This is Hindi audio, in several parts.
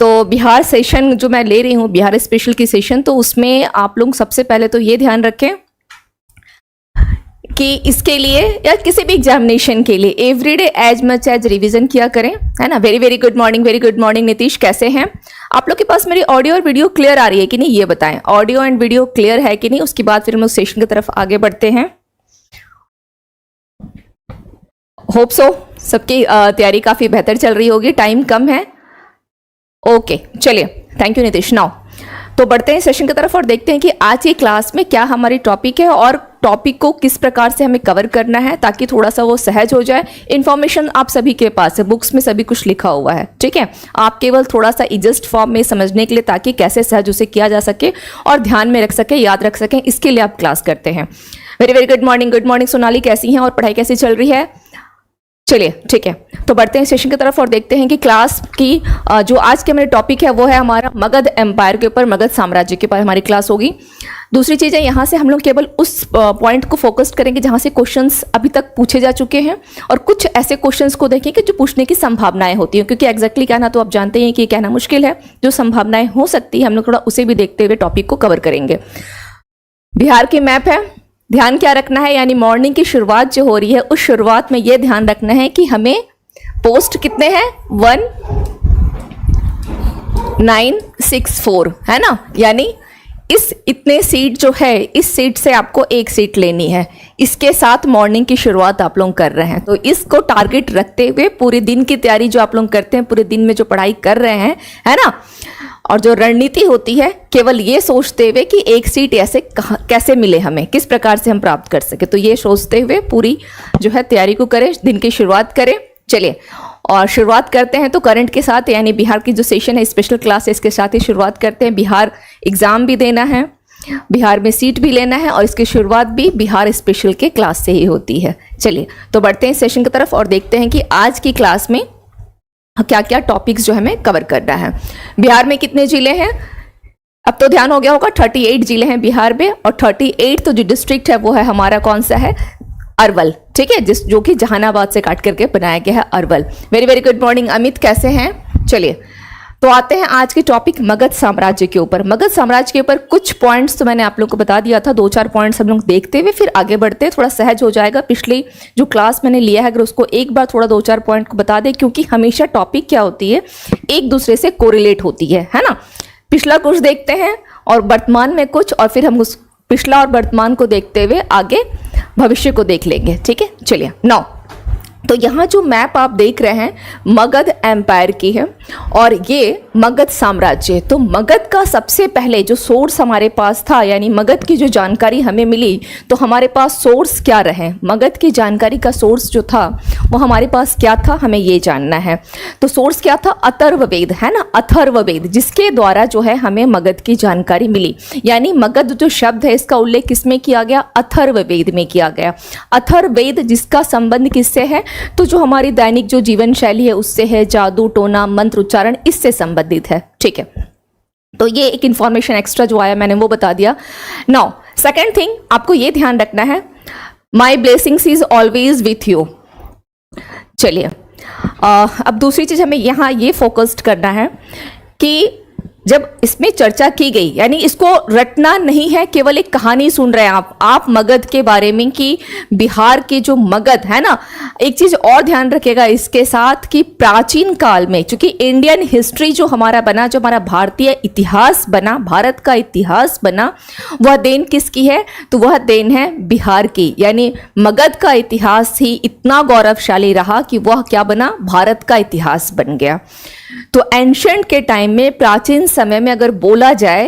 तो बिहार सेशन जो मैं ले रही हूँ, बिहार स्पेशल की सेशन, तो उसमें आप लोग सबसे पहले तो ये ध्यान रखें कि इसके लिए या किसी भी एग्जामिनेशन के लिए everyday as much as revision किया करें, है ना। Very very good morning Nitish, कैसे हैं आप लोग? के पास मेरी ऑडियो और वीडियो क्लियर आ रही है कि नहीं, ये बताएं। ऑडियो एंड वीडियो क्लियर है कि नहीं? उसके बाद फिर हम लोग सेशन की तरफ आगे बढ़ते हैं। होप सो सबकी तैयारी काफी बेहतर चल रही होगी, टाइम कम है। ओके चलिए, थैंक यू नीतीश। नाउ तो बढ़ते हैं सेशन की तरफ और देखते हैं कि आज की क्लास में क्या हमारी टॉपिक है और टॉपिक को किस प्रकार से हमें कवर करना है ताकि थोड़ा सा वो सहज हो जाए। इन्फॉर्मेशन आप सभी के पास है, बुक्स में सभी कुछ लिखा हुआ है, ठीक है। आप केवल थोड़ा सा इजस्ट फॉर्म में समझने के लिए, ताकि कैसे सहज उसे किया जा सके और ध्यान में रख सके, याद रख सकें, इसके लिए आप क्लास करते हैं। Very very good morning Sonali, कैसी हैं और पढ़ाई कैसी चल रही है? चलिए ठीक है, तो बढ़ते हैं सेशन की तरफ और देखते हैं कि क्लास की जो आज के मेरे टॉपिक है वो है हमारा मगध एम्पायर के ऊपर, मगध साम्राज्य के ऊपर हमारी क्लास होगी। दूसरी चीज़ है, यहाँ से हम लोग केवल उस पॉइंट को फोकस करेंगे जहाँ से क्वेश्चंस अभी तक पूछे जा चुके हैं, और कुछ ऐसे क्वेश्चंस को देखेंगे जो पूछने की संभावनाएं होती हैं, क्योंकि एग्जैक्टली कहना तो आप जानते हैं कि कहना मुश्किल है। जो संभावनाएं हो सकती है हम लोग थोड़ा उसे भी देखते हुए टॉपिक को कवर करेंगे। बिहार की मैप है, ध्यान क्या रखना है, यानी मॉर्निंग की शुरुआत जो हो रही है उस शुरुआत में यह ध्यान रखना है कि हमें पोस्ट कितने हैं, 1964, है ना। यानी इस इतने सीट जो है, इस सीट से आपको एक सीट लेनी है। इसके साथ मॉर्निंग की शुरुआत आप लोग कर रहे हैं, तो इसको टारगेट रखते हुए पूरे दिन की तैयारी जो आप लोग करते हैं, पूरे दिन में जो पढ़ाई कर रहे हैं, है ना, और जो रणनीति होती है केवल ये सोचते हुए कि एक सीट ऐसे कैसे मिले हमें, किस प्रकार से हम प्राप्त कर सके, तो ये सोचते हुए पूरी जो है तैयारी को करें, दिन की शुरुआत करें। चलिए और शुरुआत करते हैं तो करंट के साथ, यानी बिहार की जो सेशन है, स्पेशल क्लास है, इसके साथ ही शुरुआत करते हैं। बिहार एग्जाम भी देना है, बिहार में सीट भी लेना है, और इसकी शुरुआत भी बिहार स्पेशल के क्लास से ही होती है। चलिए तो बढ़ते हैं सेशन की तरफ और देखते हैं कि आज की क्लास में क्या क्या टॉपिक्स जो हमें कवर करना है। बिहार में कितने जिले हैं? अब तो ध्यान हो गया होगा, 38 जिले हैं बिहार में, और 38 तो जो डिस्ट्रिक्ट है वो है हमारा कौन सा है, अरवल, ठीक है, जो कि जहानाबाद से काट करके बनाया गया है, Arwal. Very very good morning Amit, कैसे हैं? चलिए तो आते हैं आज के टॉपिक मगध साम्राज्य के ऊपर। मगध साम्राज्य के ऊपर कुछ पॉइंट्स तो मैंने आप लोगों को बता दिया था, 2-4 पॉइंट्स हम लोग देखते हुए फिर आगे बढ़ते हैं, थोड़ा सहज हो जाएगा। पिछली जो क्लास मैंने लिया है अगर उसको एक बार थोड़ा 2-4 पॉइंट को बता दें, क्योंकि हमेशा टॉपिक क्या होती है, एक दूसरे से कोरिलेट होती है ना। पिछला कुछ देखते हैं और वर्तमान में कुछ, और फिर हम उस पिछला और वर्तमान को देखते हुए आगे भविष्य को देख लेंगे, ठीक है। चलिए नाउ तो यहाँ जो मैप आप देख रहे हैं मगध एम्पायर की है, और ये मगध साम्राज्य। तो मगध का सबसे पहले जो सोर्स हमारे पास था, यानी मगध की जो जानकारी हमें मिली, तो हमारे पास सोर्स क्या रहे, मगध की जानकारी का सोर्स जो था वो हमारे पास क्या था, हमें ये जानना है। तो सोर्स क्या था, अथर्ववेद, है ना, अथर्ववेद, जिसके द्वारा जो है हमें मगध की जानकारी मिली। यानी मगध जो शब्द है इसका उल्लेख किसमें किया गया, अथर्ववेद में किया गया। अथर्ववेद जिसका संबंध किससे है, तो जो हमारी दैनिक जो जीवन शैली है उससे है, जादू टोना मंत्र उच्चारण इससे संबंधित है, ठीक है। तो ये एक इंफॉर्मेशन एक्स्ट्रा जो आया मैंने वो बता दिया। नाउ सेकंड थिंग आपको ये ध्यान रखना है, my blessings is always with you. चलिए अब दूसरी चीज हमें यहाँ ये फोकस्ड करना है कि जब इसमें चर्चा की गई, यानी इसको रटना नहीं है, केवल एक कहानी सुन रहे हैं आप मगध के बारे में कि बिहार के जो मगध है ना। एक चीज और ध्यान रखिएगा इसके साथ कि प्राचीन काल में, चूंकि इंडियन हिस्ट्री जो हमारा बना, जो हमारा भारतीय इतिहास बना, भारत का इतिहास बना, वह देन किसकी है, तो वह देन है बिहार की। यानी मगध का इतिहास ही इतना गौरवशाली रहा कि वह क्या बना, भारत का इतिहास बन गया। तो एंशंट के टाइम में, प्राचीन समय में अगर बोला जाए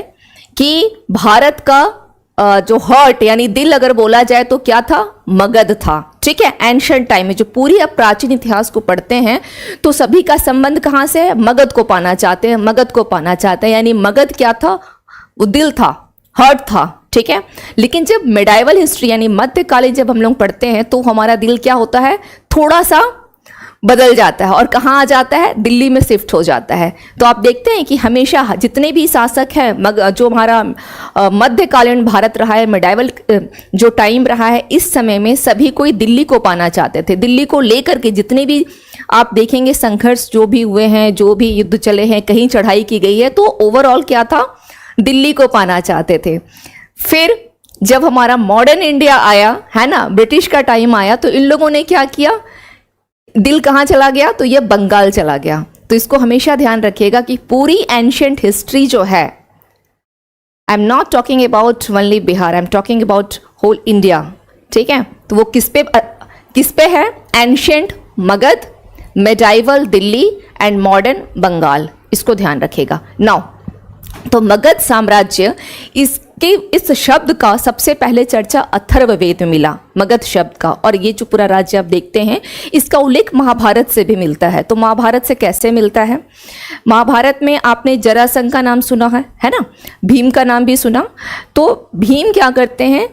कि भारत का जो हार्ट यानी दिल अगर बोला जाए तो क्या था, मगध था, ठीक है। एंशंट टाइम में जो पूरी अब प्राचीन इतिहास को पढ़ते हैं तो सभी का संबंध कहां से है, मगध को पाना चाहते हैं, मगध को पाना चाहते हैं। यानी मगध क्या था, वो दिल था, हार्ट था, ठीक है। लेकिन जब मिडाइवल हिस्ट्री यानी मध्यकालीन जब हम लोग पढ़ते हैं तो हमारा दिल क्या होता है, थोड़ा सा बदल जाता है और कहाँ आ जाता है, दिल्ली में शिफ्ट हो जाता है। तो आप देखते हैं कि हमेशा जितने भी शासक हैं, जो हमारा मध्यकालीन भारत रहा है, मिडाइवल जो टाइम रहा है, इस समय में सभी कोई दिल्ली को पाना चाहते थे। दिल्ली को लेकर के जितने भी आप देखेंगे संघर्ष जो भी हुए हैं, जो भी युद्ध चले हैं, कहीं चढ़ाई की गई है, तो ओवरऑल क्या था, दिल्ली को पाना चाहते थे। फिर जब हमारा मॉडर्न इंडिया आया है ना, ब्रिटिश का टाइम आया, तो इन लोगों ने क्या किया, दिल कहाँ चला गया, तो ये बंगाल चला गया। तो इसको हमेशा ध्यान रखिएगा कि पूरी एंशियंट हिस्ट्री जो है, I am not talking about only Bihar, I am talking about whole India, ठीक है। तो वो किस पे है, ancient Magadh, medieval Delhi and modern Bengal, इसको ध्यान रखिएगा। नाउ तो मगध साम्राज्य, इस शब्द का सबसे पहले चर्चा अथर्ववेद में मिला, मगध शब्द का। और ये जो पूरा राज्य आप देखते हैं, इसका उल्लेख महाभारत से भी मिलता है। तो महाभारत से कैसे मिलता है, महाभारत में आपने जरासंध का नाम सुना है ना, भीम का नाम भी सुना। तो भीम क्या करते हैं,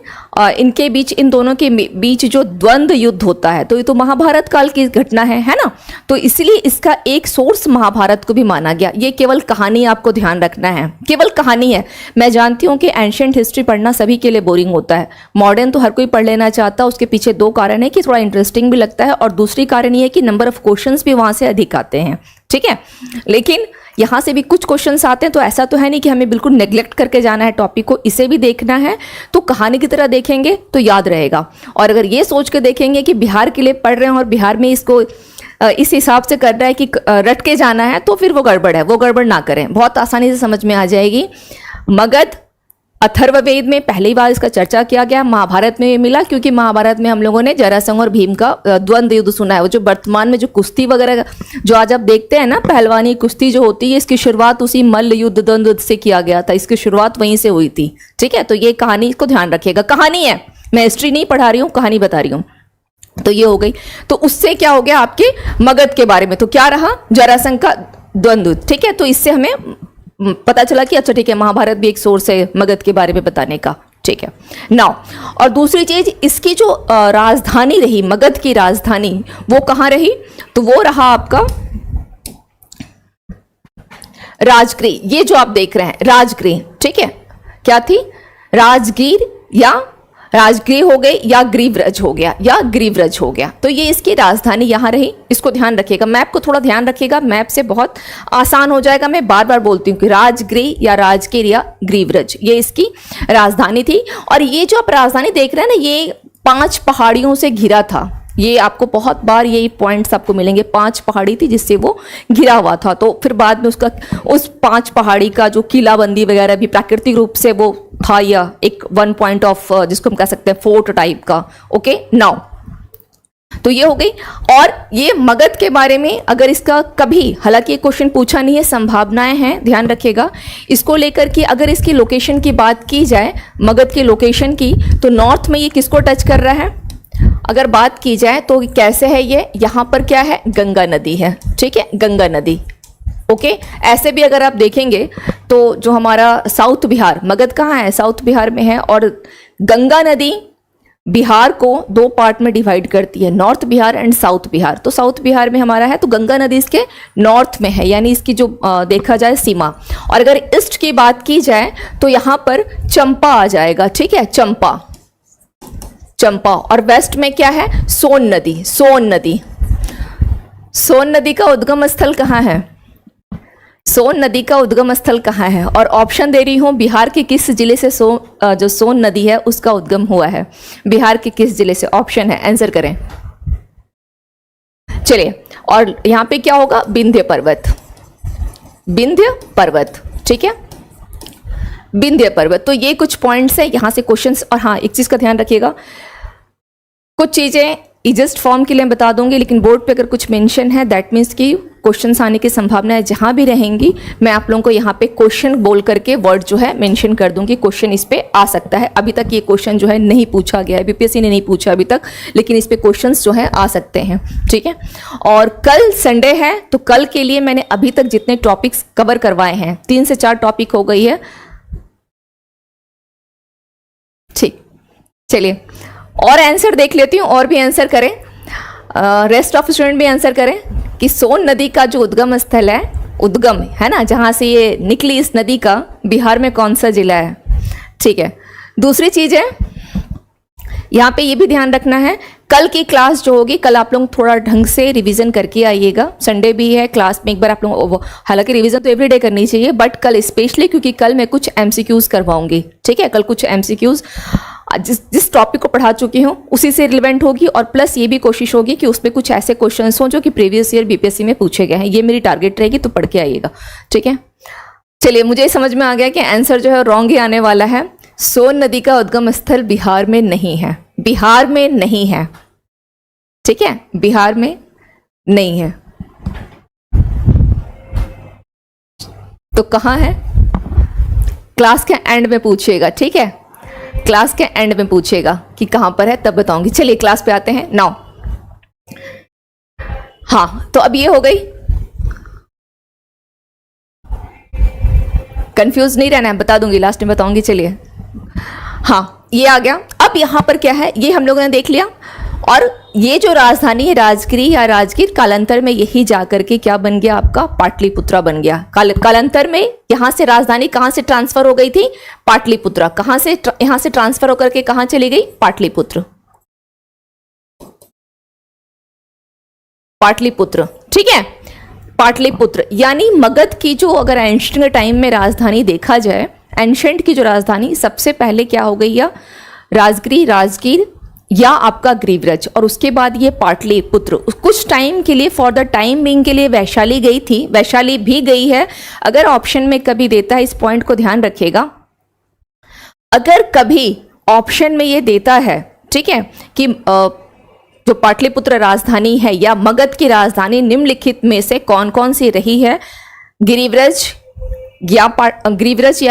इनके बीच, इन दोनों के बीच जो द्वंद्व युद्ध होता है, तो ये तो महाभारत काल की घटना है ना। तो इसलिए इसका एक सोर्स महाभारत को भी माना गया। ये केवल कहानी आपको ध्यान रखना है, केवल कहानी है। मैं जानती हूँ कि एंशिएंट हिस्ट्री पढ़ना सभी के लिए बोरिंग होता है, मॉडर्न तो हर कोई पढ़ लेना चाहता है। उसके पीछे दो कारण है कि थोड़ा इंटरेस्टिंग भी लगता है, और दूसरी कारण ये है कि नंबर ऑफ क्वेश्चंस भी वहां से अधिक आते हैं, ठीक है। लेकिन यहाँ से भी कुछ क्वेश्चंस आते हैं, तो ऐसा तो है नहीं कि हमें बिल्कुल नेग्लेक्ट करके जाना है टॉपिक को, इसे भी देखना है। तो कहानी की तरह देखेंगे तो याद रहेगा। और अगर ये सोच के देखेंगे कि बिहार के लिए पढ़ रहे हैं और बिहार में इसको इस हिसाब से कर रहा है कि रट के जाना है, तो फिर वो गड़बड़ है, वो गड़बड़ ना करें, बहुत आसानी से समझ में आ जाएगी। मगध अथर्ववेद में पहली बार इसका चर्चा किया गया, महाभारत में मिला, क्योंकि महाभारत में हम लोगों ने जरासंध और भीम का द्वंद्व युद्ध सुना है। वो जो वर्तमान में जो कुश्ती वगैरह जो आज आप देखते हैं ना, पहलवानी कुश्ती जो होती है, इसकी शुरुआत उसी मल्ल युद्ध द्वंद्व से किया गया था, इसकी शुरुआत वहीं से हुई थी, ठीक है। तो ये कहानी को ध्यान रखिएगा, कहानी है, मैं हिस्ट्री नहीं पढ़ा रही हूँ, कहानी बता रही हूँ। तो ये हो गई। तो उससे क्या हो गया आपके मगध के बारे में, तो क्या रहा, जरासंध का द्वंद्व, ठीक है। तो इससे हमें पता चला कि अच्छा ठीक है, महाभारत भी एक सोर्स है मगध के बारे में बताने का, ठीक है। नाउ और दूसरी चीज, इसकी जो राजधानी रही, मगध की राजधानी, वो कहाँ रही, तो वो रहा आपका राजगृह। ये जो आप देख रहे हैं राजगृह, ठीक है, क्या थी, राजगीर या राजगृह हो गई, या ग्रीवरज हो गया, या ग्रीवरज हो गया। तो ये इसकी राजधानी यहाँ रही, इसको ध्यान रखिएगा। मैप को थोड़ा ध्यान रखिएगा, मैप से बहुत आसान हो जाएगा। मैं बार बार बोलती हूँ कि राजगृह या राजगीर या ग्रीवरज, ये इसकी राजधानी थी। और ये जो आप राजधानी देख रहे हैं ना, ये 5 पहाड़ियों से घिरा था। ये आपको बहुत बार यही पॉइंट्स आपको मिलेंगे, 5 पहाड़ी थी जिससे वो घिरा हुआ था। तो फिर बाद में उसका उस 5 पहाड़ी का जो किलाबंदी वगैरह भी प्राकृतिक रूप से वो था, या एक 1 पॉइंट ऑफ जिसको हम कह सकते हैं फोर्ट टाइप का, ओके। नाउ तो ये हो गई। और ये मगध के बारे में अगर इसका कभी, हालांकि ये क्वेश्चन पूछा नहीं है, संभावनाएं हैं, ध्यान रखिएगा इसको लेकर कि अगर इसकी लोकेशन की बात की जाए, मगध की लोकेशन की, तो नॉर्थ में ये किसको टच कर रहा है, अगर बात की जाए तो कैसे है ये, यहाँ पर क्या है, गंगा नदी है, ठीक है, गंगा नदी, ओके। ऐसे भी अगर आप देखेंगे तो जो हमारा साउथ बिहार, मगध कहाँ है, साउथ बिहार में है, और गंगा नदी बिहार को 2 पार्ट में डिवाइड करती है, north Bihar and south Bihar. तो साउथ बिहार में हमारा है, तो गंगा नदी इसके नॉर्थ में है, यानी इसकी जो देखा जाए सीमा। और अगर ईस्ट की बात की जाए तो यहाँ पर चंपा आ जाएगा, ठीक है, चंपा, चंपा। और वेस्ट में क्या है, सोन नदी, सोन नदी। सोन नदी का उद्गम स्थल कहाँ है, सोन नदी का उद्गम स्थल कहाँ है, और ऑप्शन दे रही हूँ, बिहार के किस जिले से जो सोन नदी है उसका उद्गम हुआ है, बिहार के किस जिले से, ऑप्शन है, आंसर करें। चलिए, और यहाँ पे क्या होगा, विंध्य पर्वत, विंध्य पर्वत, ठीक है, विंध्य पर्वत। तो ये कुछ पॉइंट्स है यहाँ से क्वेश्चंस। और हाँ, एक चीज का ध्यान रखिएगा, कुछ चीजें इजस्ट फॉर्म के लिए मैं बता दूंगी, लेकिन बोर्ड पे अगर कुछ मेंशन है, दैट मीन्स कि क्वेश्चंस आने की संभावनाएं जहां भी रहेंगी, मैं आप लोगों को यहाँ पे क्वेश्चन बोल करके वर्ड जो है मेंशन कर दूंगी, क्वेश्चन इस पे आ सकता है। अभी तक ये क्वेश्चन जो है नहीं पूछा गया है, बीपीएससी ने नहीं पूछा अभी तक, लेकिन इस पे क्वेश्चंस जो है आ सकते हैं, ठीक है। और कल संडे है, तो कल के लिए मैंने अभी तक जितने टॉपिक्स कवर करवाए हैं, 3 से 4 टॉपिक हो गई है, ठीक। चलिए, और आंसर देख लेती हूँ, और भी आंसर करें, रेस्ट ऑफ स्टूडेंट भी आंसर करें कि सोन नदी का जो उद्गम स्थल है, उद्गम है ना, जहाँ से ये निकली इस नदी का, बिहार में कौन सा जिला है, ठीक है। दूसरी चीज़ है, यहाँ पे ये भी ध्यान रखना है, कल की क्लास जो होगी, कल आप लोग थोड़ा ढंग से रिवीजन करके आइएगा। संडे भी है, क्लास में एक बार आप लोग, हालांकि रिवीजन तो एवरीडे करनी चाहिए, बट कल स्पेशली क्योंकि कल मैं कुछ एमसीक्यूज करवाऊंगी, ठीक है। कल कुछ एमसीक्यूज जिस टॉपिक को पढ़ा चुकी हूँ उसी से रिलेवेंट होगी, और प्लस ये भी कोशिश होगी कि उसमें कुछ ऐसे क्वेश्चंस हों जो कि प्रीवियस ईयर बीपीएससी में पूछे गए हैं। ये मेरी टारगेट रहेगी, तो पढ़ के आइएगा, ठीक है। चलिए, मुझे समझ में आ गया कि आंसर जो है रॉन्ग ही आने वाला है। सोन नदी का उद्गम स्थल बिहार में नहीं है, बिहार में नहीं है, ठीक है, बिहार में नहीं है। तो कहाँ है? क्लास के एंड में पूछिएगा, ठीक है, क्लास के एंड में पूछेगा कि कहां पर है, तब बताऊंगी। चलिए क्लास पे आते हैं नाउ। हाँ, तो अब ये हो गई, कंफ्यूज नहीं रहना है, बता दूंगी, लास्ट में बताऊंगी। चलिए, हाँ, ये आ गया। अब यहां पर क्या है, ये हम लोगों ने देख लिया। और ये जो राजधानी है राजगिरी या राजगीर, कालांतर में यही जाकर के क्या बन गया आपका, पाटलिपुत्रा बन गया। कालांतर में यहां से राजधानी कहां से ट्रांसफर हो गई थी, पाटलिपुत्रा। कहां से, यहां से ट्रांसफर होकर के कहां चली गई, पाटलिपुत्र, पाटलिपुत्र, ठीक है, पाटलिपुत्र। यानी मगध की जो, अगर एंशिएंट टाइम में राजधानी देखा जाए, एंशिएंट की जो राजधानी सबसे पहले क्या हो गई, या राजगिरी, राजगीर या आपका ग्रीवरज, और उसके बाद ये पाटलिपुत्र। कुछ टाइम के लिए, फॉर द टाइम बिंग के लिए वैशाली गई थी, वैशाली भी गई है। अगर ऑप्शन में कभी देता है, इस पॉइंट को ध्यान रखिएगा, अगर कभी ऑप्शन में ये देता है, ठीक है, कि जो पाटलिपुत्र राजधानी है या मगध की राजधानी निम्नलिखित में से कौन कौन सी रही है, ग्रीवरज या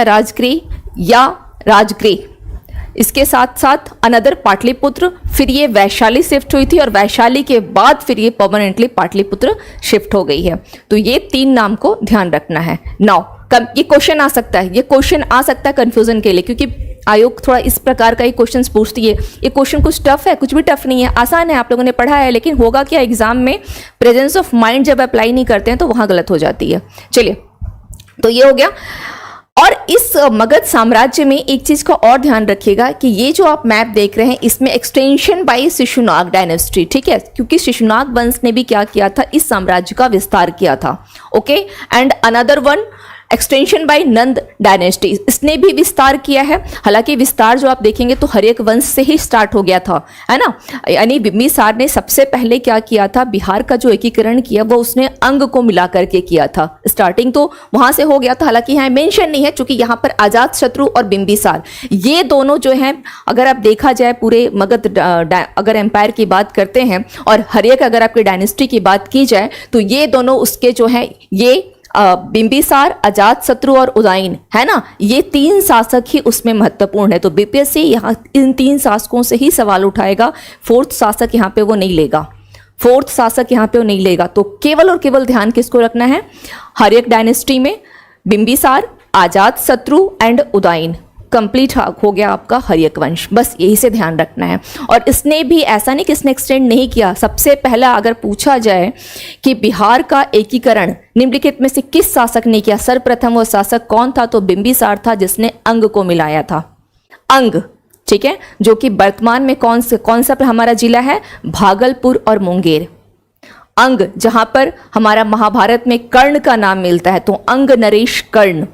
राजगिरी या राजगिरी, इसके साथ साथ अनदर पाटलिपुत्र, फिर ये वैशाली शिफ्ट हुई थी, और वैशाली के बाद फिर ये परमानेंटली पाटलिपुत्र शिफ्ट हो गई है। तो ये 3 नाम को ध्यान रखना है। नाउ ये क्वेश्चन आ सकता है, ये क्वेश्चन आ सकता है कंफ्यूजन के लिए, क्योंकि आयोग थोड़ा इस प्रकार का ही क्वेश्चन पूछती है। ये क्वेश्चन कुछ टफ है, कुछ भी टफ नहीं है, आसान है, आप लोगों ने पढ़ा है, लेकिन होगा क्या, एग्जाम में प्रेजेंस ऑफ माइंड जब अप्लाई नहीं करते हैं तो वहां गलत हो जाती है। चलिए, तो ये हो गया। और इस मगध साम्राज्य में एक चीज का और ध्यान रखिएगा कि ये जो आप मैप देख रहे हैं, इसमें एक्सटेंशन बाय शिशुनाग डायनेस्टी, ठीक है, क्योंकि शिशुनाग वंश ने भी क्या किया था, इस साम्राज्य का विस्तार किया था। Okay, and another one extension by Nanda dynasty, इसने भी विस्तार किया है। हालांकि विस्तार जो आप देखेंगे तो हर्यक वंश से ही स्टार्ट हो गया था, है ना। यानी बिंबिसार ने सबसे पहले क्या किया था, बिहार का जो एकीकरण किया वो उसने अंग को मिला करके किया था। स्टार्टिंग तो वहां से हो गया था, हालांकि यहाँ मेंशन नहीं है, चूंकि यहाँ पर अजातशत्रु और बिंबिसार ये दोनों जो हैं, अगर आप देखा जाए पूरे मगध अगर एम्पायर की बात करते हैं और हर्यक अगर आपकी डायनेस्टी की बात की जाए, तो ये दोनों उसके जो है, ये बिंबिसार, अजातशत्रु और उदयन, है ना, ये 3 शासक ही उसमें महत्वपूर्ण है। तो बीपीएससी यहाँ इन 3 शासकों से ही सवाल उठाएगा, 4th शासक यहाँ पे वो नहीं लेगा, 4th शासक यहाँ पे वो नहीं लेगा। तो केवल और केवल ध्यान किसको रखना है, हर्यक डायनेस्टी में बिंबिसार, अजातशत्रु एंड उदयन, कंप्लीट हो गया आपका हर्यक वंश, बस यही से ध्यान रखना है। और इसने भी ऐसा नहीं कि इसने एक्सटेंड नहीं किया, सबसे पहला अगर पूछा जाए कि बिहार का एकीकरण निम्नलिखित में से किस शासक ने किया, सर्वप्रथम वो शासक कौन था, तो बिंबिसार था, जिसने अंग को मिलाया था, अंग, ठीक है, जो कि वर्तमान में कौन सा हमारा जिला है, भागलपुर और मुंगेर। अंग, जहां पर हमारा महाभारत में कर्ण का नाम मिलता है, तो अंग नरेश कर्ण,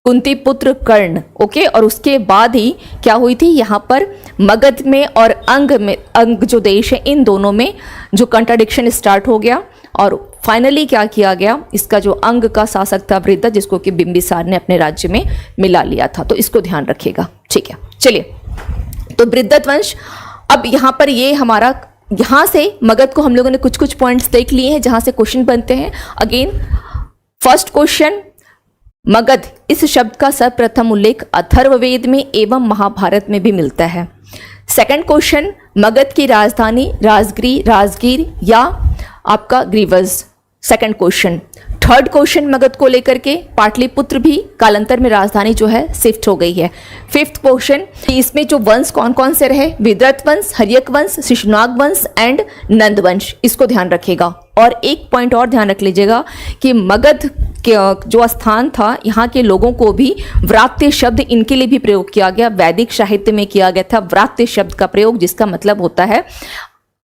कुंती पुत्र कर्ण। ओके, और उसके बाद ही क्या हुई थी, यहाँ पर मगध में और अंग में, अंग जो देश है, इन दोनों में जो कंट्राडिक्शन स्टार्ट हो गया, और फाइनली क्या किया गया, इसका जो अंग का शासक था वृद्धत, जिसको कि बिंबिसार ने अपने राज्य में मिला लिया था। तो इसको ध्यान रखिएगा, ठीक है। चलिए, तो वृद्धत वंश, अब यहाँ पर ये हमारा, यहाँ से मगध को हम लोगों ने कुछ कुछ पॉइंट्स देख लिए हैं जहाँ से क्वेश्चन बनते हैं। अगेन फर्स्ट क्वेश्चन, मगध इस शब्द का सर्वप्रथम उल्लेख अथर्ववेद में एवं महाभारत में भी मिलता है। सेकंड क्वेश्चन, मगध की राजधानी राजगिरी, राजगीर या आपका ग्रीवज, second question. Third question, Magadh को लेकर के पाटलिपुत्र भी कालांतर में राजधानी जो है शिफ्ट हो गई है। फिफ्थ क्वेश्चन, इसमें जो वंश कौन कौन से रहे, विद्रथ वंश, हर्यक वंश, शिशुनाग वंश एंड नंद वंश, इसको ध्यान रखिएगा। और एक पॉइंट और ध्यान रख लीजिएगा कि मगध जो स्थान था, यहाँ के लोगों को भी व्रात्य शब्द इनके लिए भी प्रयोग किया गया, वैदिक साहित्य में किया गया था व्रात्य शब्द का प्रयोग, जिसका मतलब होता है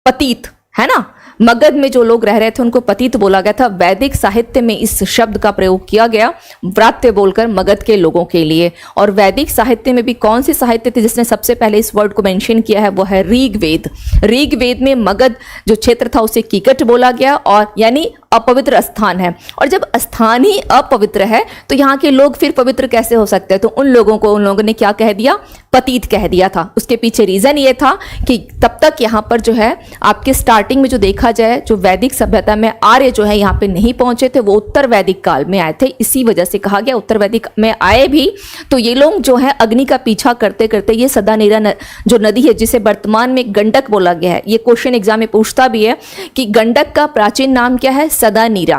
पतित, है ना। मगध में जो लोग रह रहे थे उनको पतित बोला गया था। वैदिक साहित्य में इस शब्द का प्रयोग किया गया व्रात्य बोलकर मगध के लोगों के लिए। और वैदिक साहित्य में भी कौन सी साहित्य थी जिसने सबसे पहले इस वर्ड को मेंशन किया है, वो है ऋग्वेद। ऋग्वेद में मगध जो क्षेत्र था उसे कीकट बोला गया, और यानी अपवित्र स्थान है। और जब स्थान ही अपवित्र है तो यहाँ के लोग फिर पवित्र कैसे हो सकते हैं? तो उन लोगों ने क्या कह दिया? पतित कह दिया था। उसके पीछे रीजन ये था कि तब तक यहाँ पर जो है आपके स्टार्टिंग में जो देखा जाए, जो वैदिक सभ्यता में आर्य जो है यहाँ पे नहीं पहुंचे थे, वो उत्तर वैदिक काल में आए थे। इसी वजह से कहा गया उत्तर वैदिक में आए भी तो ये लोग जो है अग्नि का पीछा करते करते ये सदानीरा जो नदी है जिसे वर्तमान में गंडक बोला गया है, ये क्वेश्चन एग्जाम में पूछता भी है कि गंडक का प्राचीन नाम क्या है? सदानीरा।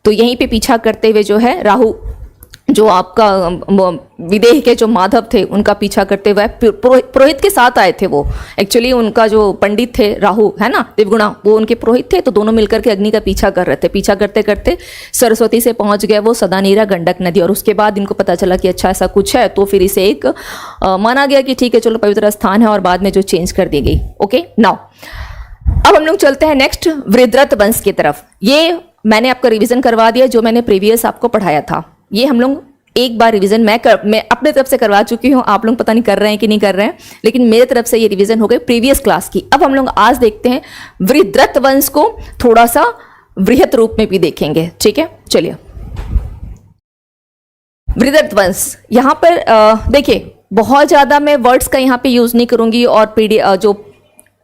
तो यहीं पे पीछा करते हुए जो है राहु, जो आपका विदेह के जो माधव थे उनका पीछा करते हुए पुरोहित के साथ आए थे। वो एक्चुअली उनका जो पंडित थे राहु, है ना, देवगुणा, वो उनके पुरोहित थे। तो दोनों मिलकर के अग्नि का पीछा कर रहे थे। पीछा करते करते सरस्वती से पहुंच गए वो सदानीरा गंडक नदी। और उसके बाद इनको पता चला कि अच्छा ऐसा कुछ है, तो फिर इसे एक माना गया कि ठीक है चलो पवित्र स्थान है, और बाद में जो चेंज कर दी गई। ओके, नाउ अब हम लोग चलते हैं नेक्स्ट वृद्धरथ वंश की तरफ। ये मैंने आपका रिवीजन करवा दिया जो मैंने प्रीवियस आपको पढ़ाया था। ये हम लोग एक बार रिवीजन मैं अपने तरफ से करवा चुकी हूँ। आप लोग पता नहीं कर रहे हैं कि नहीं कर रहे हैं, लेकिन मेरे तरफ से ये रिवीजन हो गई प्रीवियस क्लास की। अब हम लोग आज देखते हैं वृद्धरथ वंश को थोड़ा सा वृहत रूप में भी देखेंगे। ठीक है, चलिए। वृद्धरथ वंश, यहाँ पर देखिए बहुत ज्यादा मैं वर्ड्स का यहाँ पे यूज नहीं करूंगी, और जो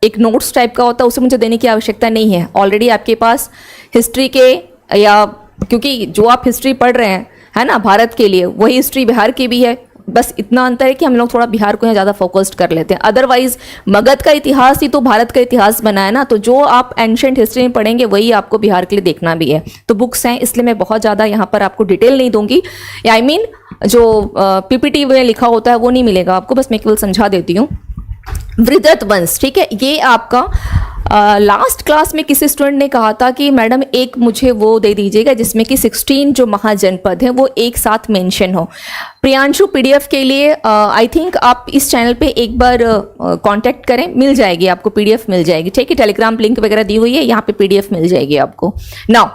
एक नोट्स टाइप का होता है उसे मुझे देने की आवश्यकता नहीं है। ऑलरेडी आपके पास हिस्ट्री के, या क्योंकि जो आप हिस्ट्री पढ़ रहे हैं, है ना, भारत के लिए, वही हिस्ट्री बिहार की भी है। बस इतना अंतर है कि हम लोग थोड़ा बिहार को यहाँ ज़्यादा फोकस्ड कर लेते हैं। अदरवाइज मगध का इतिहास ही तो भारत का इतिहास बना है ना, तो जो आप एंशिएंट हिस्ट्री में पढ़ेंगे वही आपको बिहार के लिए देखना भी है। तो बुक्स हैं, इसलिए मैं बहुत ज़्यादा यहाँ पर आपको डिटेल नहीं दूंगी। आई मीन जो पीपीटी में लिखा होता है वो नहीं मिलेगा आपको, बस मैं केवल समझा देती हूँ। वृद्धरथ वंश, ठीक है, ये आपका लास्ट क्लास में किसी स्टूडेंट ने कहा था कि मैडम एक मुझे वो दे दीजिएगा जिसमें कि 16 जो महाजनपद हैं वो एक साथ मेंशन हो। प्रियांशु पीडीएफ के लिए आई थिंक आप इस चैनल पे एक बार कांटेक्ट करें, मिल जाएगी आपको, पीडीएफ मिल जाएगी। ठीक है, टेलीग्राम लिंक वगैरह दी हुई है, यहाँ पे पीडीएफ मिल जाएगी आपको। नाउ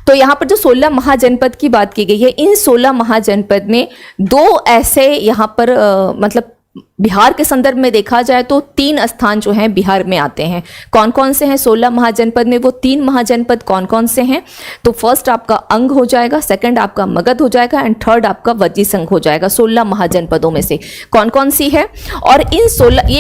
तो यहाँ पर जो 16 महाजनपद की बात की गई है, इन 16 महाजनपद में दो ऐसे यहाँ पर मतलब बिहार के संदर्भ में देखा जाए तो 3 स्थान जो हैं बिहार में आते हैं। कौन कौन से हैं 16 महाजनपद में? वो 3 महाजनपद कौन कौन से हैं? तो फर्स्ट आपका अंग हो जाएगा, सेकंड आपका मगध हो जाएगा, एंड थर्ड आपका वज्जीसंघ हो जाएगा। 16 महाजनपदों में से कौन कौन सी है? और इन 16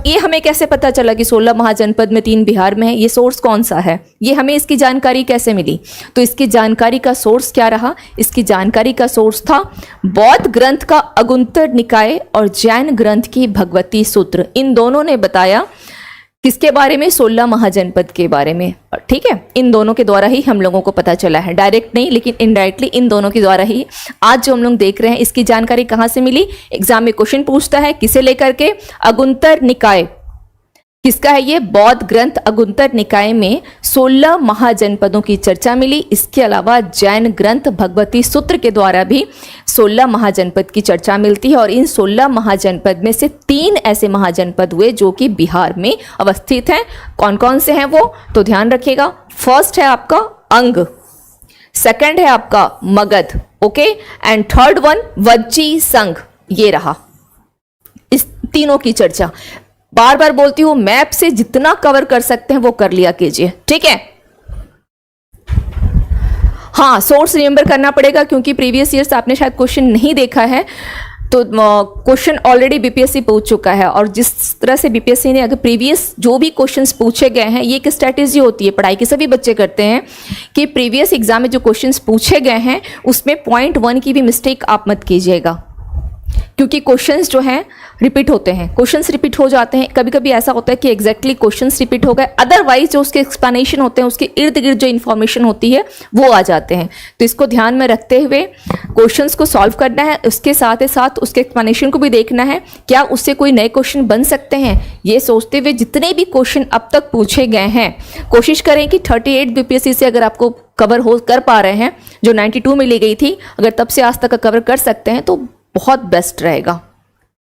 ये हमें कैसे पता चला कि 16 महाजनपद में 3 बिहार में है? ये सोर्स कौन सा है? ये हमें इसकी जानकारी कैसे मिली? तो इसकी जानकारी का सोर्स क्या रहा? इसकी जानकारी का सोर्स था बौद्ध ग्रंथ का अगुंतर निकाय और जैन ग्रंथ की भगवती सूत्र। इन दोनों ने बताया किसके बारे में? 16 महाजनपद के बारे में। ठीक है, इन दोनों के द्वारा ही हम लोगों को पता चला है, डायरेक्ट नहीं लेकिन इनडायरेक्टली इन दोनों के द्वारा ही आज जो हम लोग देख रहे हैं। इसकी जानकारी कहां से मिली? एग्जाम में क्वेश्चन पूछता है, किसे लेकर के? अगुंतर निकाय। किसका है ये? बौद्ध ग्रंथ अगुंतर निकाय में 16 महाजनपदों की चर्चा मिली। इसके अलावा जैन ग्रंथ भगवती सूत्र के द्वारा भी 16 महाजनपद की चर्चा मिलती है। और इन 16 महाजनपद में से 3 ऐसे महाजनपद हुए जो कि बिहार में अवस्थित हैं। कौन कौन से हैं वो? तो ध्यान रखिएगा, फर्स्ट है आपका अंग, सेकंड है आपका Magadh, okay, and third one Vajjisangh. ये रहा इस तीनों की चर्चा। बार बार बोलती हूं, मैप से जितना कवर कर सकते हैं वो कर लिया कीजिए। ठीक है, हाँ, सोर्स रिमेंबर करना पड़ेगा क्योंकि प्रीवियस ईयर्स आपने शायद क्वेश्चन नहीं देखा है, तो क्वेश्चन ऑलरेडी बीपीएससी पूछ चुका है। और जिस तरह से बीपीएससी ने अगर प्रीवियस जो भी क्वेश्चंस पूछे गए हैं, ये एक स्ट्रैटेजी होती है, पढ़ाई के सभी बच्चे करते हैं कि प्रीवियस एग्जाम में जो क्वेश्चंस पूछे गए हैं उसमें पॉइंट 1 की भी मिस्टेक आप मत कीजिएगा, क्योंकि क्वेश्चंस जो हैं रिपीट होते हैं, क्वेश्चंस रिपीट हो जाते हैं। कभी कभी ऐसा होता है कि एग्जैक्टली क्वेश्चंस रिपीट हो गए, अदरवाइज जो उसके एक्सप्लेनेशन होते हैं, उसके इर्द गिर्द जो इन्फॉर्मेशन होती है वो आ जाते हैं। तो इसको ध्यान में रखते हुए क्वेश्चंस को सॉल्व करना है, उसके साथ ही साथ उसके एक्सप्लेनेशन को भी देखना है, क्या उससे कोई नए क्वेश्चन बन सकते हैं, ये सोचते हुए जितने भी क्वेश्चन अब तक पूछे गए हैं कोशिश करें कि 38 बीपीएससी से अगर आपको कवर हो कर पा रहे हैं, जो 92 में ली गई थी, अगर तब से आज तक का कवर कर सकते हैं तो बहुत बेस्ट रहेगा।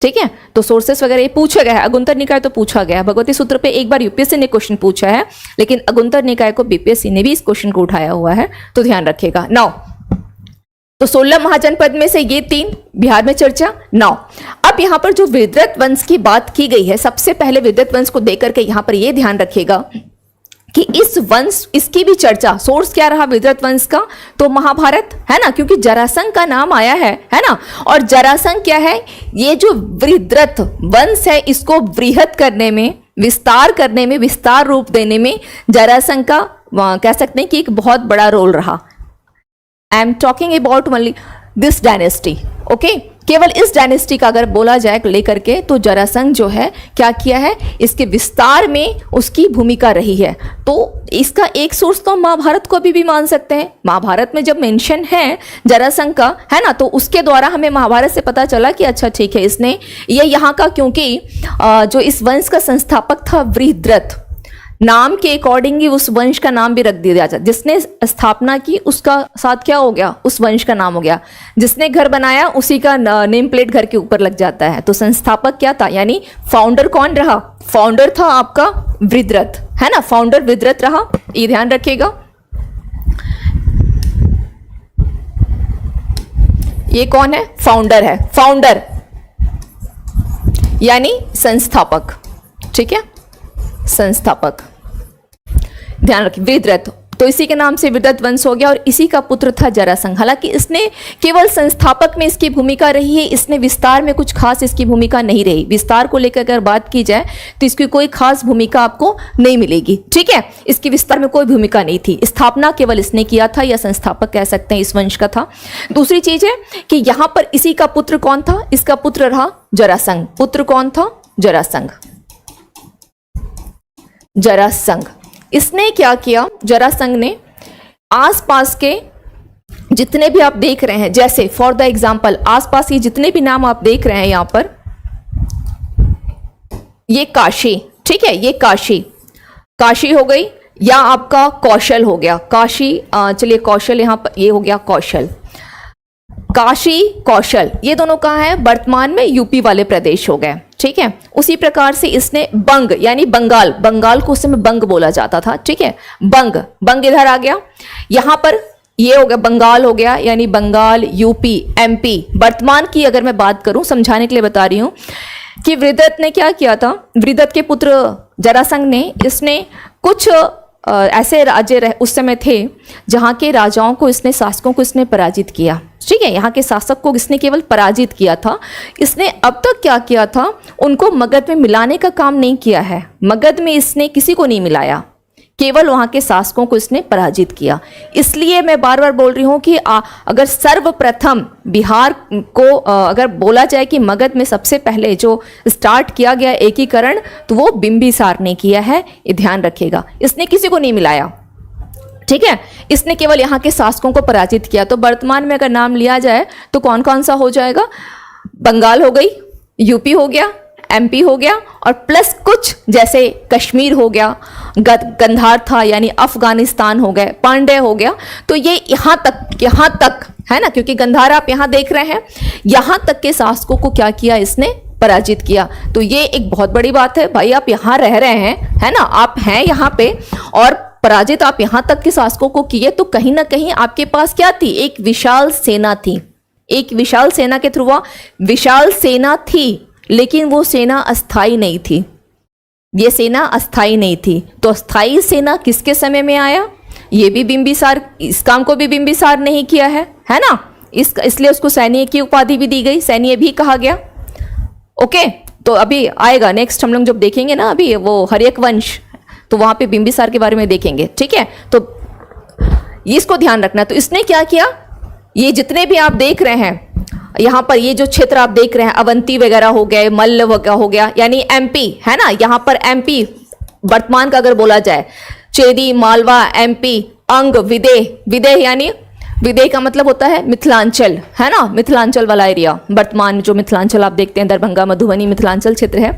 ठीक है, तो सोर्सेस वगैरह ये पूछा गया है। अगुंतर निकाय तो पूछा गया है, भगवती सूत्र पे एक बार यूपीएससी ने क्वेश्चन पूछा है, लेकिन अगुंतर निकाय को बीपीएससी ने भी इस क्वेश्चन को उठाया हुआ है, तो ध्यान रखिएगा। नाउ तो 16 महाजनपद में से ये 3 बिहार में चर्चा। नाउ अब यहां पर जो विद्वत वंश की बात की गई है, सबसे पहले विद्वत वंश को देकर के यहां पर ये ध्यान रखिएगा कि इस वंश, इसकी भी चर्चा, सोर्स क्या रहा विद्वत वंश का, तो महाभारत है ना, क्योंकि जरासंध का नाम आया है ना। और जरासंध क्या है, ये जो विद्वत वंश है इसको वृहत करने में, विस्तार करने में, विस्तार रूप देने में जरासंध का कह सकते हैं कि एक बहुत बड़ा रोल रहा। आई am talking about only this dynasty, okay. केवल इस डायनेस्टी का अगर बोला जाए लेकर के, तो जरासंध जो है क्या किया है, इसके विस्तार में उसकी भूमिका रही है। तो इसका एक सोर्स तो महाभारत को भी मान सकते हैं। महाभारत में जब मेंशन है जरासंध का, है ना, तो उसके द्वारा हमें महाभारत से पता चला कि अच्छा ठीक है, इसने ये यहाँ का, क्योंकि जो इस वंश का संस्थापक था वृहद्रथ, नाम के अकॉर्डिंग ही उस वंश का नाम भी रख दिया जाता। जिसने स्थापना की उसका साथ क्या हो गया, उस वंश का नाम हो गया। जिसने घर बनाया उसी का नेम प्लेट घर के ऊपर लग जाता है। तो संस्थापक क्या था, यानी फाउंडर कौन रहा, फाउंडर था आपका वृहद्रथ, है ना, फाउंडर वृहद्रथ रहा, ये ध्यान रखिएगा। ये कौन है, फाउंडर है, फाउंडर यानी संस्थापक, ठीक है, संस्थापक, ध्यान रखिए, वृहद्रथ। तो इसी के नाम से वृहद्रथ वंश हो गया और इसी का पुत्र था जरासंध। हालांकि इसने केवल संस्थापक में इसकी भूमिका रही है, इसने विस्तार में कुछ खास इसकी भूमिका नहीं रही। विस्तार को लेकर अगर बात की जाए तो इसकी कोई खास भूमिका आपको नहीं मिलेगी, ठीक है, इसकी विस्तार में कोई भूमिका नहीं थी। स्थापना केवल इसने किया था, या संस्थापक कह सकते हैं इस वंश का था। दूसरी चीज है कि यहां पर इसी का पुत्र कौन था, इसका पुत्र रहा जरासंध। पुत्र कौन था, जरासंध। जरासंध, इसने क्या किया, जरासंध ने आसपास के जितने भी आप देख रहे हैं, जैसे फॉर द एग्जाम्पल आसपास ये जितने भी नाम आप देख रहे हैं यहां पर, ये काशी, ठीक है, ये काशी, काशी हो गई, या आपका कौशल हो गया, काशी, चलिए कौशल यहां पर, ये हो गया कौशल, काशी, कौशल, ये दोनों कहाँ है, वर्तमान में यूपी वाले प्रदेश हो गए, ठीक है। उसी प्रकार से इसने बंग यानी बंगाल, बंगाल को उस समय बंग बोला जाता था, ठीक है, बंग, बंग इधर आ गया। यहां पर ये हो गया बंगाल हो गया, यानी बंगाल, यूपी, एमपी। वर्तमान की अगर मैं बात करूं, समझाने के लिए बता रही हूं कि वृहद्रथ ने क्या किया था, वृहद्रथ के पुत्र जरासंध ने, इसने कुछ ऐसे राज्य उस समय थे जहां के राजाओं को इसने, शासकों को इसने पराजित किया, ठीक है, यहाँ के शासक को इसने केवल पराजित किया था। इसने अब तक क्या किया था, उनको मगध में मिलाने का काम नहीं किया है। मगध में इसने किसी को नहीं मिलाया, केवल वहाँ के शासकों को इसने पराजित किया। इसलिए मैं बार बार बोल रही हूँ कि अगर सर्वप्रथम बिहार को अगर बोला जाए कि मगध में सबसे पहले जो स्टार्ट किया गया एकीकरण, तो वो बिंबिसार ने किया है, ये ध्यान रखिएगा। इसने किसी को नहीं मिलाया, ठीक है, इसने केवल यहाँ के शासकों को पराजित किया। तो वर्तमान में अगर नाम लिया जाए तो कौन कौन सा हो जाएगा, बंगाल हो गई, यूपी हो गया, एमपी हो गया, और प्लस कुछ जैसे कश्मीर हो गया, गंधार था यानी अफगानिस्तान हो गए, पांड्य हो गया। तो ये यहाँ तक है ना, क्योंकि गंधार आप यहाँ देख रहे हैं, यहाँ तक के शासकों को क्या किया, इसने पराजित किया। तो ये एक बहुत बड़ी बात है भाई, आप यहाँ रह रहे हैं, है ना, आप हैं यहाँ पे और पराजित आप यहां तक के शासकों को किए, तो कहीं ना कहीं आपके पास क्या थी, एक विशाल सेना थी, एक विशाल सेना के थ्रू, विशाल सेना थी, लेकिन वो सेना अस्थाई नहीं थी, ये सेना अस्थाई नहीं थी। तो अस्थाई सेना किसके समय में आया, ये भी बिंबिसार, इस काम को भी बिंबिसार नहीं किया है ना, इसलिए उसको सैन्य की उपाधि भी दी गई, सैन्य भी कहा गया, ओके। तो अभी आएगा नेक्स्ट हम लोग जब देखेंगे ना अभी वो हर्यक वंश, तो वहां पे बिंबिसार के बारे में देखेंगे, ठीक है। तो इसको ध्यान रखना। तो इसने क्या किया, ये जितने भी आप देख रहे हैं यहाँ पर, ये जो क्षेत्र आप देख रहे हैं, अवंती वगैरह हो गए, मल्ल वगैरह हो गया, यानी एमपी है ना, यहाँ पर एमपी वर्तमान का अगर बोला जाए, चेदी, मालवा, एमपी, अंग, विदेह, विदेह यानी विदेह का मतलब होता है मिथिलांचल, है ना, मिथिलांचल वाला एरिया, वर्तमान जो मिथिलांचल आप देखते हैं, दरभंगा, मधुबनी, मिथिलांचल क्षेत्र है।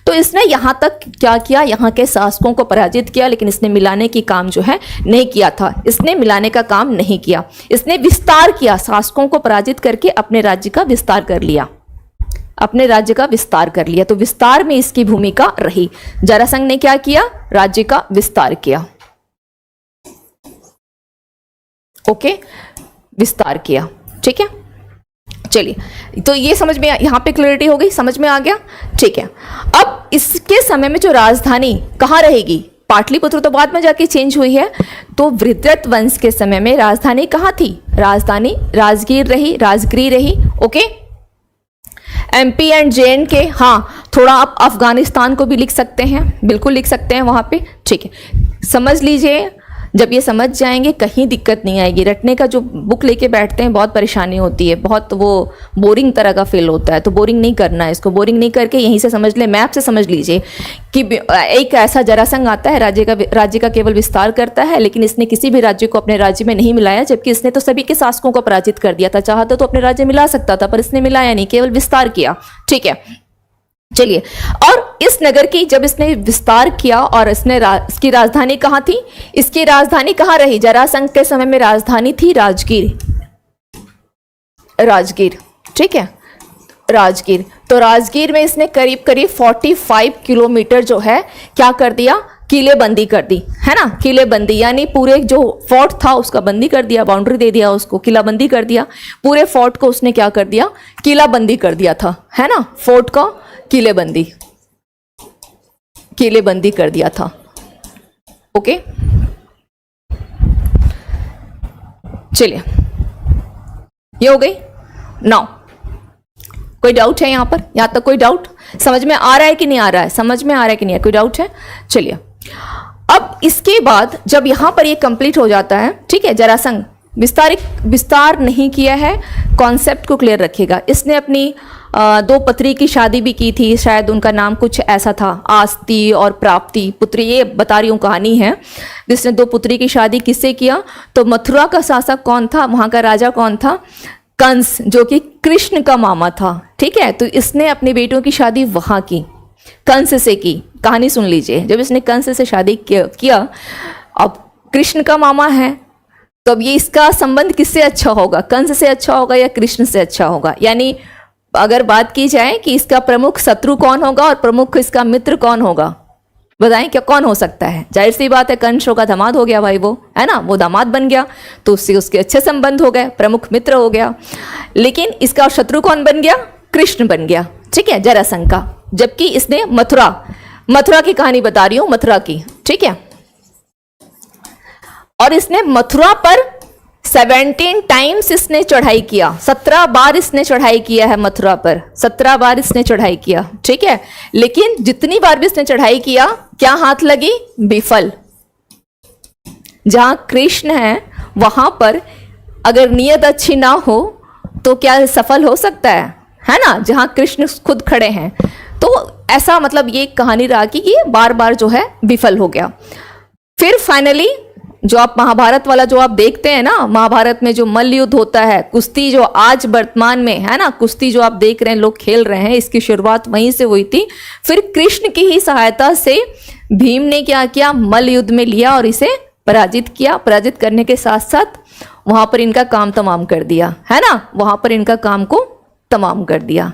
तो इसने यहाँ तक क्या किया, यहाँ के शासकों को पराजित किया, लेकिन इसने मिलाने की काम जो है नहीं किया था, इसने मिलाने का काम नहीं किया, इसने विस्तार किया, शासकों को पराजित करके अपने राज्य का विस्तार कर लिया, अपने राज्य का विस्तार कर लिया। तो विस्तार में इसकी भूमिका रही। जरासंध ने क्या किया? राज्य का विस्तार किया। ओके, विस्तार किया। ठीक है, चलिए, तो ये समझ में, यहां पे क्लैरिटी हो गई, समझ में आ गया। ठीक है, अब इसके समय में जो राजधानी कहाँ रहेगी? पाटलिपुत्र तो बाद में जाके चेंज हुई है। तो वृत्रत वंश के समय में राजधानी कहाँ थी? राजधानी राजगीर रही, राजगिरी रही। ओके, MP एंड JN के, हाँ, थोड़ा आप अफगानिस्तान को भी लिख सकते हैं, बिल्कुल लिख सकते हैं वहां पे। ठीक है, समझ लीजिए, जब ये समझ जाएंगे कहीं दिक्कत नहीं आएगी। रटने का जो बुक लेके बैठते हैं बहुत परेशानी होती है, बहुत वो बोरिंग तरह का फील होता है। तो बोरिंग नहीं करना है, इसको बोरिंग नहीं करके यहीं से समझ ले, मैप से समझ लीजिए कि एक ऐसा जरासंध आता है, राज्य का केवल विस्तार करता है, लेकिन इसने किसी भी राज्य को अपने राज्य में नहीं मिलाया, जबकि इसने तो सभी के शासकों को पराजित कर दिया था। चाहता तो अपने राज्य मिला सकता था, पर इसने मिलाया नहीं, केवल विस्तार किया। ठीक है, चलिए, और इस नगर की जब इसने विस्तार किया और इसकी राजधानी कहाँ थी? इसकी राजधानी कहाँ रही? जरासंध के समय में राजधानी थी राजगीर। राजगीर, ठीक है, राजगीर। तो राजगीर में इसने करीब करीब 45 किलोमीटर जो है क्या कर दिया? किलेबंदी कर दी, है ना। किलेबंदी यानी पूरे जो फोर्ट था उसका बंदी कर दिया, बाउंड्री दे दिया उसको, किलाबंदी कर दिया। पूरे फोर्ट को उसने क्या कर दिया? किलाबंदी कर दिया था, है ना। फोर्ट का किलेबंदी कर दिया था। ओके, चलिए, ये हो गई। नाउ कोई डाउट है यहां पर? यहां तक कोई डाउट? समझ में आ रहा है कि नहीं आ रहा है? समझ में आ रहा है कि नहीं है? कोई डाउट है? चलिए, अब इसके बाद जब यहां पर ये कंप्लीट हो जाता है, ठीक है, जरासंध विस्तार नहीं किया है, कॉन्सेप्ट को क्लियर रखिएगा। इसने अपनी 2 पुत्री की शादी भी की थी, शायद उनका नाम कुछ ऐसा था, आस्ती और प्राप्ति पुत्री, ये बता रही हूँ कहानी है। जिसने 2 पुत्री की शादी किससे किया? तो मथुरा का शासक कौन था? वहां का राजा कौन था? कंस, जो कि कृष्ण का मामा था। ठीक है, तो इसने अपनी बेटियों की शादी वहां की, कंस से की। कहानी सुन लीजिए, जब इसने कंस से शादी किया, अब कृष्ण का मामा है, तो अब ये इसका संबंध किससे अच्छा होगा? कंस से अच्छा होगा या कृष्ण से अच्छा होगा? यानी अगर बात की जाए कि इसका प्रमुख शत्रु कौन होगा और प्रमुख इसका मित्र कौन होगा, बताएं क्या कौन हो सकता है? जाहिर सी बात है, कंस का दामाद हो गया भाई, वो है ना, वो दामाद बन गया, तो उससे उसके अच्छे संबंध हो गए, प्रमुख मित्र हो गया। लेकिन इसका शत्रु कौन बन गया? कृष्ण बन गया। ठीक है, जरासंध का। जबकि इसने मथुरा की कहानी बता रही हूं, मथुरा की। ठीक है, और इसने मथुरा पर 17 टाइम्स इसने चढ़ाई किया, 17 बार इसने चढ़ाई किया है मथुरा पर, 17 बार इसने चढ़ाई किया। ठीक है, लेकिन जितनी बार भी इसने चढ़ाई किया, क्या हाथ लगी? विफल। जहां कृष्ण है वहां पर अगर नियत अच्छी ना हो तो क्या सफल हो सकता है ना। जहां कृष्ण खुद खड़े हैं, तो ऐसा मतलब ये कहानी रहा कि ये बार बार जो है विफल हो गया। फिर फाइनली जो आप महाभारत वाला जो आप देखते हैं ना, महाभारत में जो मल्ल युद्ध होता है, कुश्ती जो आज वर्तमान में है ना, कुश्ती जो आप देख रहे हैं, लोग खेल रहे हैं, इसकी शुरुआत वहीं से हुई थी। फिर कृष्ण की ही सहायता से भीम ने क्या किया? मल्ल युद्ध में लिया और इसे पराजित किया। पराजित करने के साथ साथ वहां पर इनका काम तमाम कर दिया, है ना, वहां पर इनका काम को तमाम कर दिया।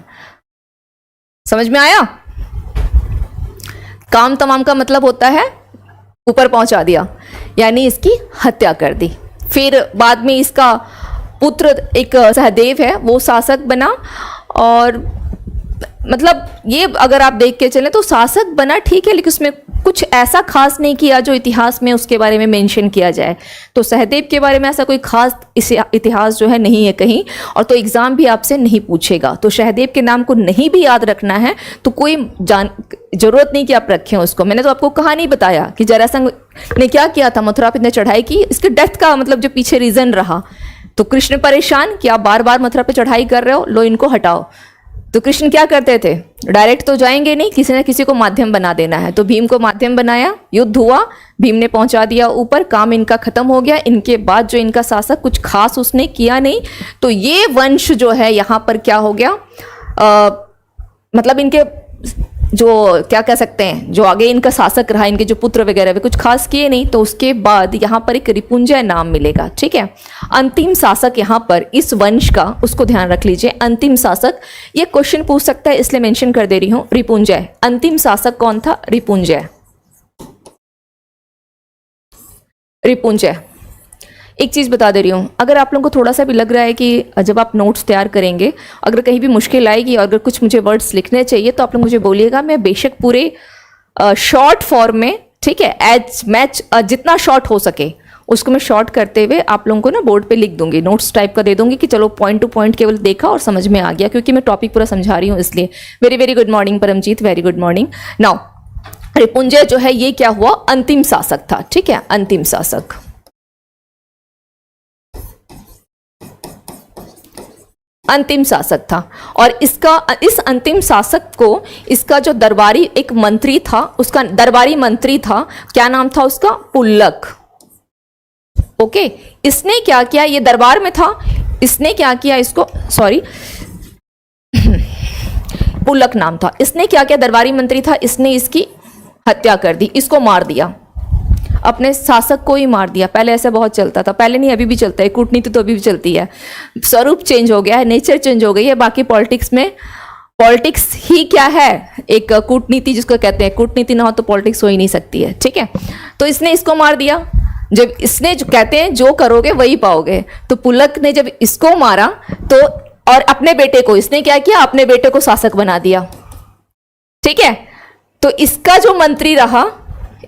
समझ में आया? काम तमाम का मतलब होता है ऊपर पहुंचा दिया, यानी इसकी हत्या कर दी। फिर बाद में इसका पुत्र एक सहदेव है, वो शासक बना, और मतलब ये अगर आप देख के चलें तो शासक बना ठीक है, लेकिन उसमें कुछ ऐसा खास नहीं किया जो इतिहास में उसके बारे में मेंशन किया जाए। तो सहदेव के बारे में ऐसा कोई खास इतिहास जो है नहीं है कहीं, और तो एग्जाम भी आपसे नहीं पूछेगा। तो सहदेव के नाम को नहीं भी याद रखना है तो कोई जरूरत नहीं कि आप रखें उसको। मैंने तो आपको कहानी बताया कि जरासंध ने क्या किया था, मथुरा पे चढ़ाई की, इसके डेथ का मतलब जो पीछे रीजन रहा। तो कृष्ण परेशान कि आप बार बार मथुरा पे चढ़ाई कर रहे हो, लो इनको हटाओ। तो कृष्ण क्या करते थे? डायरेक्ट तो जाएंगे नहीं, किसी न किसी को माध्यम बना देना है। तो भीम को माध्यम बनाया, युद्ध हुआ, भीम ने पहुंचा दिया ऊपर, काम इनका खत्म हो गया। इनके बाद जो इनका शासक कुछ खास उसने किया नहीं, तो ये वंश जो है यहाँ पर क्या हो गया, मतलब इनके जो क्या कह सकते हैं, जो आगे इनका शासक रहा, इनके जो पुत्र वगैरह वे कुछ खास किए नहीं, तो उसके बाद यहाँ पर एक रिपुंजय नाम मिलेगा। ठीक है, अंतिम शासक यहाँ पर इस वंश का, उसको ध्यान रख लीजिए, अंतिम शासक। ये क्वेश्चन पूछ सकता है इसलिए मेंशन कर दे रही हूँ, रिपुंजय। अंतिम शासक कौन था? रिपुंजय। रिपुंजय। एक चीज़ बता दे रही हूँ, अगर आप लोगों को थोड़ा सा भी लग रहा है कि जब आप नोट्स तैयार करेंगे अगर कहीं भी मुश्किल आएगी और अगर कुछ मुझे वर्ड्स लिखने चाहिए तो आप लोग मुझे बोलिएगा, मैं बेशक पूरे शॉर्ट फॉर्म में, ठीक है, एज मैच जितना शॉर्ट हो सके उसको मैं शॉर्ट करते हुए आप लोगों को ना बोर्ड पे लिख दूंगी, नोट्स टाइप का दे दूंगी कि चलो पॉइंट टू पॉइंट केवल देखा और समझ में आ गया, क्योंकि मैं टॉपिक पूरा समझा रही हूँ इसलिए। Very very good morning Paramjeet, very good morning. Now Ripunjay जो है ये क्या हुआ? अंतिम शासक था। ठीक है, अंतिम शासक। अंतिम शासक था और इस अंतिम शासक को इसका जो दरबारी एक मंत्री था, उसका दरबारी मंत्री था, क्या नाम था उसका? पुल्लक। ओके, इसने क्या किया? ये दरबार में था, इसने क्या किया? इसको सॉरी पुल्लक नाम था। इसने क्या किया? दरबारी मंत्री था, इसने इसकी हत्या कर दी, इसको मार दिया, अपने शासक को ही मार दिया। पहले ऐसा बहुत चलता था, पहले नहीं अभी भी चलता है, कूटनीति तो अभी भी चलती है। स्वरूप चेंज हो गया है, नेचर चेंज हो गई है। बाकी पॉलिटिक्स में, पॉलिटिक्स ही क्या है? एक कूटनीति जिसको कहते हैं, कूटनीति ना हो तो पॉलिटिक्स हो ही नहीं सकती है। ठीक है, तो इसने इसको मार दिया। जब इसने जो कहते हैं जो करोगे वही पाओगे, तो पुलक ने जब इसको मारा तो, और अपने बेटे को इसने क्या किया? अपने बेटे को शासक बना दिया। ठीक है, तो इसका जो मंत्री रहा,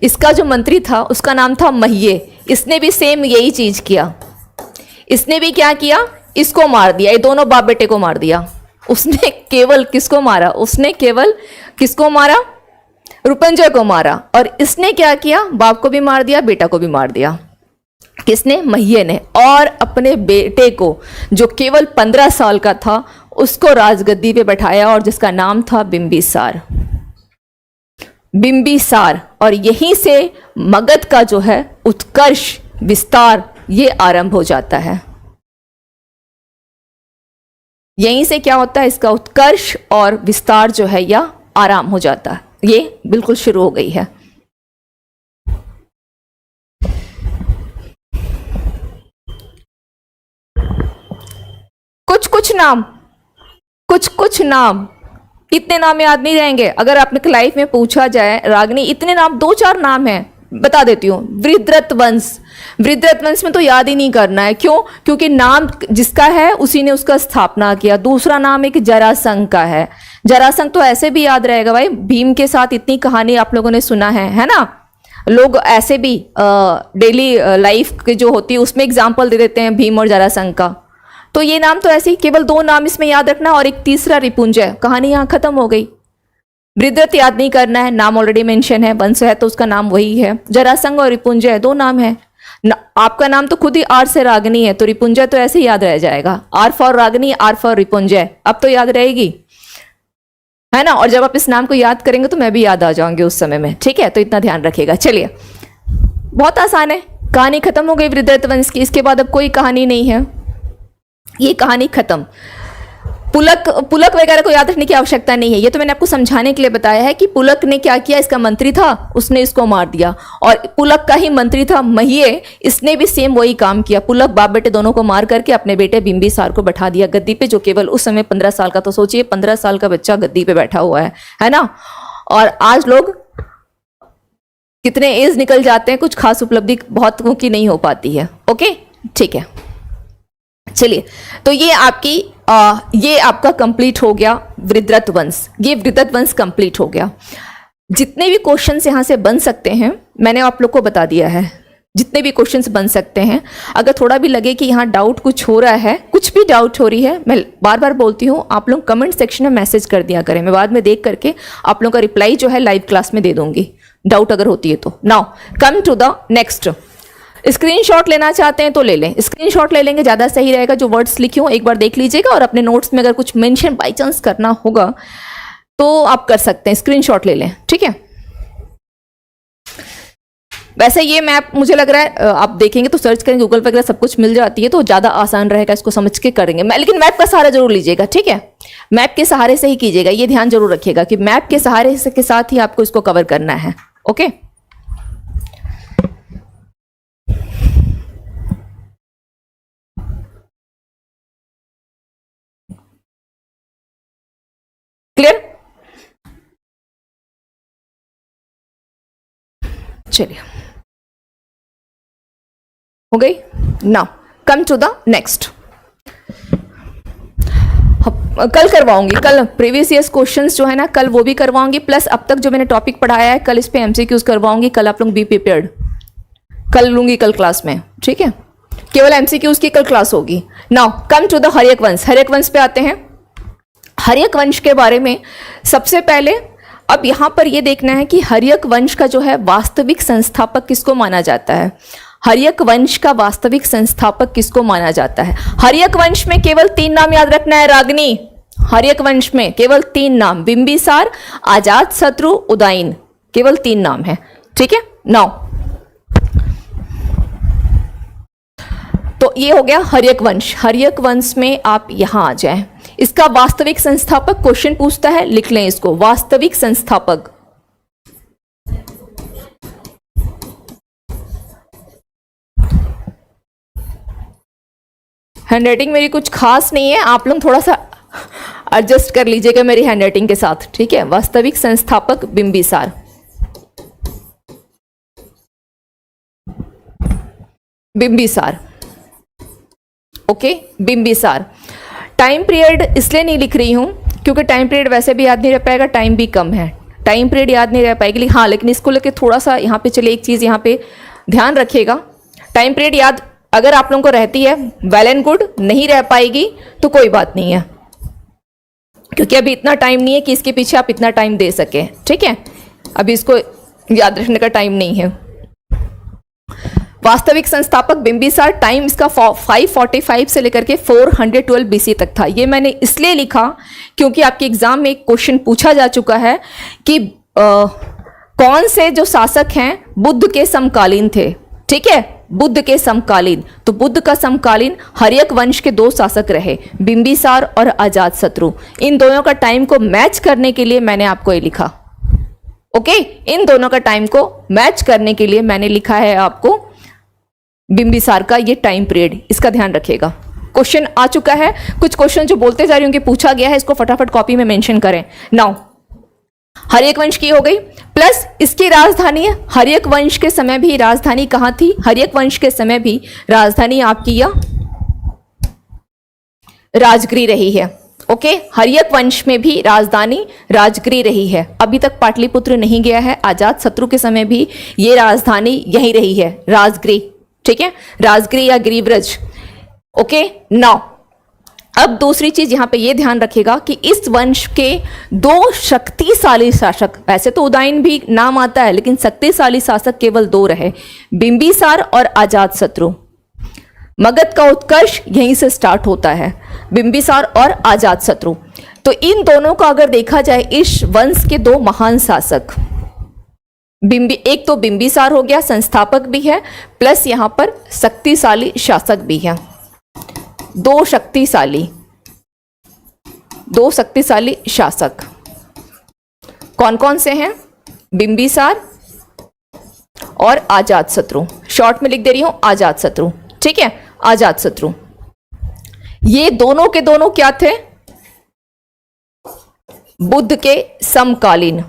इसका जो मंत्री था उसका नाम था महिये। इसने भी सेम यही चीज किया, इसने भी क्या किया? इसको मार दिया, ये दोनों बाप बेटे को मार दिया। उसने केवल किसको मारा? उसने केवल किसको मारा? रिपुंजय को मारा। और इसने क्या किया? बाप को भी मार दिया, बेटा को भी मार दिया। किसने? महिये ने। और अपने बेटे को जो केवल 15 साल का था उसको राजगद्दी पे बैठाया और जिसका नाम था बिंबिसार। बिंबिसार। और यहीं से मगध का जो है उत्कर्ष, विस्तार, ये आरंभ हो जाता है। यहीं से क्या होता है? इसका उत्कर्ष और विस्तार जो है यह आरंभ हो जाता है, ये बिल्कुल शुरू हो गई है। कुछ नाम, इतने नाम याद नहीं रहेंगे। अगर आपने लाइफ में पूछा जाए रागनी इतने नाम, 2-4 नाम हैं, बता देती हूँ। वृद्धृत वंश, वृद्धृत वंश में तो याद ही नहीं करना है। क्यों? क्योंकि नाम जिसका है उसी ने उसका स्थापना किया। दूसरा नाम एक जरासंध का है। जरासंध तो ऐसे भी याद रहेगा भाई, भीम के साथ इतनी कहानी आप लोगों ने सुना है ना। लोग ऐसे भी डेली लाइफ के जो होती है उसमें एग्जाम्पल दे देते हैं भीम और जरासंध का। तो ये नाम तो ऐसे ही केवल 2 नाम इसमें याद रखना, और एक तीसरा रिपुंजय। कहानी यहाँ खत्म हो गई। वृद्धृत याद नहीं करना है, नाम ऑलरेडी मेंशन है, वंश है तो उसका नाम वही है। जरासंध और रिपुंजय 2 नाम है। आपका नाम तो खुद ही आर से रागनी है, तो रिपुंजय तो ऐसे ही याद रह जाएगा। R for Ragini, R for Ripunjay, अब तो याद रहेगी, है ना। और जब आप इस नाम को याद करेंगे तो मैं भी याद आ जाऊंगी उस समय में। ठीक है, तो इतना ध्यान रखिएगा। चलिए, बहुत आसान है, कहानी खत्म हो गई वृद्धृत वंश की। इसके बाद अब कोई कहानी नहीं है, ये कहानी खत्म। पुलक वगैरह को याद रखने की आवश्यकता नहीं है, ये तो मैंने आपको समझाने के लिए बताया है कि पुलक ने क्या किया। इसका मंत्री था, उसने इसको मार दिया। और पुलक का ही मंत्री था महिये, इसने भी सेम वही काम किया। पुलक बाप बेटे दोनों को मार करके अपने बेटे बिंबिसार को बैठा दिया गद्दी पे, जो केवल उस समय 15 साल का। तो सोचिए 15 साल का बच्चा गद्दी पे बैठा हुआ है ना। और आज लोग कितने एज निकल जाते हैं, कुछ खास उपलब्धि बहुतों की नहीं हो पाती है। ओके, ठीक है, चलिए। तो ये आपका कंप्लीट हो गया वृद्धृत वंश। ये वृद्धृत वंश कंप्लीट हो गया। जितने भी क्वेश्चंस यहाँ से बन सकते हैं मैंने आप लोग को बता दिया है, जितने भी क्वेश्चंस बन सकते हैं। अगर थोड़ा भी लगे कि यहाँ डाउट कुछ हो रहा है, कुछ भी डाउट हो रही है, मैं बार बार बोलती हूँ, आप लोग कमेंट सेक्शन में मैसेज कर दिया करें। मैं बाद में देख करके आप लोगों का रिप्लाई जो है लाइव क्लास में दे दूंगी, डाउट अगर होती है तो। Now come to the next. Screenshot लेना चाहते हैं तो ले लें, स्क्रीनशॉट ले लेंगे, ज़्यादा सही रहेगा। जो वर्ड्स लिखे हो एक बार देख लीजिएगा, और अपने नोट्स में अगर कुछ मेंशन बाई चांस करना होगा तो आप कर सकते हैं, स्क्रीनशॉट ले लें। ठीक है, वैसे ये मैप मुझे लग रहा है आप देखेंगे तो सर्च करेंगे गूगल वगैरह सब कुछ मिल जाती है, तो ज़्यादा आसान रहेगा, इसको समझ के करेंगे। लेकिन मैप का सहारा जरूर लीजिएगा। ठीक है, मैप के सहारे से ही कीजिएगा, ये ध्यान जरूर रखिएगा कि मैप के सहारे से के साथ ही आपको इसको कवर करना है। Okay, clear? चलिए, हो गई। Now come to the next. कल करवाऊंगी, कल प्रीवियस ईयर्स क्वेश्चंस जो है ना कल वो भी करवाऊंगी, प्लस अब तक जो मैंने टॉपिक पढ़ाया है कल इस पे एमसीक्यूज करवाऊंगी। कल आप लोग बी प्रिपेयर्ड, कल लूंगी कल क्लास में, ठीक है? केवल एमसीक्यूज की कल क्लास होगी। Now come to the Haryanka वंश। हर्यक वंश पे आते हैं। हर्यक वंश के बारे में सबसे पहले अब यहां पर यह देखना है कि हर्यक वंश का जो है वास्तविक संस्थापक किसको माना जाता है। हर्यक वंश का वास्तविक संस्थापक किसको माना जाता है? हर्यक वंश में केवल 3 नाम याद रखना है रागनी। हर्यक वंश में केवल 3 नाम, बिंबिसार, अजातशत्रु, उदयन, केवल 3 नाम है, ठीक है? नाउ तो ये हो गया हर्यक वंश। हर्यक वंश में आप यहां आ जाएं। इसका वास्तविक संस्थापक क्वेश्चन पूछता है, लिख लें इसको, वास्तविक संस्थापक। हैंडराइटिंग मेरी कुछ खास नहीं है, आप लोग थोड़ा सा एडजस्ट कर लीजिएगा मेरी हैंडराइटिंग के साथ, ठीक है? वास्तविक संस्थापक Bimbisara. Bimbisara, okay, Bimbisara. Time period इसलिए नहीं लिख रही हूं क्योंकि टाइम पीरियड वैसे भी याद नहीं रह पाएगा, टाइम भी कम है, टाइम पीरियड याद नहीं रह पाएगी। हाँ, लेकिन इसको लेके थोड़ा सा यहाँ पे चलिए एक चीज यहाँ पे ध्यान रखिएगा। टाइम पीरियड याद अगर आप लोगों को रहती है वेल एंड गुड, नहीं रह पाएगी तो कोई बात नहीं है, क्योंकि अभी इतना टाइम नहीं है कि इसके पीछे आप इतना टाइम दे सके, ठीक है? अभी इसको याद रखने का टाइम नहीं है। वास्तविक संस्थापक बिंबिसार, टाइम इसका 545 से लेकर के 412 बीसी तक था। ये मैंने इसलिए लिखा क्योंकि आपके एग्जाम में एक क्वेश्चन पूछा जा चुका है कि कौन से जो शासक हैं बुद्ध के समकालीन थे, ठीक है? बुद्ध के समकालीन, तो बुद्ध का समकालीन हर्यक वंश के 2 शासक रहे, बिंबिसार और अजातशत्रु। इन दोनों का टाइम को मैच करने के लिए मैंने आपको ये लिखा, ओके? इन दोनों का टाइम को मैच करने के लिए मैंने लिखा है आपको बिंबिसार का ये टाइम पीरियड, इसका ध्यान रखिएगा। क्वेश्चन आ चुका है, कुछ क्वेश्चन जो बोलते जा रही हूँ कि पूछा गया है, इसको फटाफट कॉपी में मेंशन करें। नाउ हर्यक वंश की हो गई, प्लस इसकी राजधानी, हर्यक वंश के समय भी राजधानी कहां थी? हर्यक वंश के समय भी राजधानी आपकी यह राजगिरी रही है, ओके? हर्यक वंश में भी राजधानी राजगिरी रही है। अभी तक पाटलिपुत्र नहीं गया है। अजातशत्रु के समय भी ये राजधानी यही रही है, राजगिरी, ठीक है? राजगिरी या गिरिव्रज, ओके? नाउ अब दूसरी चीज यहां पे ये ध्यान रखिएगा कि इस वंश के 2 शक्तिशाली शासक, वैसे तो उदयन भी नाम आता है लेकिन शक्तिशाली शासक केवल 2 रहे, बिंबिसार और अजातशत्रु। मगध का उत्कर्ष यहीं से स्टार्ट होता है, बिंबिसार और अजातशत्रु। तो इन दोनों का अगर देखा जाए, इस वंश के 2 महान शासक, एक तो बिंबिसार हो गया, संस्थापक भी है, प्लस यहां पर शक्तिशाली शासक भी है। 2 शक्तिशाली शासक कौन कौन से हैं? बिंबिसार और अजातशत्रु। शॉर्ट में लिख दे रही हूं अजातशत्रु, ठीक है? अजातशत्रु, ये दोनों के दोनों क्या थे? बुद्ध के समकालीन।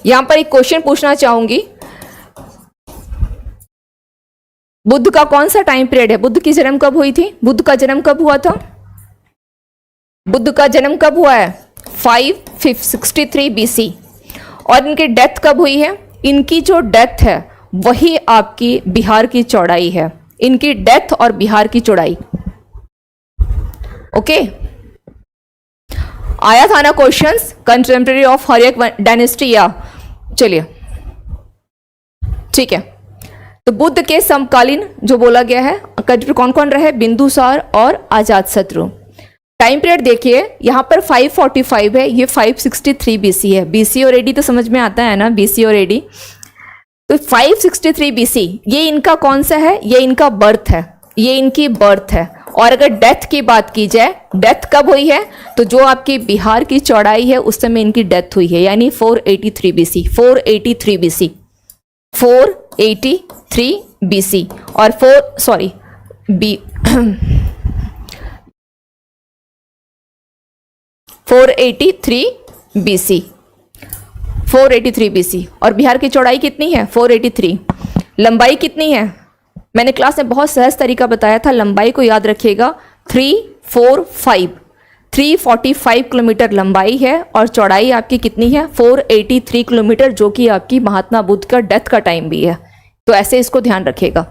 यहां पर एक क्वेश्चन पूछना चाहूंगी, बुद्ध का कौन सा टाइम पीरियड है? बुद्ध की जन्म कब हुई थी? बुद्ध का जन्म कब हुआ था? बुद्ध का जन्म कब हुआ है? 563 बीसी। और इनकी डेथ कब हुई है? इनकी जो डेथ है वही आपकी बिहार की चौड़ाई है, इनकी डेथ और बिहार की चौड़ाई, ओके? आया था ना questions contemporary of Haryanka dynasty, या चलिए ठीक है। तो बुद्ध के समकालीन जो बोला गया है, कौन कौन रहे? बिंदुसार और अजातशत्रु। टाइम पीरियड देखिए, यहां पर 545 है, ये 563 बीसी है। बीसी और एडी तो समझ में आता है ना, बीसी और एडी। तो 563 बीसी ये इनका कौन सा है? ये इनका बर्थ है, ये इनकी बर्थ है। और अगर डेथ की बात की जाए, डेथ कब हुई है, तो जो आपकी बिहार की चौड़ाई है उस समय इनकी डेथ हुई है, यानी 483 बीसी, 483 बीसी, 483 बीसी। और 483 बीसी, 483 बीसी। और बिहार की चौड़ाई कितनी है? 483। लंबाई कितनी है? मैंने क्लास में बहुत सहज तरीका बताया था, लंबाई को याद रखिएगा, 345 किलोमीटर लंबाई है और चौड़ाई आपकी कितनी है? 483 किलोमीटर, जो कि आपकी महात्मा बुद्ध का डेथ का टाइम भी है। तो ऐसे इसको ध्यान रखिएगा।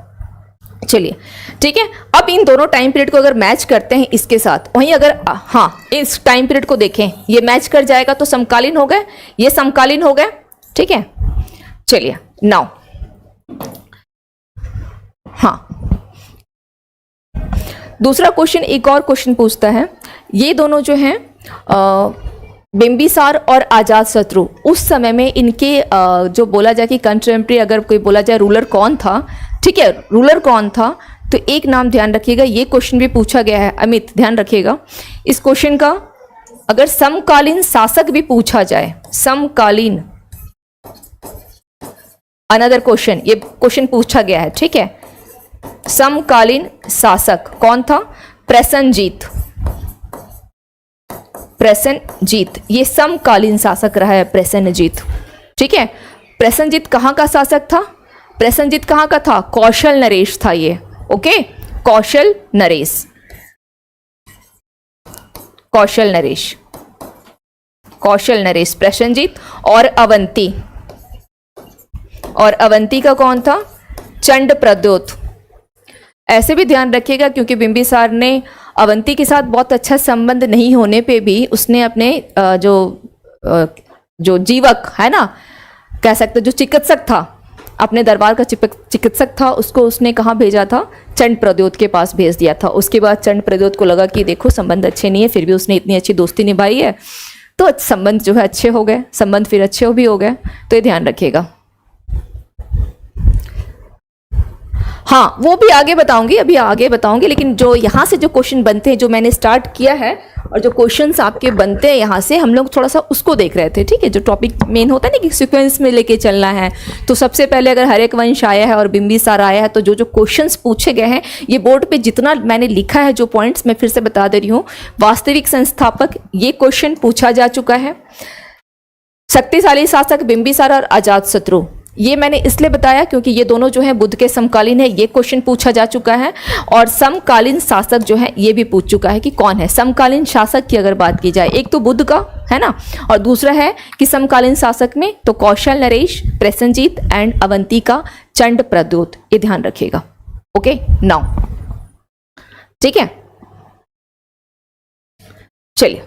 चलिए ठीक है, अब इन दोनों टाइम पीरियड को अगर मैच करते हैं इसके साथ, वहीं अगर इस टाइम पीरियड को देखें, ये मैच कर जाएगा तो समकालीन हो गए, ये समकालीन हो गए। ठीक है, चलिए नाउ दूसरा क्वेश्चन, एक और क्वेश्चन पूछता है, ये दोनों जो हैं बिंबिसार और अजातशत्रु, उस समय में इनके जो बोला जाए कि कंटेम्प्रेरी, अगर कोई बोला जाए रूलर कौन था, ठीक है, रूलर कौन था, तो एक नाम ध्यान रखिएगा, ये क्वेश्चन भी पूछा गया है। अमित ध्यान रखिएगा इस क्वेश्चन का, अगर समकालीन शासक भी पूछा जाए, समकालीन, अनदर क्वेश्चन, ये क्वेश्चन पूछा गया है। ठीक है, समकालीन शासक कौन था? प्रसेनजीत, प्रसेनजीत, ये समकालीन शासक रहा है प्रसेनजीत। ठीक है, प्रसेनजीत कहाँ का शासक था? प्रसेनजीत कहाँ का था? कौशल नरेश था ये। ओके, कौशल नरेश, कौशल नरेश, कौशल नरेश प्रसेनजीत। और अवंती, और अवंती का कौन था? चंड प्रद्योत। ऐसे भी ध्यान रखिएगा क्योंकि बिंबिसार ने अवंती के साथ बहुत अच्छा संबंध नहीं होने पे भी उसने अपने जो जीवक है ना, कह सकते जो चिकित्सक था, अपने दरबार का चिकित्सक था, उसको उसने कहाँ भेजा था? चंड प्रद्योत के पास भेज दिया था। उसके बाद चंड प्रद्योत को लगा कि देखो संबंध अच्छे नहीं है, फिर भी उसने इतनी अच्छी दोस्ती निभाई है, तो संबंध जो है अच्छे हो गए, संबंध फिर अच्छे भी हो गए। तो ये ध्यान रखिएगा। हाँ, वो भी आगे बताऊंगी, अभी आगे बताऊंगी, लेकिन जो यहाँ से जो क्वेश्चन बनते हैं, जो मैंने स्टार्ट किया है और जो क्वेश्चंस आपके बनते हैं यहाँ से, हम लोग थोड़ा सा उसको देख रहे थे। ठीक है, जो टॉपिक मेन होता है ना कि सीक्वेंस में लेके चलना है, तो सबसे पहले अगर हरेक वंश आया है और बिंबिसार आया है, तो जो जो क्वेश्चंस पूछे गए हैं, ये बोर्ड पे जितना मैंने लिखा है जो पॉइंट्स, मैं फिर से बता दे रही हूँ। वास्तविक संस्थापक, ये क्वेश्चन पूछा जा चुका है। शक्तिशाली शासक बिंबिसार और अजातशत्रु, ये मैंने इसलिए बताया क्योंकि ये दोनों जो है बुद्ध के समकालीन है, ये क्वेश्चन पूछा जा चुका है। और समकालीन शासक जो है ये भी पूछ चुका है कि कौन है समकालीन शासक की अगर बात की जाए, एक तो बुद्ध का है ना, और दूसरा है कि समकालीन शासक में तो कौशल नरेश, प्रसेनजीत एंड अवंती का चंड प्रद्योत, ये ध्यान रखिएगा। ओके नाउ, ठीक है, चलिए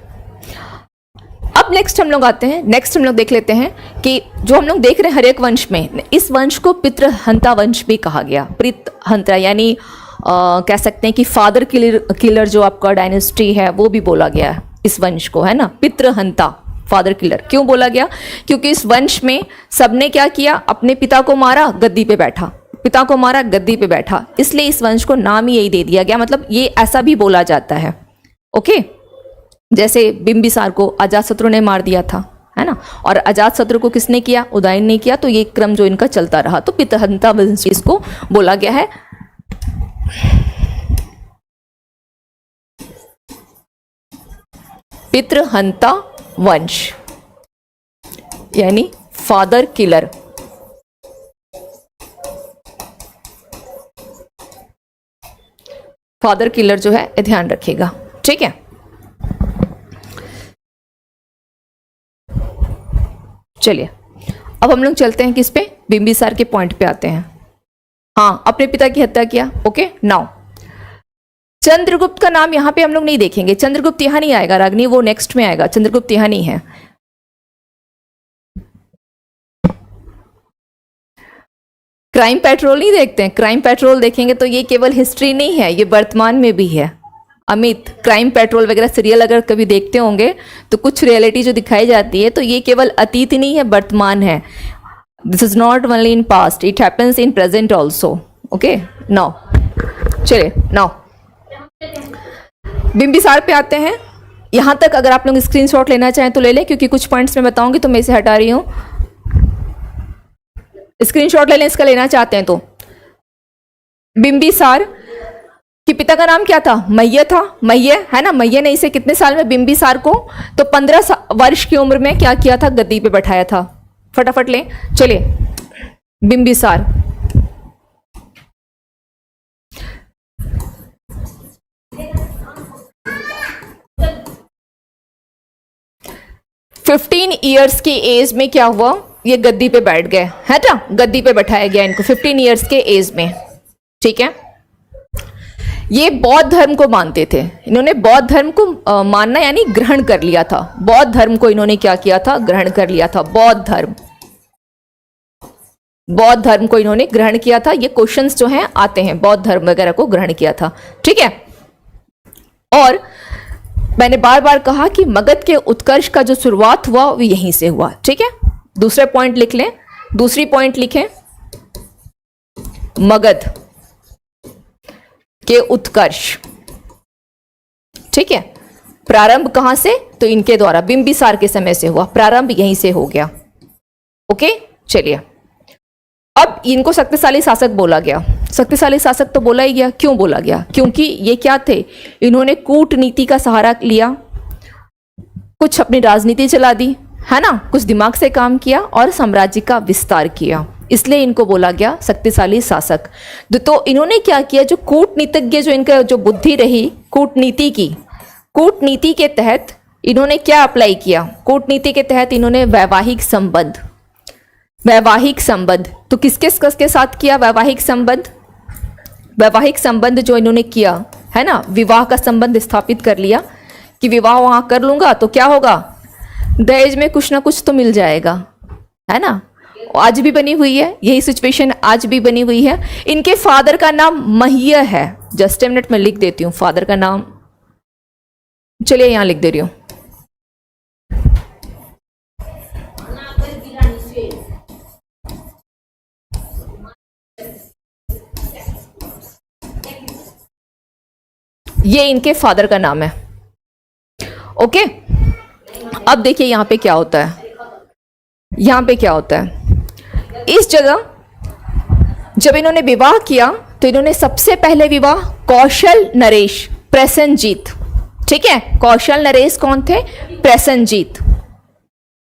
अब नेक्स्ट हम लोग आते हैं, नेक्स्ट हम लोग देख लेते हैं कि जो हम लोग देख रहे हैं हरेक वंश में, इस वंश को पितृहंता वंश भी कहा गया। पितृहंता यानी कह सकते हैं कि फादर किलर जो आपका डायनेस्टी है वो भी बोला गया है इस वंश को, है ना, पितृहंता, फादर किलर। क्यों बोला गया? क्योंकि इस वंश में सबने क्या किया? अपने पिता को मारा, गद्दी पे बैठा, पिता को मारा, गद्दी पे बैठा, इसलिए इस वंश को नाम ही यही दे दिया गया। मतलब ये ऐसा भी बोला जाता है। ओके, जैसे बिंबिसार को अजातशत्रु ने मार दिया था, है ना, और अजातशत्रु को किसने किया? उदयन ने किया। तो ये क्रम जो इनका चलता रहा, तो पितृहंता वंश इसको बोला गया है। पितृहंता वंश यानी फादर किलर। फादर किलर जो है ध्यान रखिएगा, ठीक है। चलिए अब हम लोग चलते हैं किस पे? बिंबिसार के पॉइंट पे आते हैं। हाँ, अपने पिता की हत्या किया। ओके नाउ, चंद्रगुप्त का नाम यहां पे हम लोग नहीं देखेंगे, चंद्रगुप्त यहां नहीं आएगा रागनी, वो नेक्स्ट में आएगा, चंद्रगुप्त यहां नहीं है। क्राइम पेट्रोल नहीं देखते हैं? क्राइम पेट्रोल देखेंगे तो ये केवल हिस्ट्री नहीं है, ये वर्तमान में भी है। अमित, क्राइम पेट्रोल वगैरह सीरियल अगर कभी देखते होंगे तो कुछ रियलिटी जो दिखाई जाती है तो ये केवल अतीत नहीं है, वर्तमान है। This is not only in past, it happens in present also. Okay now, चलिए नाउ बिंबिसार पे आते हैं। यहां तक अगर आप लोग स्क्रीनशॉट लेना चाहें तो ले लें, क्योंकि कुछ पॉइंट्स मैं बताऊंगी तो मैं इसे हटा रही हूं। स्क्रीनशॉट ले लें इसका, लेना चाहते हैं तो। बिंबिसार कि पिता का नाम क्या था? मय्य था, मय्य है ना। मय्य ने इसे कितने साल में, बिंबिसार को, तो 15 वर्ष की उम्र में क्या किया था? गद्दी पे बैठाया था। फटाफट लें, चलिए। बिंबिसार, फिफ्टीन ईयर्स की एज में क्या हुआ? ये गद्दी पे बैठ गए, है ना। गद्दी पे बैठाया गया इनको 15 ईयर्स के एज में, ठीक है। ये बौद्ध धर्म को मानते थे। इन्होंने बौद्ध धर्म को मानना यानी ग्रहण कर लिया था। बौद्ध धर्म को इन्होंने क्या किया था? ग्रहण कर लिया था। बौद्ध धर्म, बौद्ध धर्म को इन्होंने ग्रहण किया था। ये क्वेश्चंस जो हैं आते हैं, बौद्ध धर्म वगैरह को ग्रहण किया था, ठीक है। और मैंने बार बार कहा कि मगध के उत्कर्ष का जो शुरुआत हुआ वो यहीं से हुआ, ठीक है। दूसरे पॉइंट लिख लें, दूसरी पॉइंट लिखें, मगध के उत्कर्ष, ठीक है। प्रारंभ कहां से? तो इनके द्वारा, बिंबिसार के समय से हुआ, प्रारंभ यहीं से हो गया। ओके, चलिए। अब इनको शक्तिशाली शासक बोला गया। शक्तिशाली शासक तो बोला ही गया। क्यों बोला गया? क्योंकि ये क्या थे? इन्होंने कूटनीति का सहारा लिया, कुछ अपनी राजनीति चला दी, है ना, कुछ दिमाग से काम किया और साम्राज्य का विस्तार किया, इसलिए इनको बोला गया शक्तिशाली शासक। तो इन्होंने क्या किया? जो कूटनीतिज्ञ, जो इनका जो बुद्धि रही कूटनीति की, कूटनीति के तहत इन्होंने क्या अप्लाई किया? कूटनीति के तहत इन्होंने वैवाहिक संबंध, वैवाहिक संबंध, तो किसके साथ किया वैवाहिक संबंध? वैवाहिक संबंध जो इन्होंने किया, है ना, विवाह का संबंध स्थापित कर लिया कि विवाह वहां कर लूंगा तो क्या होगा? दहेज में कुछ ना कुछ तो मिल जाएगा, है ना। आज भी बनी हुई है यही सिचुएशन, आज भी बनी हुई है। इनके फादर का नाम मह्य है। जस्ट ए मिनट में लिख देती हूं फादर का नाम, चलिए यहां लिख दे रही हूं। ये इनके फादर का नाम है। ओके, अब देखिए यहां पे क्या होता है। यहां पे क्या होता है, इस जगह जब इन्होंने विवाह किया तो इन्होंने सबसे पहले विवाह कौशल नरेश प्रसेनजीत, ठीक है। कौशल नरेश कौन थे? प्रसेनजीत।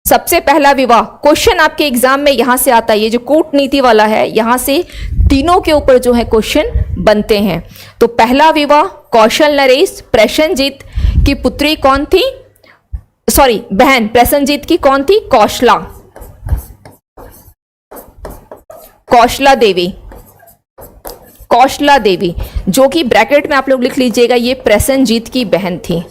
सबसे पहला विवाह, क्वेश्चन आपके एग्जाम में यहां से आता है, ये जो कूटनीति वाला है यहां से तीनों के ऊपर जो है क्वेश्चन बनते हैं। तो पहला विवाह कौशल नरेश, प्रसेनजीत की पुत्री कौन थी? सॉरी, बहन प्रसेनजीत की कौन थी? कौशला, कौशला देवी, कौशला देवी, जो कि ब्रैकेट में आप लोग लिख लीजिएगा, ये प्रसेनजीत की बहन थी,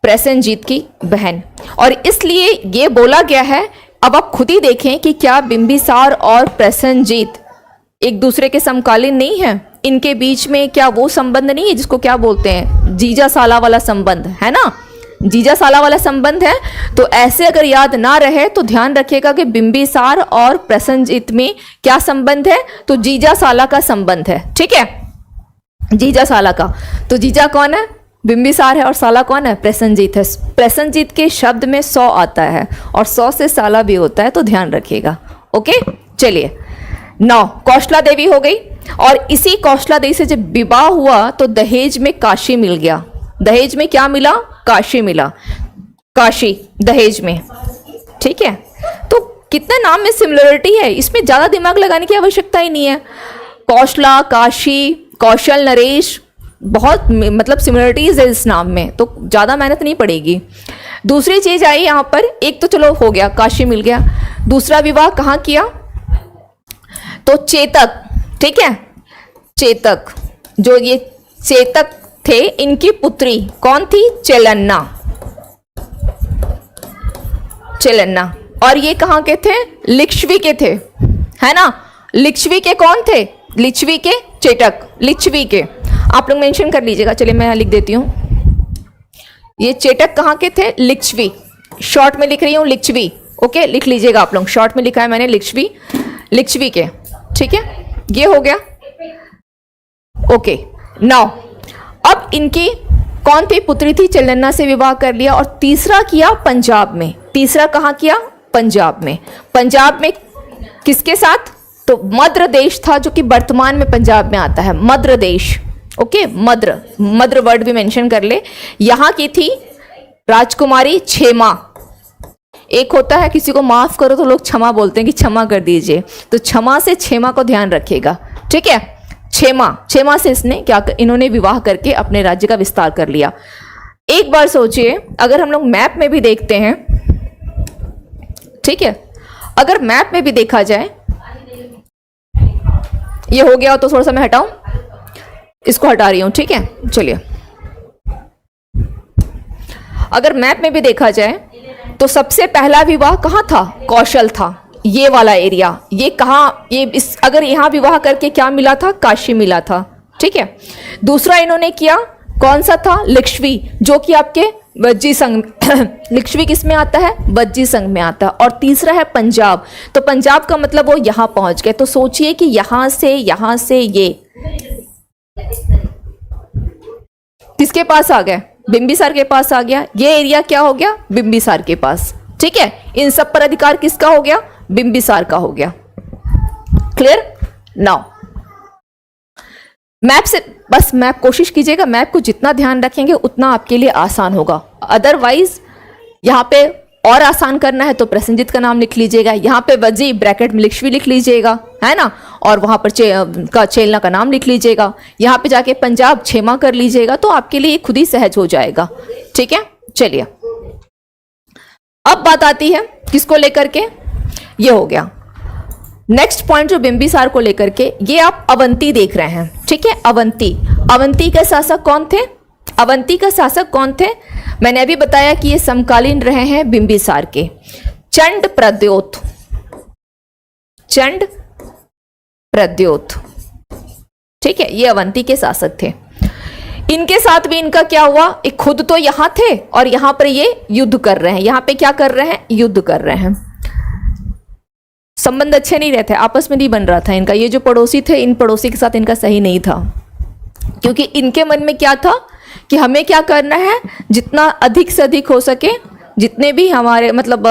प्रसेनजीत की बहन। और इसलिए ये बोला गया है, अब आप खुद ही देखें कि क्या बिंबिसार और प्रसेनजीत एक दूसरे के समकालीन नहीं है? इनके बीच में क्या वो संबंध नहीं है जिसको क्या बोलते हैं, जीजा साला वाला संबंध, है ना, जीजा साला वाला संबंध है। तो ऐसे अगर याद ना रहे तो ध्यान रखिएगा कि बिंबिसार और प्रसेनजीत में क्या संबंध है? तो जीजा साला का संबंध है, ठीक है, जीजा साला का। तो जीजा कौन है? बिंबिसार है, और साला कौन है? प्रसेनजीत है। प्रसेनजीत के शब्द में 100 आता है और 100 से साला भी होता है, तो ध्यान रखिएगा। ओके, चलिए। 9 कौशला देवी हो गई, और इसी कौशला देवी से जब विवाह हुआ तो दहेज में काशी मिल गया। दहेज में क्या मिला? काशी मिला, काशी दहेज में, ठीक है। तो कितना नाम में सिमिलरिटी है, इसमें ज्यादा दिमाग लगाने की आवश्यकता ही नहीं है। कौशला, काशी, कौशल नरेश, बहुत मतलब सिमिलरिटीज है इस नाम में, तो ज्यादा मेहनत नहीं पड़ेगी। दूसरी चीज आई यहां पर, एक तो चलो हो गया, काशी मिल गया। दूसरा विवाह कहां किया? तो चेतक, ठीक है, चेतक, जो ये चेतक थे, इनकी पुत्री कौन थी? चेलन्ना, चेलन्ना। और ये कहां के थे? लिच्छवी के थे, है ना। लिच्छवी के कौन थे? लिच्छवी के चेतक, लिच्छवी के आप लोग मेंशन कर लीजिएगा। चलिए मैं यहां लिख देती हूं, ये चेतक कहां के थे? लिच्छवी, शॉर्ट में लिख रही हूं लिच्छवी। ओके, लिख लीजिएगा आप लोग, शॉर्ट में लिखा है मैंने लिच्छवी, लिच्छवी के, ठीक है। ये हो गया। ओके, नाउ अब इनकी कौन थी पुत्री थी, चलन्ना से विवाह कर लिया। और तीसरा किया पंजाब में। तीसरा कहाँ किया? पंजाब में। पंजाब में किसके साथ? तो मद्र देश था जो कि वर्तमान में पंजाब में आता है, मद्र देश। ओके, मद्र वर्ड भी मेंशन कर ले। यहां की थी राजकुमारी क्षेमा। एक होता है किसी को माफ करो तो लोग क्षमा बोलते हैं कि क्षमा कर दीजिए, तो क्षमा से क्षेमा को ध्यान रखिएगा, ठीक है। क्षेमा से इसने इन्होंने विवाह करके अपने राज्य का विस्तार कर लिया। एक बार सोचिए, अगर हम लोग मैप में भी देखते हैं, ठीक है, अगर मैप में भी देखा जाए, ये हो गया तो थोड़ा सा मैं हटाऊं, इसको हटा रही हूं, ठीक है। चलिए, अगर मैप में भी देखा जाए तो सबसे पहला विवाह कहां था? कौशल था, ये वाला एरिया। ये कहाँ, ये इस अगर यहां विवाह करके क्या मिला था? काशी मिला था, ठीक है। दूसरा इन्होंने किया कौन सा था? लिच्छवी, जो कि आपके वज्जी संघ लिच्छवी किस में आता है? वज्जी संघ में आता है। और तीसरा है पंजाब। तो पंजाब का मतलब वो यहां पहुंच गए। तो सोचिए कि यहां से ये किसके पास आ गए? बिंबिसार के पास आ गया। ये एरिया क्या हो गया? बिंबिसार के पास, ठीक है। इन सब पर अधिकार किसका हो गया? बिंबिसार का हो गया। क्लियर? नाउ मैप से बस मैप कोशिश कीजिएगा, मैप को जितना ध्यान रखेंगे उतना आपके लिए आसान होगा। अदरवाइज यहां पे और आसान करना है तो प्रसेनजीत का नाम लिख लीजिएगा, यहां पे वजी ब्रैकेट में लिच्छवी लिख लीजिएगा, है ना, और वहां पर चेलना का नाम लिख लीजिएगा, यहां पे जाके पंजाब क्षेमा कर लीजिएगा, तो आपके लिए खुद ही सहज हो जाएगा, ठीक है। चलिए, अब बात आती है किसको लेकर के? ये हो गया नेक्स्ट पॉइंट जो बिंबिसार को लेकर के, ये आप अवंती देख रहे हैं, ठीक है। अवंती के शासक कौन थे? अवंती का शासक कौन थे? मैंने अभी बताया कि ये समकालीन रहे हैं बिंबिसार के। चंड प्रद्योत, ठीक है, ये अवंती के शासक थे। इनके साथ भी इनका क्या हुआ? एक खुद तो यहां थे और यहां पर ये युद्ध कर रहे हैं। यहां पे क्या कर रहे हैं? युद्ध कर रहे हैं। संबंध अच्छे नहीं रहते, आपस में नहीं बन रहा था इनका। ये जो पड़ोसी थे, इन पड़ोसी के साथ इनका सही नहीं था, क्योंकि इनके मन में क्या था कि हमें क्या करना है, जितना अधिक से अधिक हो सके, जितने भी हमारे मतलब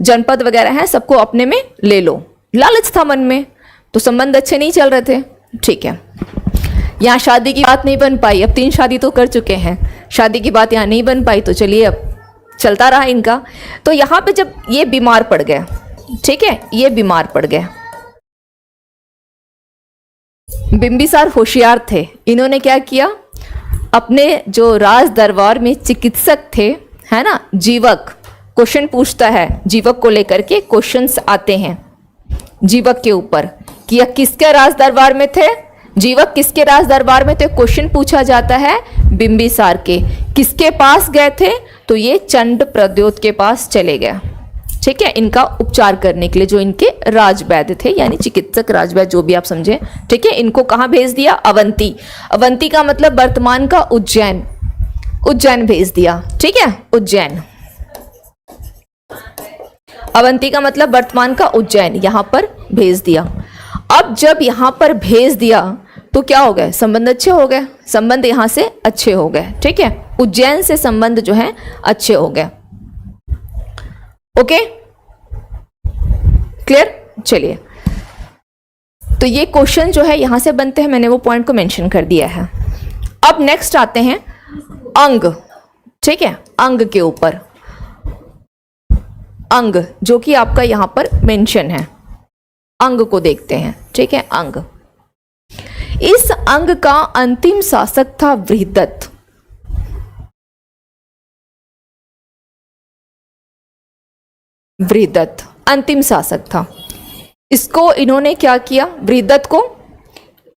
जनपद वगैरह हैं सबको अपने में ले लो, लालच था मन में। तो संबंध अच्छे नहीं चल रहे थे, ठीक है। यहाँ शादी की बात नहीं बन पाई, अब 3 शादी तो कर चुके हैं, शादी की बात यहाँ नहीं बन पाई, तो चलिए अब चलता रहा इनका। तो यहाँ पे जब ये बीमार पड़ गए, ठीक है, ये बीमार पड़ गए। बिंबिसार होशियार थे, इन्होंने क्या किया, अपने जो राज दरबार में चिकित्सक थे, है ना, जीवक, क्वेश्चन पूछता है, जीवक को लेकर के क्वेश्चंस आते हैं जीवक के ऊपर कि किसके राज दरबार में थे, जीवक किसके राज दरबार में थे, क्वेश्चन पूछा जाता है बिंबिसार के। किसके पास गए थे? तो ये चंड प्रद्योत के पास चले गए, ठीक है, इनका उपचार करने के लिए, जो इनके राजवैद्य थे, यानी चिकित्सक, राजवैद्य, जो भी आप समझे, ठीक है। इनको कहाँ भेज दिया? अवंती। अवंती का मतलब वर्तमान का उज्जैन भेज दिया, ठीक है, उज्जैन। अवंती का मतलब वर्तमान का उज्जैन, यहां पर भेज दिया। अब जब यहां पर भेज दिया तो क्या हो गए? संबंध अच्छे हो गए, संबंध यहां से अच्छे हो गए, ठीक है, उज्जैन से संबंध जो है अच्छे हो गए। Okay, clear? चलिए, तो ये क्वेश्चन जो है यहां से बनते हैं, मैंने वो पॉइंट को मेंशन कर दिया है। अब नेक्स्ट आते हैं अंग, ठीक है, अंग के ऊपर। अंग जो कि आपका यहां पर मेंशन है, अंग को देखते हैं, ठीक है। अंग, इस अंग का अंतिम शासक था बृहदत्त। बृहदत्त अंतिम शासक था। इसको इन्होंने क्या किया? बृहदत्त को,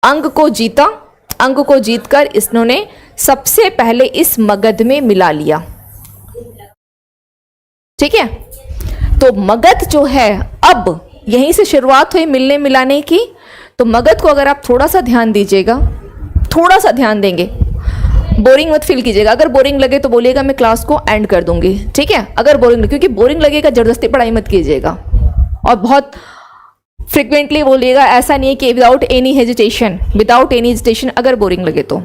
अंग को जीता। अंग को जीतकर इन्होंने सबसे पहले इस मगध में मिला लिया, ठीक है। तो मगध जो है, अब यहीं से शुरुआत हुई मिलने मिलाने की। तो मगध को अगर आप थोड़ा सा ध्यान दीजिएगा, थोड़ा सा ध्यान देंगे, बोरिंग मत फील कीजिएगा। अगर बोरिंग लगे तो बोलिएगा, मैं क्लास को एंड कर दूंगी, ठीक है। अगर बोरिंग, क्योंकि बोरिंग लगेगा जबरदस्ती पढ़ाई मत कीजिएगा, और बहुत फ्रिक्वेंटली बोलिएगा, ऐसा नहीं है कि विदाउट एनी हेजिटेशन, अगर बोरिंग लगे तो,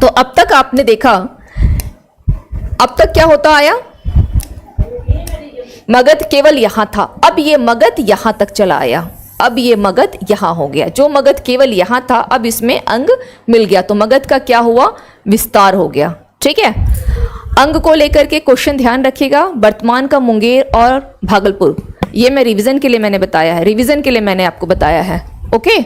तो अब तक आपने देखा, अब तक क्या होता आया, मगध केवल यहां था, अब ये मगध यहां तक चला आया, अब ये मगध यहां हो गया। जो मगध केवल यहां था अब इसमें अंग मिल गया, तो मगध का क्या हुआ, विस्तार हो गया। ठीक है, अंग को लेकर के क्वेश्चन ध्यान रखिएगा। वर्तमान का मुंगेर और भागलपुर, ये मैं रिवीजन के लिए मैंने बताया है, रिवीजन के लिए मैंने आपको बताया है। ओके,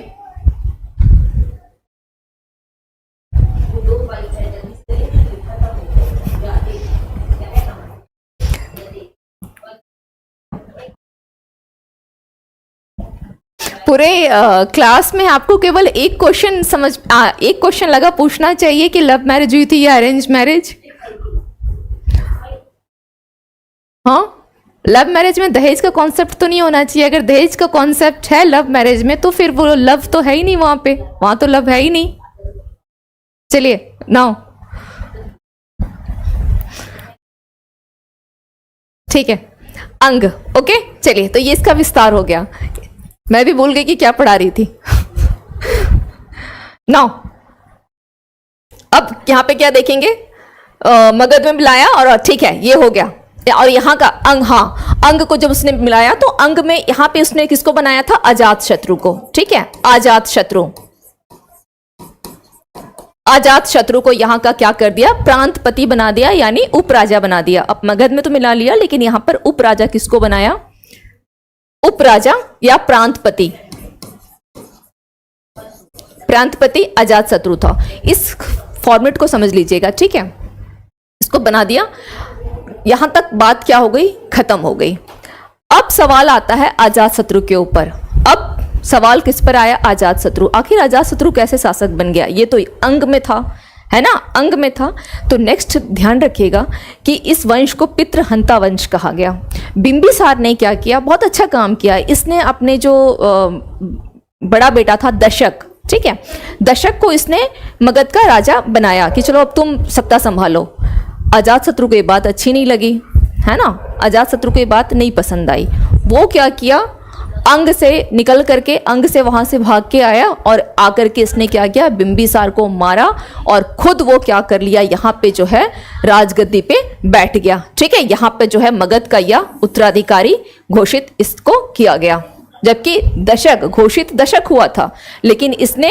पूरे क्लास में आपको केवल एक क्वेश्चन एक क्वेश्चन लगा पूछना चाहिए कि लव मैरिज हुई थी या अरेंज मैरिज। हाँ, लव मैरिज में दहेज का कॉन्सेप्ट तो नहीं होना चाहिए। अगर दहेज का कॉन्सेप्ट है लव मैरिज में तो फिर वो लव तो है ही नहीं, वहां पे, वहां तो लव है ही नहीं। चलिए नाउ, ठीक है, अंग। ओके, चलिए, तो ये इसका विस्तार हो गया। मैं भी भूल गई कि क्या पढ़ा रही थी। नाउ अब यहां पे क्या देखेंगे, मगध में मिलाया और ठीक है, ये हो गया। और यहाँ का अंग, हाँ, अंग को जब उसने मिलाया तो अंग में यहाँ पे उसने किसको बनाया था, अजात शत्रु को। ठीक है, अजात शत्रु, अजात शत्रु को यहाँ का क्या कर दिया, प्रांतपति बना दिया, यानी उपराजा बना दिया। अब मगध में तो मिला लिया, लेकिन यहां पर उपराजा किसको बनाया, उपराजा या प्रांतपति, प्रांतपति अजात शत्रु था। इस फॉर्मेट को समझ लीजिएगा। ठीक है, इसको बना दिया। यहां तक बात क्या हो गई, खत्म हो गई। अब सवाल आता है अजात शत्रु के ऊपर। अब सवाल किस पर आया, अजात शत्रु। आखिर अजात शत्रु कैसे शासक बन गया, ये तो अंग में था, है ना, अंग में था। तो नेक्स्ट ध्यान रखिएगा कि इस वंश को पितृहंता वंश कहा गया। बिंबिसार ने क्या किया, बहुत अच्छा काम किया। इसने अपने जो बड़ा बेटा था दशक, ठीक है, दशक को इसने मगध का राजा बनाया कि चलो अब तुम सत्ता संभालो। अजात शत्रु को ये बात अच्छी नहीं लगी, है ना, अजात शत्रु को ये बात नहीं पसंद आई। वो क्या किया, अंग से निकल करके, अंग से वहां से भाग के आया और आकर के इसने क्या किया, बिंबिसार को मारा और खुद वो क्या कर लिया, यहाँ पे जो है राजगद्दी पे बैठ गया। ठीक है, यहाँ पे जो है मगध का यह उत्तराधिकारी घोषित इसको किया गया। जबकि दशक घोषित दशक हुआ था, लेकिन इसने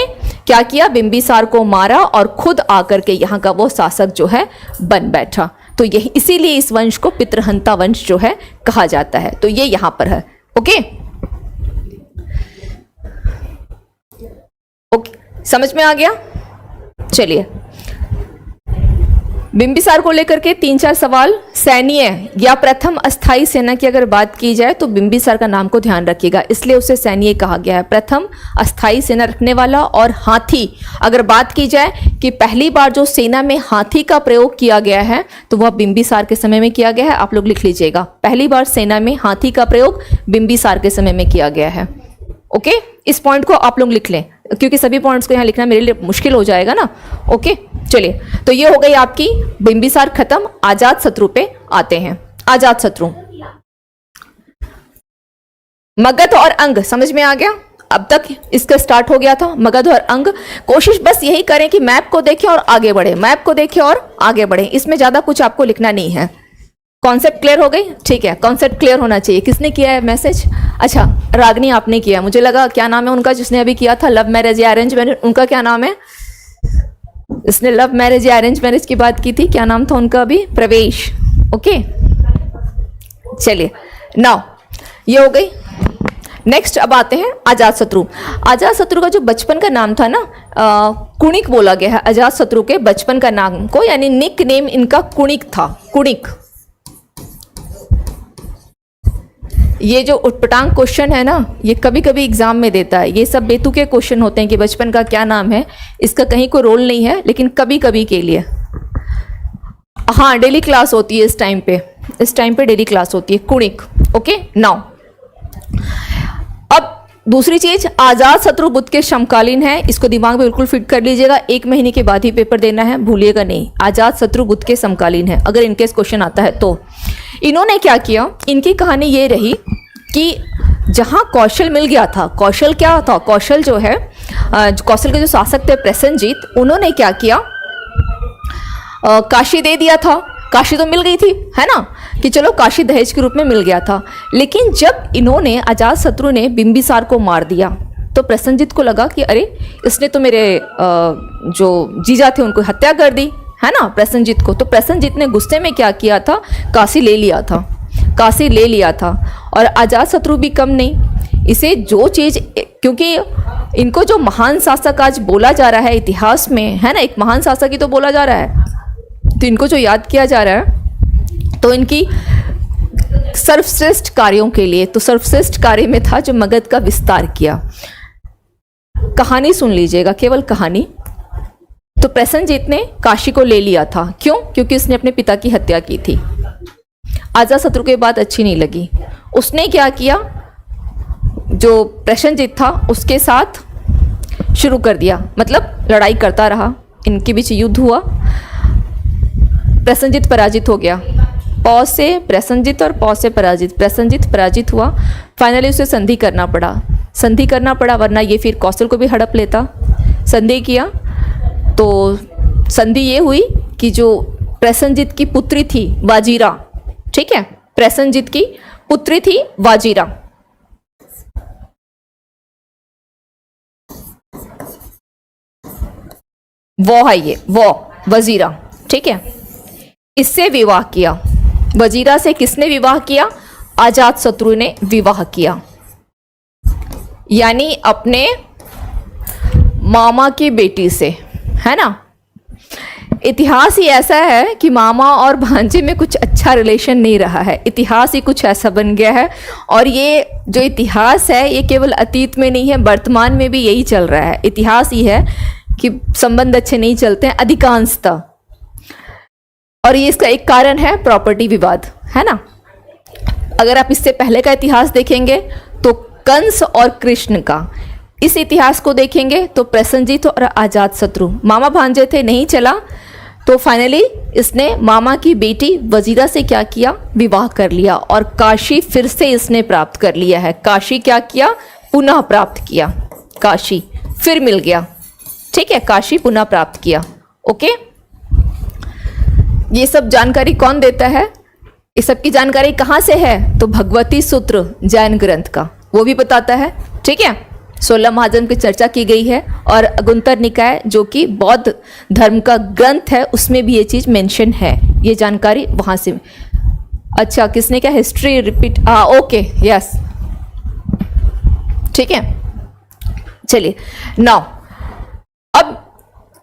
क्या किया, बिंबिसार को मारा और खुद आकर के यहाँ का वो शासक जो है बन बैठा। तो यही, इसीलिए इस वंश को पितृहंता वंश जो है कहा जाता है। तो ये यहाँ पर है। ओके, ओके, समझ में आ गया। चलिए, बिंबिसार को लेकर के 3-4 सवाल। सैन्य या प्रथम अस्थाई सेना की अगर बात की जाए तो बिंबिसार का नाम को ध्यान रखिएगा, इसलिए उसे सैन्य कहा गया है, प्रथम अस्थाई सेना रखने वाला। और हाथी, अगर बात की जाए कि पहली बार जो सेना में हाथी का प्रयोग किया गया है तो वह बिंबिसार के समय में किया गया है। आप लोग लिख लीजिएगा, पहली बार सेना में हाथी का प्रयोग बिंबिसार के समय में किया गया है। ओके, इस पॉइंट को आप लोग लिख लें, क्योंकि सभी पॉइंट्स को यहाँ लिखना मेरे लिए मुश्किल हो जाएगा ना। ओके, चलिए, तो ये हो गई आपकी बिंबिसार खत्म। अजात शत्रु पे आते हैं। अजात शत्रु, मगध और अंग समझ में आ गया। अब तक इसका स्टार्ट हो गया था मगध और अंग। कोशिश बस यही करें कि मैप को देखें और आगे बढ़े, मैप को देखें और आगे बढ़े। इसमें ज्यादा कुछ आपको लिखना नहीं है। कॉन्सेप्ट क्लियर हो गई, ठीक है, कॉन्सेप्ट क्लियर होना चाहिए। किसने किया है मैसेज, अच्छा रागनी आपने किया, मुझे लगा क्या नाम है उनका जिसने अभी किया था, लव मैरिज या अरेंज मैरिज, उनका क्या नाम है, इसने लव मैरिज या अरेंज मैरिज की बात की थी, क्या नाम था उनका अभी, प्रवेश। ओके, चलिए, नाउ ये हो गई। नेक्स्ट अब आते हैं अजात शत्रु। अजात शत्रु का जो बचपन का नाम था ना, कुणिक बोला गया है अजात शत्रु के बचपन का नाम को, यानी निक नेम इनका कुणिक था, कुणिक। ये जो उटपटांग क्वेश्चन है ना, ये कभी कभी एग्जाम में देता है। ये सब बेतुके क्वेश्चन होते हैं कि बचपन का क्या नाम है, इसका कहीं कोई रोल नहीं है, लेकिन कभी कभी के लिए। हाँ, डेली क्लास होती है इस टाइम पे डेली क्लास होती है, कुणिक। ओके, नाउ अब दूसरी चीज, अजात शत्रु बुद्ध के समकालीन है, इसको दिमाग में बिल्कुल फिट कर लीजिएगा। 1 महीने के बाद ही पेपर देना है, भूलिएगा नहीं। अजात शत्रु बुद्ध के समकालीन है, अगर इनकेस क्वेश्चन आता है तो। इन्होंने क्या किया, इनकी कहानी ये रही कि जहां कौशल मिल गया था, कौशल क्या था, कौशल जो है, कौशल के जो शासक थे प्रसेनजीत, उन्होंने क्या किया, काशी दे दिया था, काशी तो मिल गई थी, है ना, कि चलो काशी दहेज के रूप में मिल गया था। लेकिन जब इन्होंने अजातशत्रु ने बिंबिसार को मार दिया तो प्रसेनजीत को लगा कि अरे इसने तो मेरे जो जीजा थे उनको हत्या कर दी, है ना, प्रसेनजीत को। तो प्रसेनजीत ने गुस्से में क्या किया था, काशी ले लिया था, काशी ले लिया था। और अजातशत्रु भी कम नहीं, इसे जो चीज़, क्योंकि इनको जो महान शासक आज बोला जा रहा है इतिहास में, है ना, एक महान शासक ही तो बोला जा रहा है, तो इनको जो याद किया जा रहा है तो इनकी सर्वश्रेष्ठ कार्यों के लिए, तो सर्वश्रेष्ठ कार्य में था जो मगध का विस्तार किया। कहानी सुन लीजिएगा, केवल कहानी। तो प्रसेनजीत ने काशी को ले लिया था, क्यों? क्योंकि उसने अपने पिता की हत्या की थी। अजातशत्रु के बाद अच्छी नहीं लगी, उसने क्या किया, जो प्रसेनजीत था उसके साथ शुरू कर दिया, मतलब लड़ाई करता रहा, इनके बीच युद्ध हुआ, प्रसेनजीत पराजित हो गया। पौ से प्रसेनजीत और पौ से पराजित, प्रसेनजीत पराजित हुआ। फाइनली उसे संधि करना पड़ा, संधि करना पड़ा, वरना ये फिर कौशल को भी हड़प लेता। संधि किया तो संधि ये हुई कि जो प्रसेनजीत की पुत्री थी वाजीरा, ठीक है, प्रसेनजीत की पुत्री थी वाजीरा, वो है ये, वो वजीरा, ठीक है, इससे विवाह किया। वजीरा से किसने विवाह किया? अजातशत्रु ने विवाह किया, यानी अपने मामा की बेटी से, है ना। इतिहास ही ऐसा है कि मामा और भांजे में कुछ अच्छा रिलेशन नहीं रहा है, इतिहास ही कुछ ऐसा बन गया है। और ये जो इतिहास है ये केवल अतीत में नहीं है, वर्तमान में भी यही चल रहा है। इतिहास ही है कि संबंध अच्छे नहीं चलते हैं अधिकांशतः, और ये इसका एक कारण है प्रॉपर्टी विवाद, है ना। अगर आप इससे पहले का इतिहास देखेंगे तो कंस और कृष्ण का, इस इतिहास को देखेंगे तो प्रसेनजीत और अजातशत्रु मामा भांजे थे, नहीं चला, तो फाइनली इसने मामा की बेटी वजीरा से क्या किया, विवाह कर लिया, और काशी फिर से इसने प्राप्त कर लिया है। काशी क्या किया, पुनः प्राप्त किया, काशी फिर मिल गया, ठीक है, काशी पुनः प्राप्त किया। ओके, ये सब जानकारी कौन देता है? इस सब की जानकारी कहाँ से है? तो भगवती सूत्र जैन ग्रंथ का, वो भी बताता है, ठीक है। 16 महाजन की चर्चा की गई है, और गुंतर निकाय जो कि बौद्ध धर्म का ग्रंथ है उसमें भी ये चीज़ मेंशन है, ये जानकारी वहाँ से। अच्छा, किसने क्या हिस्ट्री रिपीट, ओके, यस, ठीक है। चलिए नाउ, अब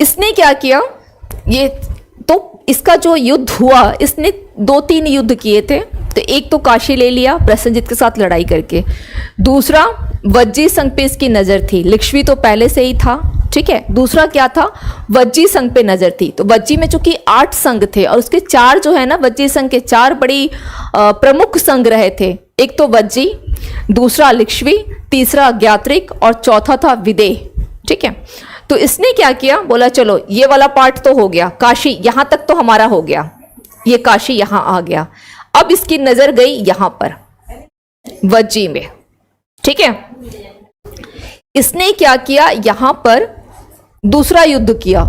इसने क्या किया, ये तो इसका जो युद्ध हुआ, इसने 2-3 युद्ध किए थे। तो एक तो काशी ले लिया प्रसेनजीत के साथ लड़ाई करके, दूसरा वज्जी संघ पे इसकी नज़र थी, लिच्छवी तो पहले से ही था, ठीक है। दूसरा क्या था, वज्जी संघ पे नज़र थी। तो वज्जी में चूंकि 8 संघ थे और उसके 4 जो है ना, वज्जी संघ के 4 बड़ी प्रमुख संघ रहे थे। एक तो वज्जी, दूसरा लिच्छवी, तीसरा ज्ञात्रिक और चौथा था विदेह, ठीक है। तो इसने क्या किया, बोला चलो ये वाला पार्ट तो हो गया, काशी यहां तक तो हमारा हो गया, ये काशी यहां आ गया। अब इसकी नजर गई यहां पर वज्जी में, ठीक है। इसने क्या किया, यहां पर दूसरा युद्ध किया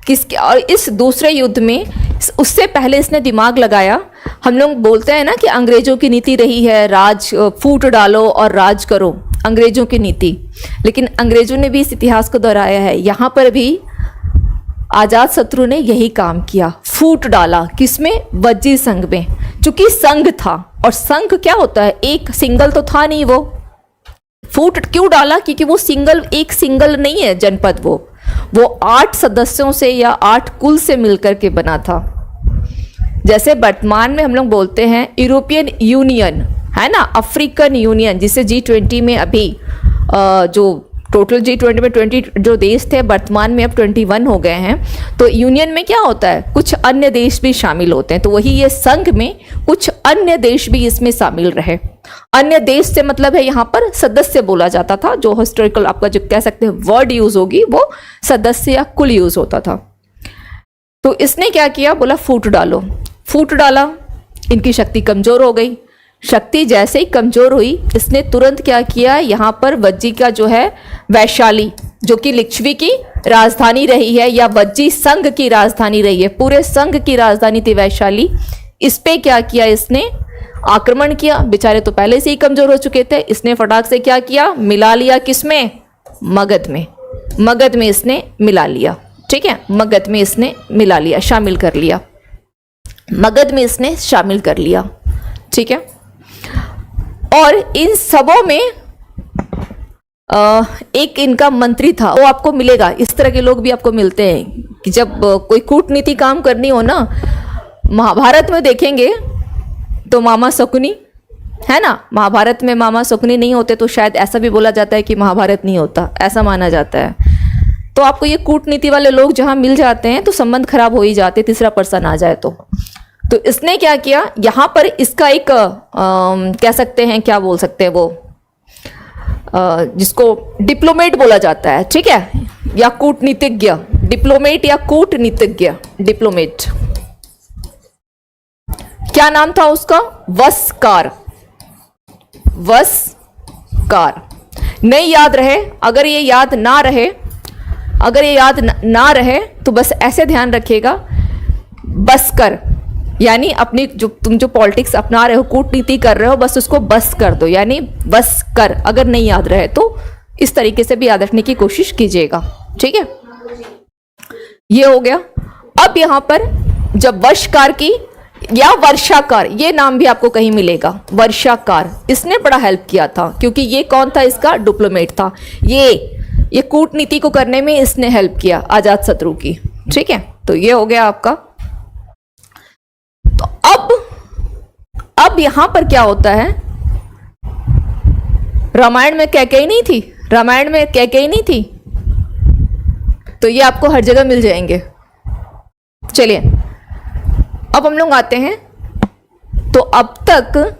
किसके, और इस दूसरे युद्ध में उससे पहले इसने दिमाग लगाया। हम लोग बोलते हैं ना कि अंग्रेजों की नीति रही है राज, फूट डालो और राज करो, अंग्रेजों की नीति, लेकिन अंग्रेजों ने भी इस इतिहास को दोहराया है। यहाँ पर भी अजातशत्रु ने यही काम किया, फूट डाला, किसमें, वज्जी संघ में। चूंकि संघ था, और संघ क्या होता है, एक सिंगल तो था नहीं, वो फूट क्यों डाला, क्योंकि वो सिंगल, एक सिंगल नहीं है जनपद, वो 8 सदस्यों से या 8 कुल से मिलकर के बना था। जैसे वर्तमान में हम लोग बोलते हैं यूरोपियन यूनियन, है ना, अफ्रीकन यूनियन, जिसे G20 में अभी जो टोटल G20 में 20 जो देश थे, वर्तमान में अब 21 हो गए हैं। तो यूनियन में क्या होता है, कुछ अन्य देश भी शामिल होते हैं, तो वही ये संघ में कुछ अन्य देश भी इसमें शामिल रहे। अन्य देश से मतलब है यहाँ पर सदस्य बोला जाता था, जो हिस्टोरिकल आपका जो कह सकते हैं वर्ड यूज होगी, वो सदस्य या कुल यूज होता था। तो इसने क्या किया, बोला फूट डालो, फूट डाला, इनकी शक्ति कमजोर हो गई। शक्ति जैसे ही कमजोर हुई, इसने तुरंत क्या किया, यहाँ पर वज्जी का जो है वैशाली, जो कि लिच्छवी की राजधानी रही है या वज्जी संघ की राजधानी रही है, पूरे संघ की राजधानी थी वैशाली। इस पे क्या किया इसने, आक्रमण किया। बेचारे तो पहले से ही कमजोर हो चुके थे, इसने फटाक से क्या किया, मिला लिया किसमें, मगध में। मगध में इसने मिला लिया, ठीक है, मगध में इसने मिला लिया, शामिल कर लिया, मगध में इसने शामिल कर लिया, ठीक है। और इन सबों में एक इनका मंत्री था, वो आपको मिलेगा। इस तरह के लोग भी आपको मिलते हैं कि जब कोई कूटनीति काम करनी हो ना, महाभारत में देखेंगे तो मामा शकुनी है ना, महाभारत में मामा शकुनी नहीं होते तो शायद ऐसा भी बोला जाता है कि महाभारत नहीं होता, ऐसा माना जाता है। तो आपको ये कूटनीति वाले लोग जहां मिल जाते हैं तो संबंध खराब हो ही जाते, तीसरा पर्सन आ जाए तो इसने क्या किया, यहां पर इसका एक कह सकते हैं, क्या बोल सकते हैं वो, जिसको डिप्लोमेट बोला जाता है, ठीक है, या कूटनीतिज्ञ, डिप्लोमेट या कूटनीतिज्ञ, डिप्लोमेट। क्या नाम था उसका, वस्कार। वस्कार नहीं याद रहे, अगर ये याद ना रहे, अगर ये याद ना रहे तो बस ऐसे ध्यान रखिएगा, बस्कर, यानी अपनी जो तुम जो पॉलिटिक्स अपना रहे हो, कूटनीति कर रहे हो, बस उसको बस कर दो, यानी बस कर। अगर नहीं याद रहे तो इस तरीके से भी याद रखने की कोशिश कीजिएगा, ठीक है। ये हो गया। अब यहां पर जब वशकार की या वर्षाकार, ये नाम भी आपको कहीं मिलेगा, वर्षाकार, इसने बड़ा हेल्प किया था क्योंकि ये कौन था, इसका डिप्लोमेट था। ये कूटनीति को करने में इसने हेल्प किया अजात शत्रु की, ठीक है। तो ये हो गया आपका। तो अब यहां पर क्या होता है, रामायण में कैकेयी नहीं थी, रामायण में कैकेयी नहीं थी, तो ये आपको हर जगह मिल जाएंगे। चलिए अब हम लोग आते हैं, तो अब तक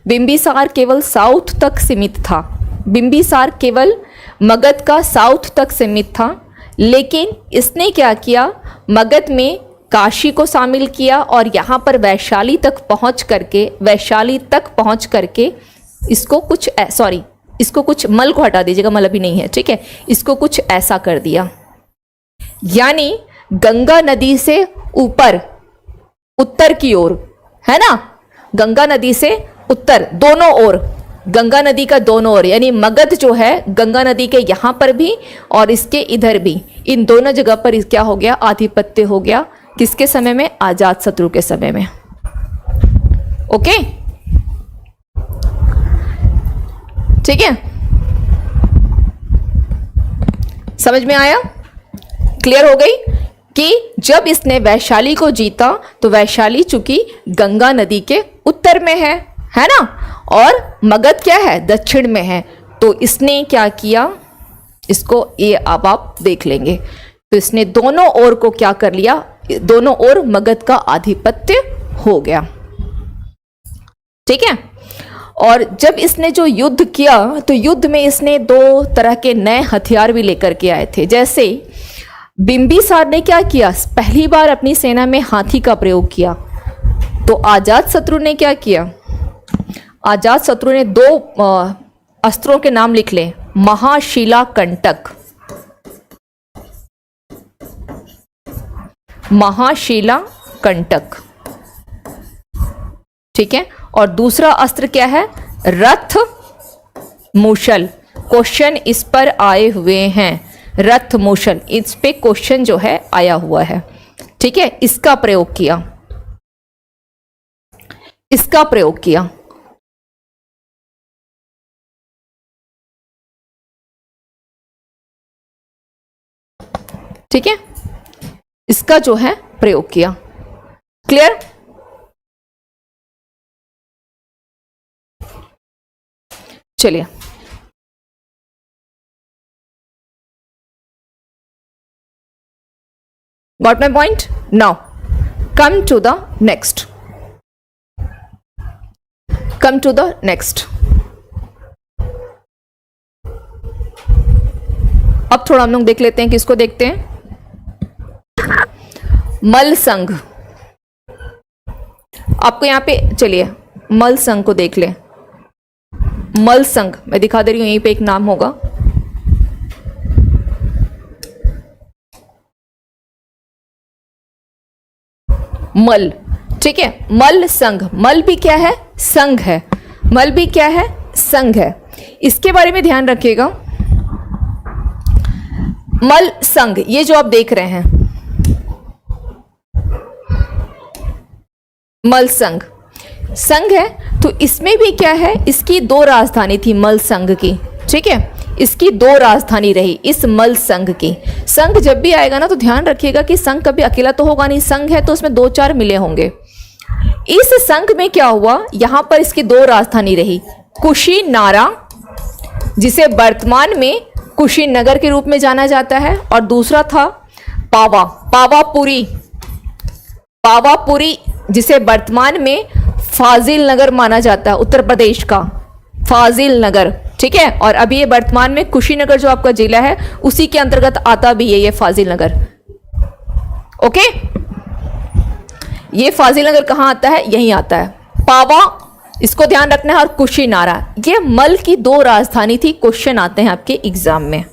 बिंबिसार केवल साउथ तक सीमित था, बिंबिसार केवल मगध का साउथ तक सीमित था। लेकिन इसने क्या किया, मगध में काशी को शामिल किया और यहाँ पर वैशाली तक पहुँच करके इसको कुछ इसको कुछ, मल को हटा दीजिएगा, मल अभी नहीं है, ठीक है, इसको कुछ ऐसा कर दिया, यानी गंगा नदी से ऊपर उत्तर की ओर, है ना, गंगा नदी से उत्तर, दोनों ओर, गंगा नदी का दोनों ओर, यानी मगध जो है गंगा नदी के यहां पर भी और इसके इधर भी, इन दोनों जगह पर क्या हो गया, आधिपत्य हो गया। किसके समय में, अजात शत्रु के समय में। ओके, ठीक है, समझ में आया, क्लियर हो गई कि जब इसने वैशाली को जीता तो वैशाली चूंकि गंगा नदी के उत्तर में है ना, और मगध क्या है, दक्षिण में है। तो इसने क्या किया, इसको ये अब आप देख लेंगे, तो इसने दोनों ओर को क्या कर लिया, दोनों ओर मगध का आधिपत्य हो गया, ठीक है। और जब इसने जो युद्ध किया तो युद्ध में इसने दो तरह के नए हथियार भी लेकर के आए थे। जैसे बिंबिसार ने क्या किया, पहली बार अपनी सेना में हाथी का प्रयोग किया। तो अजात शत्रु ने क्या किया, अजात शत्रु ने दो अस्त्रों के नाम लिख ले, महाशिला कंटक, महाशिला कंटक, ठीक है। और दूसरा अस्त्र क्या है, रथ मूषल। क्वेश्चन इस पर आए हुए हैं, रथ मूषल, इस पे क्वेश्चन जो है आया हुआ है, ठीक है। इसका प्रयोग किया, इसका प्रयोग किया, ठीक है, इसका जो है प्रयोग किया। क्लियर, चलिए got my point? Now come to the next, come to the next। अब थोड़ा हम लोग देख लेते हैं, किसको देखते हैं, मल संघ। आपको यहां पे चलिए मल संघ को देख ले, मल संघ मैं दिखा दे रही हूं, यहीं पे एक नाम होगा मल, ठीक है, मल संघ, मल भी क्या है, संघ है, मल भी क्या है, संघ है। इसके बारे में ध्यान रखिएगा। मल संघ, ये जो आप देख रहे हैं मल संघ, संघ है, तो इसमें भी क्या है, इसकी दो राजधानी थी मल संघ की, ठीक है, इसकी दो राजधानी रही इस मल संघ की। संघ जब भी आएगा ना तो ध्यान रखिएगा कि संघ कभी अकेला तो होगा नहीं, संघ है तो उसमें दो चार मिले होंगे। इस संघ में क्या हुआ, यहां पर इसकी दो राजधानी रही, कुशीनारा जिसे वर्तमान में कुशीनगर के रूप में जाना जाता है, और दूसरा था पावा, पावापुरी, पावापुरी जिसे वर्तमान में फाजिल नगर माना जाता है, उत्तर प्रदेश का फाजिल नगर, ठीक है। और अभी ये वर्तमान में कुशीनगर जो आपका जिला है उसी के अंतर्गत आता भी है ये फाजिल नगर, ओके। ये फाजिल नगर कहां आता है, यहीं आता है, पावा, इसको ध्यान रखना है, और कुशीनारा, ये मल की दो राजधानी थी। क्वेश्चन आते हैं आपके एग्जाम में।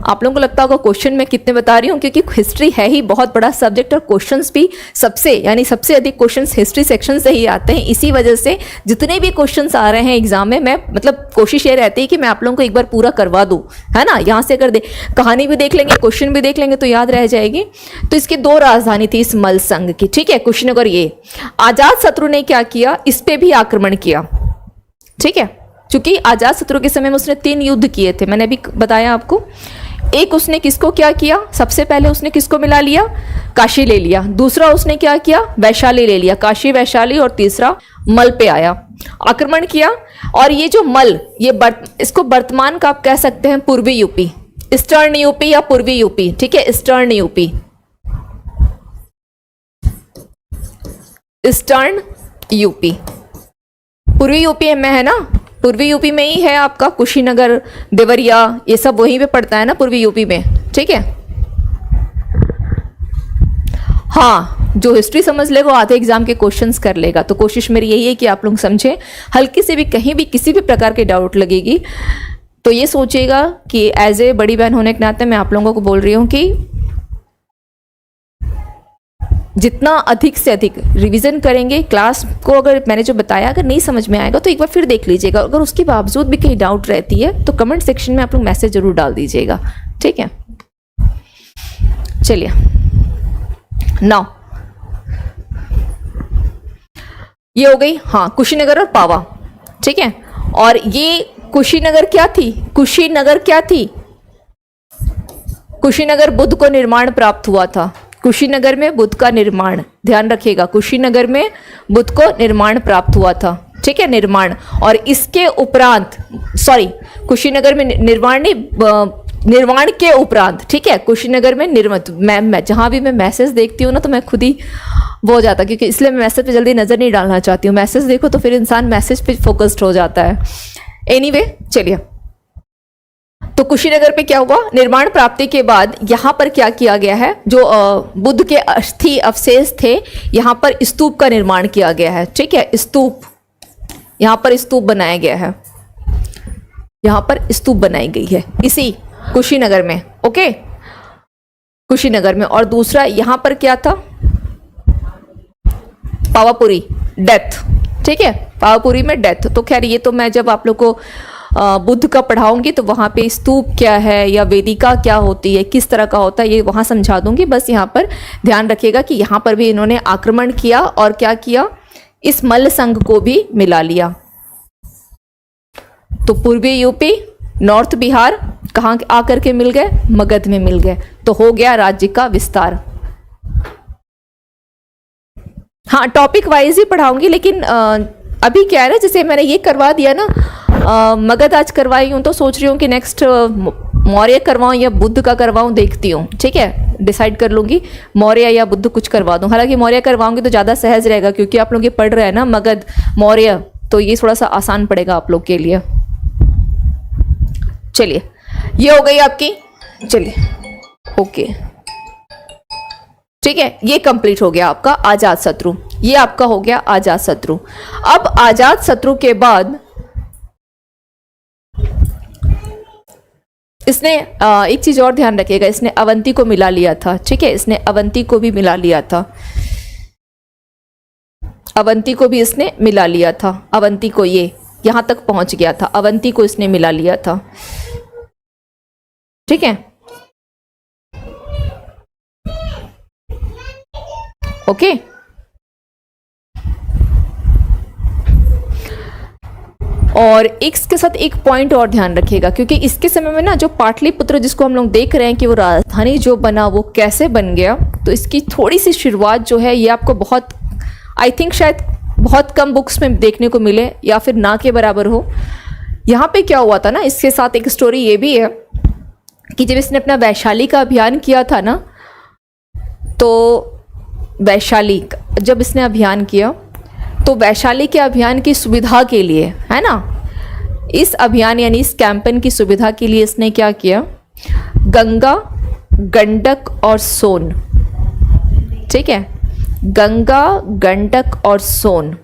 आप लोगों को लगता होगा क्वेश्चन मैं कितने बता रही हूँ, क्योंकि हिस्ट्री है ही बहुत बड़ा सब्जेक्ट और क्वेश्चंस भी सबसे अधिक क्वेश्चंस हिस्ट्री सेक्शन से ही आते हैं। इसी वजह से जितने भी क्वेश्चंस आ रहे हैं एग्जाम में, मैं मतलब कोशिश ये रहती है कि मैं आप लोगों को एक बार पूरा करवा दूं, है ना। यहाँ से अगर कहानी भी देख लेंगे, क्वेश्चन भी देख लेंगे तो याद रह जाएगी। तो इसकी दो राजधानी थी इस मल संघ की, ठीक है, कुशीनगर। ये आजाद शत्रु ने क्या किया, इस पे भी आक्रमण किया, ठीक है, क्योंकि आजाद शत्रु के समय में उसने 3 युद्ध किए थे, मैंने अभी बताया आपको। एक उसने किसको क्या किया, सबसे पहले उसने किसको मिला लिया, काशी ले लिया। दूसरा उसने क्या किया, वैशाली ले लिया, काशी वैशाली। और तीसरा मल पे आया, आक्रमण किया। और ये जो मल, ये इसको वर्तमान का आप कह सकते हैं पूर्वी यूपी, ईस्टर्न यूपी या पूर्वी यूपी, ठीक है, ईस्टर्न यूपी, ईस्टर्न यूपी, पूर्वी यूपी में है ना, पूर्वी यूपी में ही है आपका कुशीनगर, देवरिया, ये सब वहीं पे पड़ता है ना पूर्वी यूपी में, ठीक है। हाँ, जो हिस्ट्री समझ लेगा वो आधे एग्जाम के क्वेश्चंस कर लेगा। तो कोशिश मेरी यही है कि आप लोग समझें, हल्की से भी कहीं भी किसी भी प्रकार के डाउट लगेगी तो ये सोचिएगा कि एज ए बड़ी बहन होने के नाते मैं आप लोगों को बोल रही हूँ कि जितना अधिक से अधिक रिवीजन करेंगे क्लास को, अगर मैंने जो बताया अगर नहीं समझ में आएगा तो एक बार फिर देख लीजिएगा। अगर उसके बावजूद भी कहीं डाउट रहती है तो कमेंट सेक्शन में आप लोग मैसेज जरूर डाल दीजिएगा, ठीक है। चलिए, नाउ ये हो गई, हाँ, कुशीनगर और पावा, ठीक है। और ये कुशीनगर क्या थी, कुशीनगर क्या थी, कुशीनगर बुद्ध को निर्माण प्राप्त हुआ था। कुशीनगर में बुद्ध का निर्माण, ध्यान रखिएगा, कुशीनगर में बुद्ध को निर्माण प्राप्त हुआ था, ठीक है, निर्माण। और इसके उपरांत, सॉरी, कुशीनगर में निर्माण नहीं, निर्माण के उपरांत, ठीक है, कुशीनगर में निर्मित। मैं जहां भी मैं मैसेज देखती हूँ ना तो मैं खुद ही वो हो जाता, क्योंकि इसलिए मैं मैसेज पे जल्दी नजर नहीं डालना चाहती हूँ। मैसेज देखो तो फिर इंसान मैसेज पे फोकस्ड हो जाता है। एनीवे, चलिए, तो कुशीनगर पे क्या हुआ, निर्माण प्राप्ति के बाद यहाँ पर क्या किया गया है, जो बुद्ध के अस्थि अवशेष थे, यहाँ पर स्तूप का निर्माण किया गया है, ठीक है, स्तूप, यहाँ पर स्तूप बनाया गया है, यहाँ पर स्तूप बनाई गई है इसी कुशीनगर में, ओके, कुशीनगर में। और दूसरा यहाँ पर क्या था, पावापुरी, डेथ, ठीक है, पावापुरी में डेथ। तो खैर ये तो मैं जब आप लोग को बुद्ध का पढ़ाऊंगी तो वहाँ पे स्तूप क्या है या वेदिका क्या होती है, किस तरह का होता है, ये वहाँ समझा दूंगी। बस यहाँ पर ध्यान रखिएगा कि यहाँ पर भी इन्होंने आक्रमण किया और क्या किया, इस मल्ल संघ को भी मिला लिया। तो पूर्वी यूपी, नॉर्थ बिहार कहाँ आकर के मिल गए, मगध में मिल गए, तो हो गया राज्य का विस्तार। हाँ, टॉपिक वाइज ही पढ़ाऊंगी, लेकिन अभी क्या है ना, जैसे मैंने ये करवा दिया ना, मगध आज करवाई हूँ, तो सोच रही हूँ कि नेक्स्ट मौर्य करवाऊँ या बुद्ध का करवाऊँ, देखती हूँ, ठीक है, डिसाइड कर लूँगी, मौर्य या बुद्ध कुछ करवा दूँ। हालांकि मौर्य करवाऊँगी तो ज़्यादा सहज रहेगा, क्योंकि आप लोग ये पढ़ रहे हैं ना मगध मौर्य, तो ये थोड़ा सा आसान पड़ेगा आप लोग के लिए। चलिए, ये हो गई आपकी, चलिए, ओके, ठीक है, ये कंप्लीट हो गया आपका आजाद शत्रु, ये आपका हो गया आजाद शत्रु। अब आजाद शत्रु के बाद इसने एक चीज और ध्यान रखिएगा, इसने अवंती को मिला लिया था, ठीक है, इसने अवंती को भी मिला लिया था, अवंती को भी इसने मिला लिया था, अवंती को, ये यहां तक पहुंच गया था, अवंती को इसने मिला लिया था, ठीक है, ओके। और इसके साथ एक पॉइंट और ध्यान रखिएगा, क्योंकि इसके समय में ना जो पाटलिपुत्र जिसको हम लोग देख रहे हैं कि वो राजधानी जो बना वो कैसे बन गया, तो इसकी थोड़ी सी शुरुआत जो है ये आपको बहुत, आई थिंक शायद बहुत कम बुक्स में देखने को मिले या फिर ना के बराबर हो। यहाँ पे क्या हुआ था ना, इसके साथ एक स्टोरी ये भी है कि जब इसने अपना वैशाली का अभियान किया था ना, तो वैशाली जब इसने अभियान किया तो वैशाली के अभियान की सुविधा के लिए, है ना, इस अभियान यानी इस कैंपेन की सुविधा के लिए इसने क्या किया, गंगा, गंडक और सोन, ठीक है, गंगा, गंडक और सोन,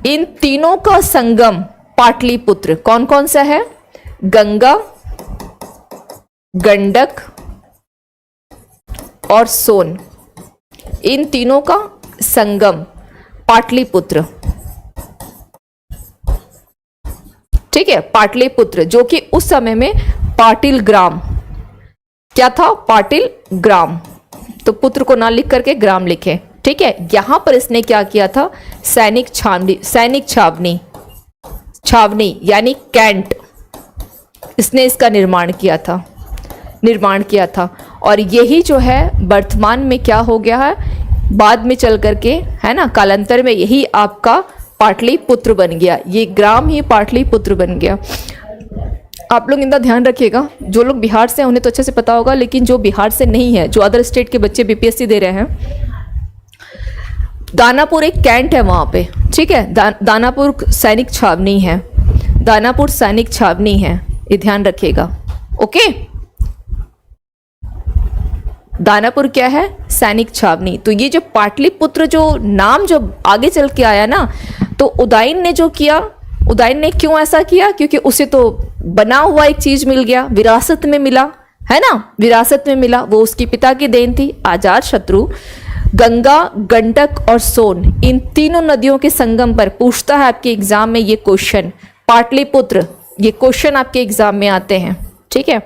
इन तीनों का संगम पाटलिपुत्र, कौन कौन सा है, गंगा, गंडक और सोन, इन तीनों का संगम पाटलिपुत्र, ठीक है, पाटलिपुत्र, जो कि उस समय में पाटिल ग्राम, क्या था, पाटिल ग्राम, तो पुत्र को ना लिख करके ग्राम लिखे, ठीक है। यहां पर इसने क्या किया था, सैनिक छावनी यानी कैंट, इसने इसका निर्माण किया था, और यही जो है वर्तमान में क्या हो गया है, बाद में चल करके, है ना, कालांतर में यही आपका पाटलिपुत्र बन गया, ये ग्राम ही पाटलिपुत्र बन गया। आप लोग इनका ध्यान रखिएगा, जो लोग बिहार से हैं उन्हें तो अच्छे से पता होगा, लेकिन जो बिहार से नहीं है, जो अदर स्टेट के बच्चे बीपीएससी दे रहे हैं, दानापुर एक कैंट है वहां पे, ठीक है, दानापुर सैनिक छावनी है, दानापुर सैनिक छावनी है, ये ध्यान रखिएगा, ओके। दानापुर क्या है, सैनिक छावनी। तो ये जो पाटलिपुत्र जो नाम जो आगे चल के आया ना, तो उदयन ने जो किया, उदयन ने क्यों ऐसा किया, क्योंकि उसे तो बना हुआ एक चीज मिल गया, विरासत में मिला, है ना, विरासत में मिला, वो उसके पिता की देन थी, आजाद शत्रु। गंगा, गंडक और सोन, इन तीनों नदियों के संगम पर पूछता है आपके एग्जाम में ये क्वेश्चन, पाटलिपुत्र, ये क्वेश्चन आपके एग्जाम में आते हैं, ठीक है,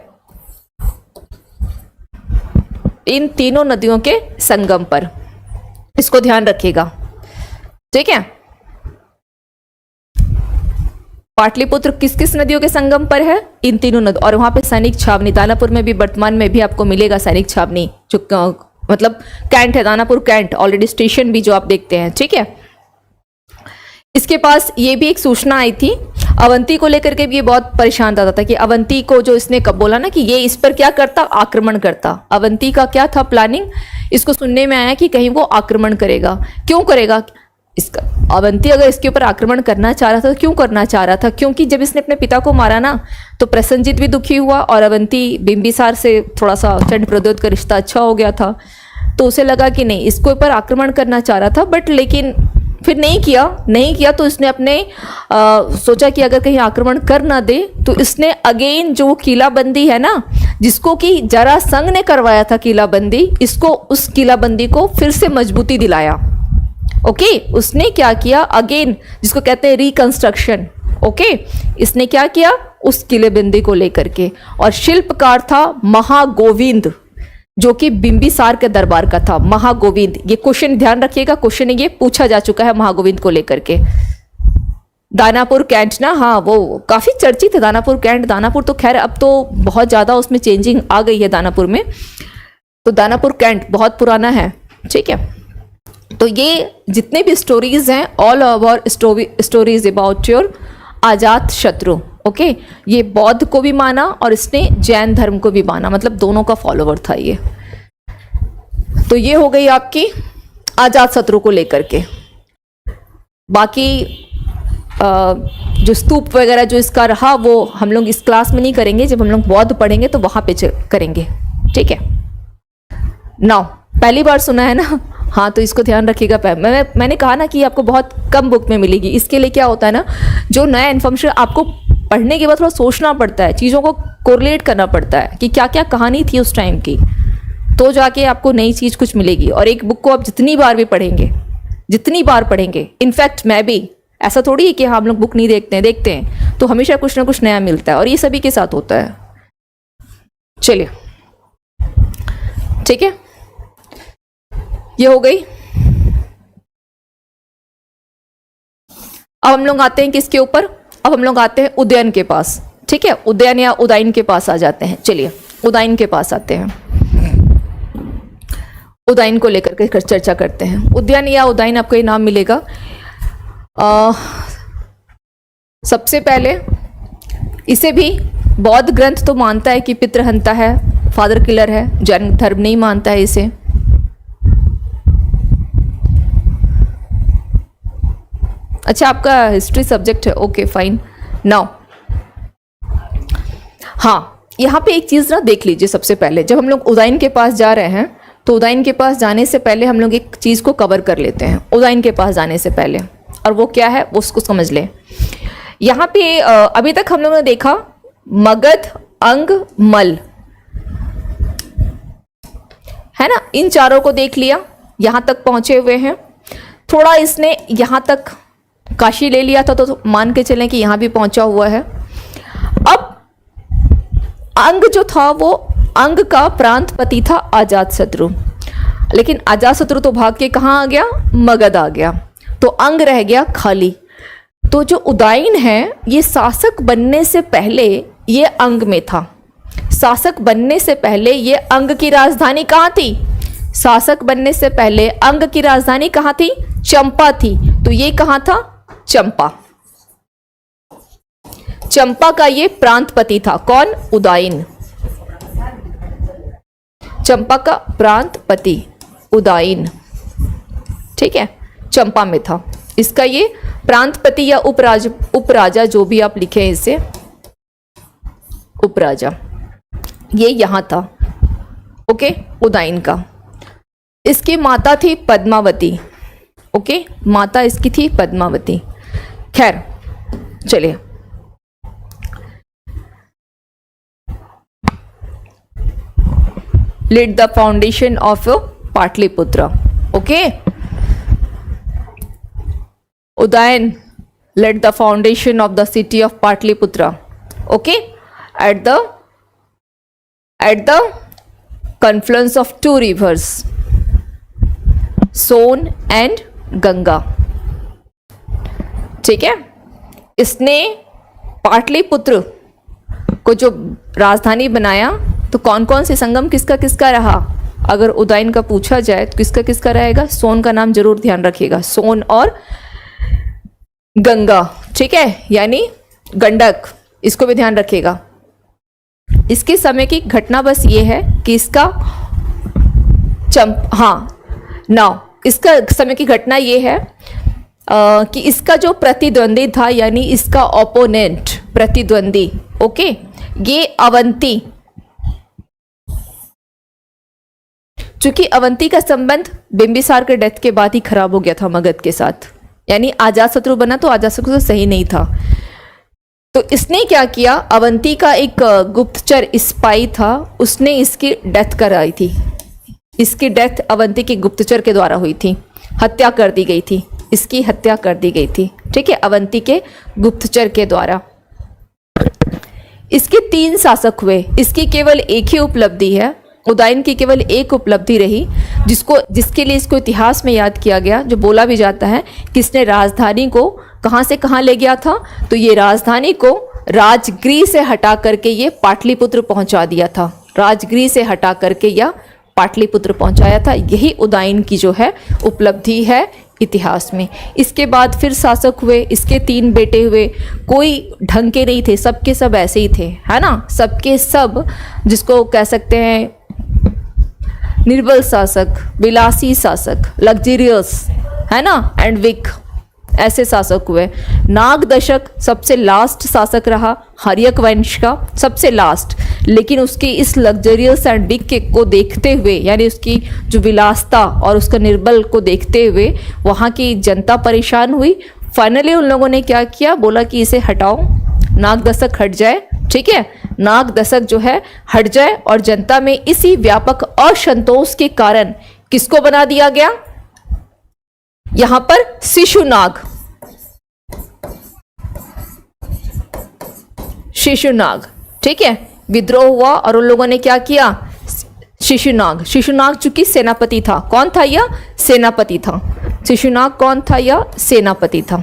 इन तीनों नदियों के संगम पर, इसको ध्यान रखिएगा, ठीक है। पाटलिपुत्र किस किस नदियों के संगम पर है, इन तीनों नदी, और वहां पे सैनिक छावनी, दानापुर में भी वर्तमान में भी आपको मिलेगा सैनिक छावनी, जो मतलब कैंट है, दानापुर कैंट, ऑलरेडी स्टेशन भी जो आप देखते हैं, ठीक है। इसके पास ये भी एक सूचना आई थी, अवंती को लेकर के भी ये बहुत परेशान रहता था कि अवंती को जो इसने कब बोला ना कि ये इस पर क्या करता, आक्रमण करता, अवंती का क्या था प्लानिंग, इसको सुनने में आया कि कहीं वो आक्रमण करेगा, क्यों करेगा, इसका अवंती अगर इसके ऊपर आक्रमण करना चाह रहा था तो क्यों करना चाह रहा था, क्योंकि जब इसने अपने पिता को मारा ना, तो प्रसन्नजीत भी दुखी हुआ, और अवंती बिंबिसार से थोड़ा सा चंड प्रद्योत का रिश्ता अच्छा हो गया था, तो उसे लगा कि नहीं, इसके ऊपर आक्रमण करना चाह रहा था, बट लेकिन फिर नहीं किया, तो इसने अपने सोचा कि अगर कहीं आक्रमण कर ना दे, तो इसने अगेन जो किलाबंदी है ना, जिसको कि जरासंध ने करवाया था किलाबंदी, इसको, उस किलाबंदी को फिर से मजबूती दिलाया, ओके। उसने क्या किया, अगेन जिसको कहते हैं रिकंस्ट्रक्शन, ओके, इसने क्या किया उस किलेबंदी को लेकर के, और शिल्पकार था महागोविंद, जो कि बिंबिसार के दरबार का था, महागोविंद। ये क्वेश्चन ध्यान रखिएगा, क्वेश्चन ये पूछा जा चुका है महागोविंद को लेकर के। दानापुर कैंट ना, हाँ वो काफी चर्चित है दानापुर कैंट। दानापुर तो खैर अब तो बहुत ज्यादा उसमें चेंजिंग आ गई है दानापुर में, तो दानापुर कैंट बहुत पुराना है, ठीक है। तो ये जितने भी स्टोरीज हैं, all over stories about your Ajatashatru, okay. ये बौद्ध को भी माना और इसने जैन धर्म को भी माना, मतलब दोनों का फॉलोवर था ये। तो ये हो गई आपकी अजात शत्रु को लेकर के। बाकी जो स्तूप वगैरह जो इसका रहा वो हम लोग इस क्लास में नहीं करेंगे, जब हम लोग बौद्ध पढ़ेंगे तो वहां पे करेंगे, ठीक है। नाउ पहली बार सुना है ना, हाँ, तो इसको ध्यान रखिएगा। मैंने कहा ना कि आपको बहुत कम बुक में मिलेगी। इसके लिए क्या होता है ना, जो नया इन्फॉर्मेशन आपको पढ़ने के बाद थोड़ा सोचना पड़ता है, चीज़ों को कोरिलेट करना पड़ता है कि क्या क्या कहानी थी उस टाइम की, तो जाके आपको नई चीज़ कुछ मिलेगी। और एक बुक को आप जितनी बार भी पढ़ेंगे, जितनी बार पढ़ेंगे, इनफैक्ट मैं भी, ऐसा थोड़ी है कि हम लोग बुक नहीं देखते हैं तो हमेशा कुछ ना कुछ नया मिलता है, और ये सभी के साथ होता है। चलिए ठीक है, ये हो गई। अब हम लोग आते हैं किसके ऊपर, अब हम लोग आते हैं उदयन के पास। ठीक है, उदयन या उदाइन के पास आ जाते हैं। चलिए उदाइन के पास आते हैं, उदाइन को लेकर के चर्चा करते हैं। उदयन या उदाइन आपको ये नाम मिलेगा। सबसे पहले इसे भी बौद्ध ग्रंथ तो मानता है कि पितृहंता है, फादर किलर है, जैन धर्म नहीं मानता है इसे। अच्छा, आपका हिस्ट्री सब्जेक्ट है, ओके फाइन। नाउ हाँ, यहाँ पे एक चीज़ ना देख लीजिए। सबसे पहले जब हम लोग उदाइन के पास जा रहे हैं तो उदाइन के पास जाने से पहले हम लोग एक चीज़ को कवर कर लेते हैं उदाइन के पास जाने से पहले, और वो क्या है उसको समझ लें। यहाँ पे अभी तक हम लोगों ने देखा मगध, अंग, मल, है ना, इन चारों को देख लिया, यहाँ तक पहुँचे हुए हैं। थोड़ा इसने यहाँ तक काशी ले लिया था तो मान के चलें कि यहाँ भी पहुँचा हुआ है। अब अंग जो था वो अंग का प्रांतपति था अजातशत्रु, लेकिन अजातशत्रु तो भाग के कहाँ आ गया, मगध आ गया, तो अंग रह गया खाली। तो जो उदाइन है ये शासक बनने से पहले ये अंग में था। शासक बनने से पहले ये अंग की राजधानी कहाँ थी, शासक बनने से पहले अंग की राजधानी कहाँ थी, चंपा थी। तो ये कहाँ था, चंपा। चंपा का ये प्रांतपति था, कौन, उदाइन। चंपा का प्रांतपति उदाइन, ठीक है, चंपा में था। इसका ये प्रांतपति या उपराजा जो भी आप लिखे इसे, उपराजा, ये यहां था। ओके, उदाइन का। इसकी माता थी पद्मावती। ओके, माता इसकी थी पद्मावती। खैर चलिए, laid the foundation of Patliputra. Okay, Udayan laid the foundation of the city of Patliputra. Okay, at the confluence of two rivers, Son and Ganga. ठीक है, इसने पाटलिपुत्र को जो राजधानी बनाया तो कौन कौन से संगम किसका किसका रहा, अगर उदाइन का पूछा जाए तो किसका किसका रहेगा, सोन का नाम जरूर ध्यान रखिएगा, सोन और गंगा। ठीक है, यानी गंडक, इसको भी ध्यान रखिएगा। इसके समय की घटना बस ये है कि इसका इसका समय की घटना ये है कि इसका जो प्रतिद्वंदी था, यानी इसका ओपोनेंट, प्रतिद्वंदी, ओके, ये अवंती। चूंकि अवंती का संबंध बिंबिसार के डेथ के बाद ही खराब हो गया था मगध के साथ, यानी अजातशत्रु बना तो अजातशत्रु तो सही नहीं था। तो इसने क्या किया, अवंती का एक गुप्तचर स्पाई था, उसने इसकी डेथ कराई थी। इसकी डेथ अवंती के गुप्तचर के द्वारा हुई थी, हत्या कर दी गई थी, इसकी हत्या कर दी गई थी। ठीक है, अवंती के गुप्तचर के द्वारा। इसके 3 शासक हुए, इसकी केवल एक ही उपलब्धि है, उदाइन की केवल एक उपलब्धि रही, जिसके लिए इसको इतिहास में याद किया गया, जो बोला भी जाता है कि इसने राजधानी को कहाँ से कहाँ ले गया था, तो ये राजधानी को राजगृह से हटा करके ये पाटलिपुत्र पहुंचा दिया था, राजगृह से हटा करके यह पाटलिपुत्र पहुंचाया था। यही उदाइन की जो है उपलब्धि है इतिहास में। इसके बाद फिर शासक हुए, इसके 3 बेटे हुए, कोई ढंग के नहीं थे, सबके सब ऐसे ही थे, है ना, सबके सब जिसको कह सकते हैं निर्बल शासक, विलासी शासक, लग्जरियस, है ना, एंड वीक, ऐसे शासक हुए। नाग दशक सबसे लास्ट शासक रहा, हर्यक वंश का सबसे लास्ट, लेकिन उसकी इस लग्जरियस एंड वीक को देखते हुए, यानी उसकी जो विलासता और उसका निर्बल को देखते हुए वहाँ की जनता परेशान हुई। फाइनली उन लोगों ने क्या किया, बोला कि इसे हटाओ, नाग दशक हट जाए ठीक है, नाग दशक जो है हट जाए और जनता में इसी व्यापक असंतोष के कारण किसको बना दिया गया, यहां पर शिशुनाग, शिशुनाग, ठीक है, विद्रोह हुआ और उन लोगों ने क्या किया, शिशुनाग, शिशुनाग चूंकि सेनापति था, कौन था यह, सेनापति था, शिशुनाग कौन था, यह सेनापति था।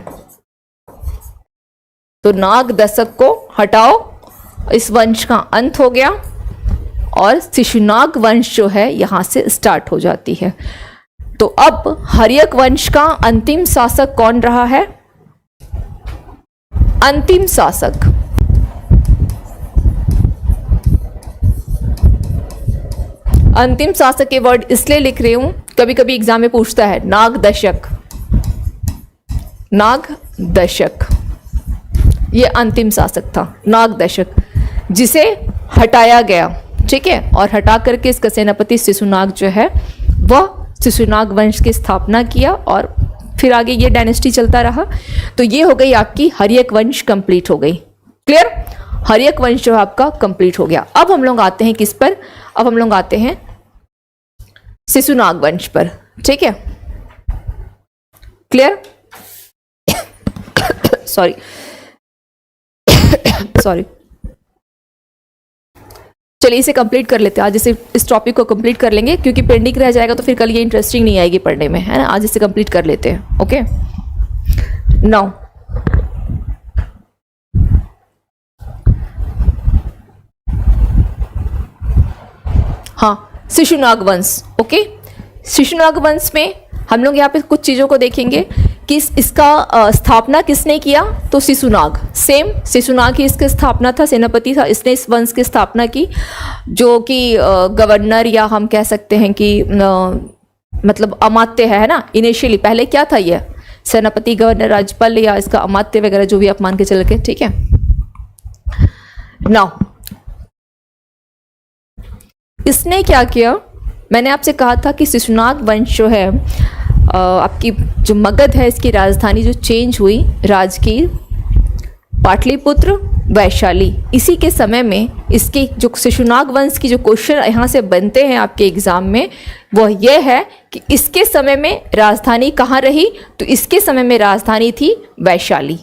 तो नाग दशक को हटाओ, इस वंश का अंत हो गया और शिशुनाग वंश जो है यहां से स्टार्ट हो जाती है। तो अब हर्यक वंश का अंतिम शासक कौन रहा है, अंतिम शासक, अंतिम शासक के वर्ड इसलिए लिख रही हूं, कभी कभी एग्जाम में पूछता है, नाग दशक, नाग दशक, ये अंतिम शासक था, नाग दशक, जिसे हटाया गया, ठीक है, और हटा करके इसका सेनापति शिशुनाग जो है वह शिशुनाग वंश की स्थापना किया और फिर आगे ये डायनेस्टी चलता रहा। तो ये हो गई आपकी हर्यक वंश कंप्लीट हो गई, क्लियर, हर्यक वंश जो आपका कंप्लीट हो गया। अब हम लोग आते हैं किस पर, अब हम लोग आते हैं शिशुनाग वंश पर, ठीक है, क्लियर, सॉरी सॉरी, चलिए इसे कंप्लीट कर लेते हैं, आज इसे इस टॉपिक को कंप्लीट कर लेंगे, क्योंकि पेंडिंग रह जाएगा तो फिर कल ये इंटरेस्टिंग नहीं आएगी पढ़ने में, है ना, आज इसे कंप्लीट कर लेते हैं। ओके, नाउ हाँ, शिशुनाग वंश, ओके, शिशुनाग वंश में हम लोग यहाँ पे कुछ चीज़ों को देखेंगे कि इसका स्थापना किसने किया, तो शिशुनाग, सेम शिशुनाग ही इसकी स्थापना था, सेनापति था, इसने इस वंश की स्थापना की, जो कि गवर्नर या हम कह सकते हैं कि मतलब अमात्य है ना, इनिशियली पहले क्या था, यह सेनापति, गवर्नर, राज्यपाल या इसका अमात्य वगैरह जो भी आप मान के चल के, ठीक है। नाउ इसने क्या किया, मैंने आपसे कहा था कि शिशुनाग वंश जो है आपकी जो मगध है इसकी राजधानी जो चेंज हुई, राजगीर, पाटलिपुत्र, वैशाली, इसी के समय में इसके जो शिशुनाग वंश की जो क्वेश्चन यहाँ से बनते हैं आपके एग्जाम में वह यह है कि इसके समय में राजधानी कहाँ रही, तो इसके समय में राजधानी थी वैशाली,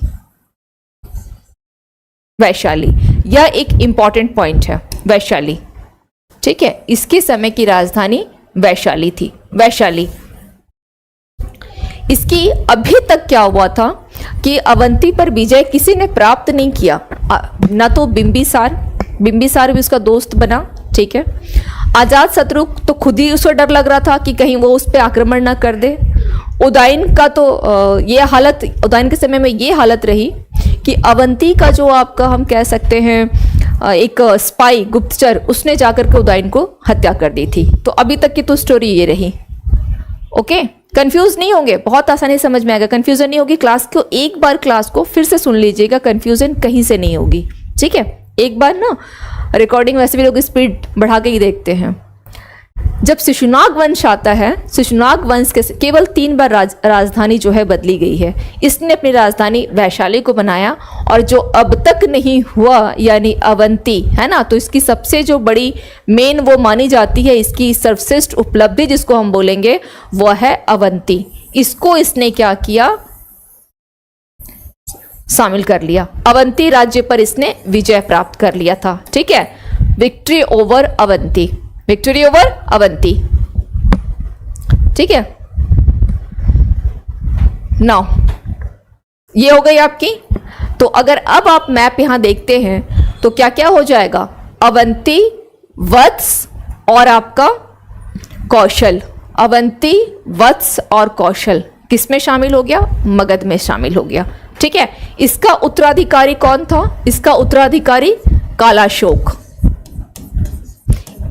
वैशाली, यह एक इंपॉर्टेंट पॉइंट है, वैशाली, ठीक है, इसके समय की राजधानी वैशाली थी, वैशाली। इसकी अभी तक क्या हुआ था कि अवंती पर विजय किसी ने प्राप्त नहीं किया, ना तो बिंबिसार, बिंबिसार भी उसका दोस्त बना, ठीक है, आजाद शत्रु तो खुद ही उसको डर लग रहा था कि कहीं वो उस पर आक्रमण ना कर दे, उदयन का तो ये हालत, उदयन के समय में ये हालत रही कि अवंती का जो आपका हम कह सकते हैं एक स्पाई, गुप्तचर, उसने जाकर के उदयन को हत्या कर दी थी। तो अभी तक की तो स्टोरी ये रही, ओके, कंफ्यूज नहीं होंगे, बहुत आसानी समझ में आएगा, कंफ्यूजन नहीं होगी। क्लास को एक बार, क्लास को फिर से सुन लीजिएगा, कंफ्यूजन कहीं से नहीं होगी, ठीक है, एक बार ना, रिकॉर्डिंग वैसे भी लोग स्पीड बढ़ा के ही देखते हैं। जब शिशुनाग वंश आता है, शिशुनाग वंश के केवल 3 बार राजधानी जो है बदली गई है। इसने अपनी राजधानी वैशाली को बनाया और जो अब तक नहीं हुआ यानी अवंती, है ना, तो इसकी सबसे जो बड़ी मेन वो मानी जाती है, इसकी सर्वश्रेष्ठ उपलब्धि जिसको हम बोलेंगे वो है अवंती। इसको इसने क्या किया, शामिल कर लिया, अवंती राज्य पर इसने विजय प्राप्त कर लिया था, ठीक है, victory over Avanti, victory over Avanti, ठीक है। नाउ ये हो गई आपकी। तो अगर अब आप मैप यहां देखते हैं तो क्या क्या हो जाएगा, अवंती, वत्स और आपका कौशल, अवंती, वत्स और कौशल किस में शामिल हो गया, मगध में शामिल हो गया, ठीक है। इसका उत्तराधिकारी कौन था, इसका उत्तराधिकारी कालाशोक,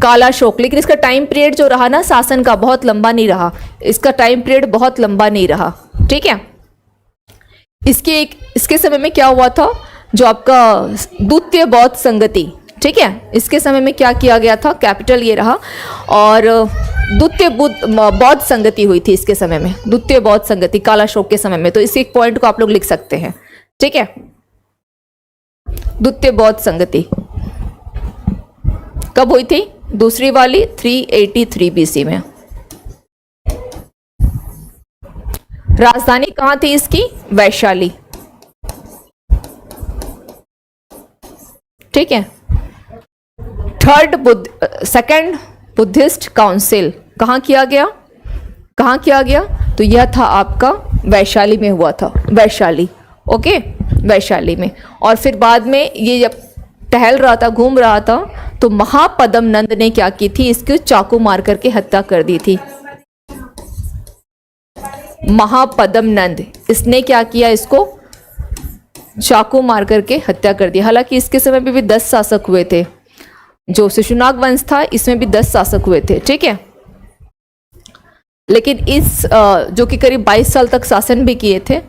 कालाशोक, लेकिन इसका टाइम पीरियड जो रहा ना शासन का बहुत लंबा नहीं रहा, इसका टाइम पीरियड बहुत लंबा नहीं रहा, ठीक है। इसके समय में क्या हुआ था, जो आपका द्वितीय बौद्ध संगति, ठीक है, इसके समय में क्या किया गया था, कैपिटल ये रहा, और द्वितीय बौद्ध संगति हुई थी इसके समय में, द्वितीय बौद्ध संगति कालाशोक के समय में। तो इस एक पॉइंट को आप लोग लिख सकते हैं, ठीक है, द्वितीय बौद्ध संगति, कब हुई थी? दूसरी वाली 383 बीसी में। राजधानी कहां थी इसकी? वैशाली। ठीक है। सेकंड बुद्धिस्ट काउंसिल कहां किया गया? कहां किया गया? तो यह था आपका वैशाली में हुआ था, वैशाली। ओके, वैशाली में। और फिर बाद में ये जब टहल रहा था, घूम रहा था, तो महापदम नंद ने क्या की थी? इसको चाकू मार करके हत्या कर दी थी। महापदम नंद, इसने क्या किया? इसको चाकू मार करके हत्या कर दी। हालांकि इसके समय पे भी 10 शासक हुए थे। जो शिशुनाग वंश था इसमें भी 10 शासक हुए थे। ठीक है। लेकिन इस जो कि करीब 22 साल तक शासन भी किए थे,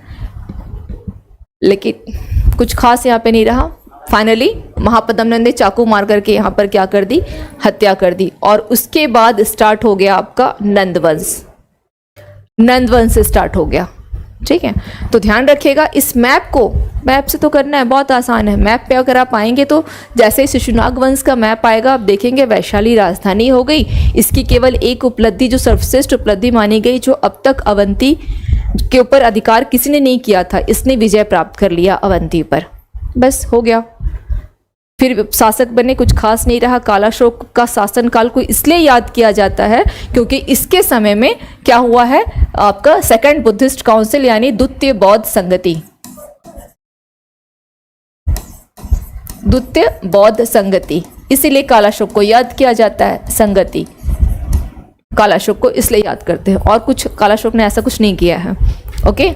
लेकिन कुछ खास यहाँ पे नहीं रहा। फाइनली महापदम नंद ने चाकू मार करके यहाँ पर क्या कर दी? हत्या कर दी। और उसके बाद स्टार्ट हो गया आपका नंदवंश। नंदवंश स्टार्ट हो गया। ठीक है। तो ध्यान रखिएगा इस मैप को, मैप से तो करना है, बहुत आसान है। मैप पे अगर आप आएंगे तो जैसे ही शिशुनाग वंश का मैप आएगा आप देखेंगे वैशाली राजधानी हो गई। इसकी केवल एक उपलब्धि जो सर्वश्रेष्ठ उपलब्धि मानी गई, जो अब तक अवंती के ऊपर अधिकार किसी ने नहीं किया था, इसने विजय प्राप्त कर लिया अवंती पर। बस हो गया। फिर शासक बने, कुछ खास नहीं रहा। कालाशोक का शासनकाल को इसलिए याद किया जाता है क्योंकि इसके समय में क्या हुआ है? आपका सेकंड बुद्धिस्ट काउंसिल यानी द्वितीय बौद्ध संगति। द्वितीय बौद्ध संगति, इसीलिए कालाशोक को याद किया जाता है। संगति, कालाशोक को इसलिए याद करते हैं, और कुछ कालाशोक ने ऐसा कुछ नहीं किया है। Okay,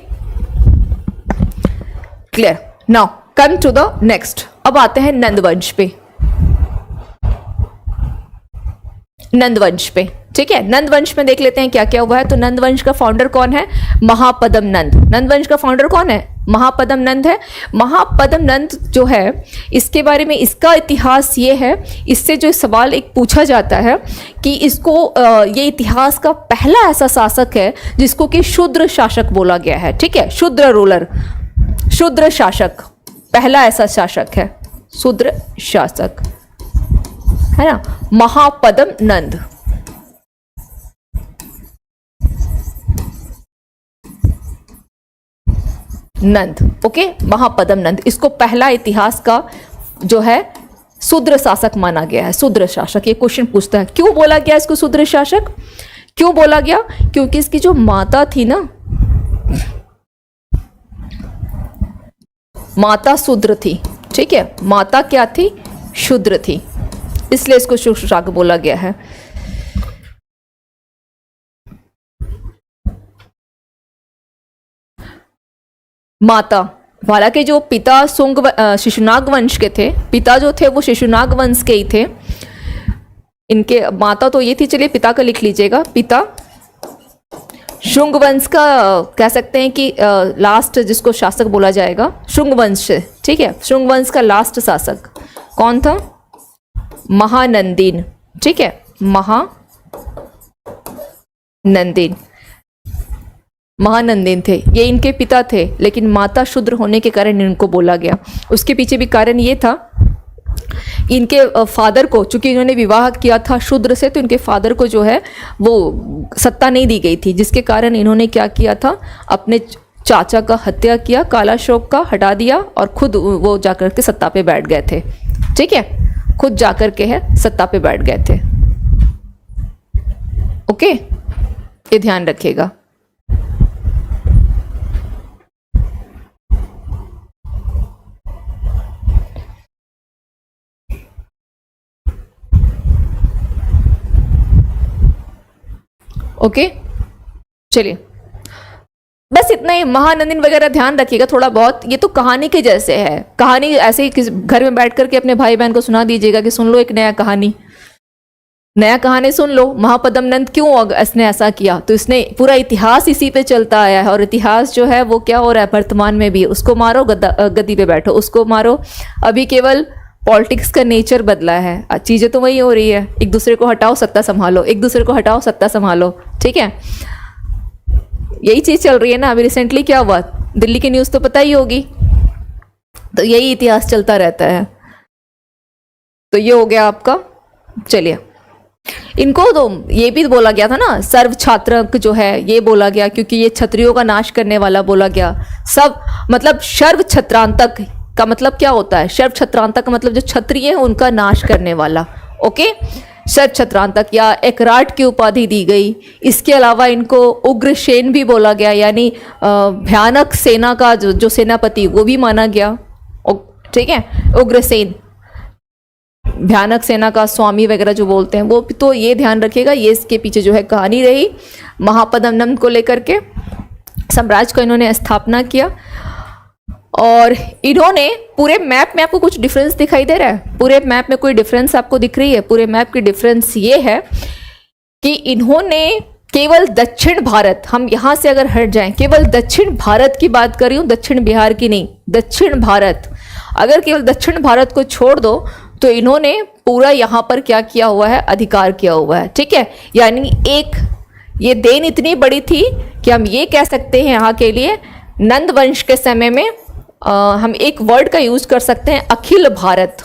clear. Now come to the next. अब आते हैं नंदवंश पे। नंदवंश पे, ठीक है। नंदवंश में देख लेते हैं क्या क्या हुआ है। तो नंदवंश का फाउंडर कौन है? महापदम नंद। नंदवंश का फाउंडर कौन है? महापदम नंद है। महापदम नंद जो है, इसके बारे में इसका इतिहास ये है, इससे जो सवाल एक पूछा जाता है कि इसको ये इतिहास का पहला ऐसा शासक है जिसको कि शूद्र शासक बोला गया है। ठीक है, शूद्र रूलर, शूद्र शासक, पहला ऐसा शासक है शूद्र शासक, है ना, महापदम नंद। नंद, ओके, महापदम नंद। इसको पहला इतिहास का जो है शूद्र शासक माना गया है। शूद्र शासक, ये क्वेश्चन पूछता है क्यों बोला गया इसको शूद्र शासक? क्यों बोला गया? क्योंकि इसकी जो माता थी ना, माता शूद्र थी। ठीक है, माता क्या थी? शूद्र थी, इसलिए इसको शूद्र शासक बोला गया है। माता, हालांकि जो पिता शिशुनाग वंश के थे, पिता जो थे वो शिशुनाग वंश के ही थे। इनके माता तो ये थी, चलिए पिता का लिख लीजिएगा। पिता शुंग वंश का कह सकते हैं कि लास्ट जिसको शासक बोला जाएगा, शुंग वंश से। ठीक है, शुंग वंश का लास्ट शासक कौन था? महानंदीन। ठीक है, महानंदीन, महानंदीन थे, ये इनके पिता थे। लेकिन माता शूद्र होने के कारण इनको बोला गया। उसके पीछे भी कारण ये था, इनके फादर को, चूंकि इन्होंने विवाह किया था शूद्र से, तो इनके फादर को जो है वो सत्ता नहीं दी गई थी, जिसके कारण इन्होंने क्या किया था? अपने चाचा का हत्या किया, कालाशोक का हटा दिया, और खुद वो जाकर के सत्ता पे बैठ गए थे। ठीक है, खुद जाकर के है सत्ता पे बैठ गए थे। ओके, ये ध्यान रखिएगा। ओके, चलिए बस इतना ही। महानंदन वगैरह ध्यान रखिएगा थोड़ा बहुत, ये तो कहानी के जैसे है। कहानी ऐसे ही किस घर में बैठ करके अपने भाई बहन को सुना दीजिएगा कि सुन लो एक नया कहानी, नया कहानी सुन लो। महापदम नंद क्यों इसने ऐसा किया? तो इसने पूरा इतिहास इसी पे चलता आया है, और इतिहास जो है वो क्या हो रहा है वर्तमान में भी। उसको मारो गद्दी पे बैठो, उसको मारो। अभी केवल पॉलिटिक्स का नेचर बदला है, चीज़ें तो वही हो रही है। एक दूसरे को हटाओ सत्ता संभालो, एक दूसरे को हटाओ सत्ता संभालो। ठीक है, यही चीज़ चल रही है ना। अभी रिसेंटली क्या हुआ, दिल्ली की न्यूज़ तो पता ही होगी। तो यही इतिहास चलता रहता है। तो ये हो गया आपका चलिए, इनको तो ये भी बोला गया था ना, सर्व छात्रक जो है ये बोला गया, क्योंकि ये क्षत्रियों का नाश करने वाला बोला गया। सब मतलब सर्व छत्रांतक का मतलब क्या होता है? सर्व छत्रांतक का मतलब जो क्षत्रिय है उनका नाश करने वाला। ओके, सर्व छत्रांतक या एकराट की उपाधि दी गई। इसके अलावा इनको उग्रसेन भी बोला गया, यानी भयानक सेना का जो सेनापति वो भी माना गया। ठीक है, उग्रसेन भयानक सेना का स्वामी वगैरह जो बोलते हैं वो। तो ये ध्यान रखिएगा, ये इसके पीछे जो है कहानी रही। महापद्म नंद को लेकर के साम्राज्य का इन्होंने स्थापना किया। और इन्होंने पूरे मैप में आपको कुछ डिफरेंस दिखाई दे रहा है? पूरे मैप में कोई डिफरेंस आपको दिख रही है? पूरे मैप की डिफरेंस ये है कि इन्होंने केवल दक्षिण भारत, हम यहाँ से अगर हट जाएं, केवल दक्षिण भारत की बात कर रही हूँ, दक्षिण बिहार की नहीं, दक्षिण भारत। अगर केवल दक्षिण भारत को छोड़ दो तो इन्होंने पूरा यहाँ पर क्या किया हुआ है? अधिकार किया हुआ है। ठीक है, यानी एक ये देन इतनी बड़ी थी कि हम ये कह सकते हैं यहाँ के लिए नंद वंश के समय में हम एक वर्ड का यूज कर सकते हैं, अखिल भारत।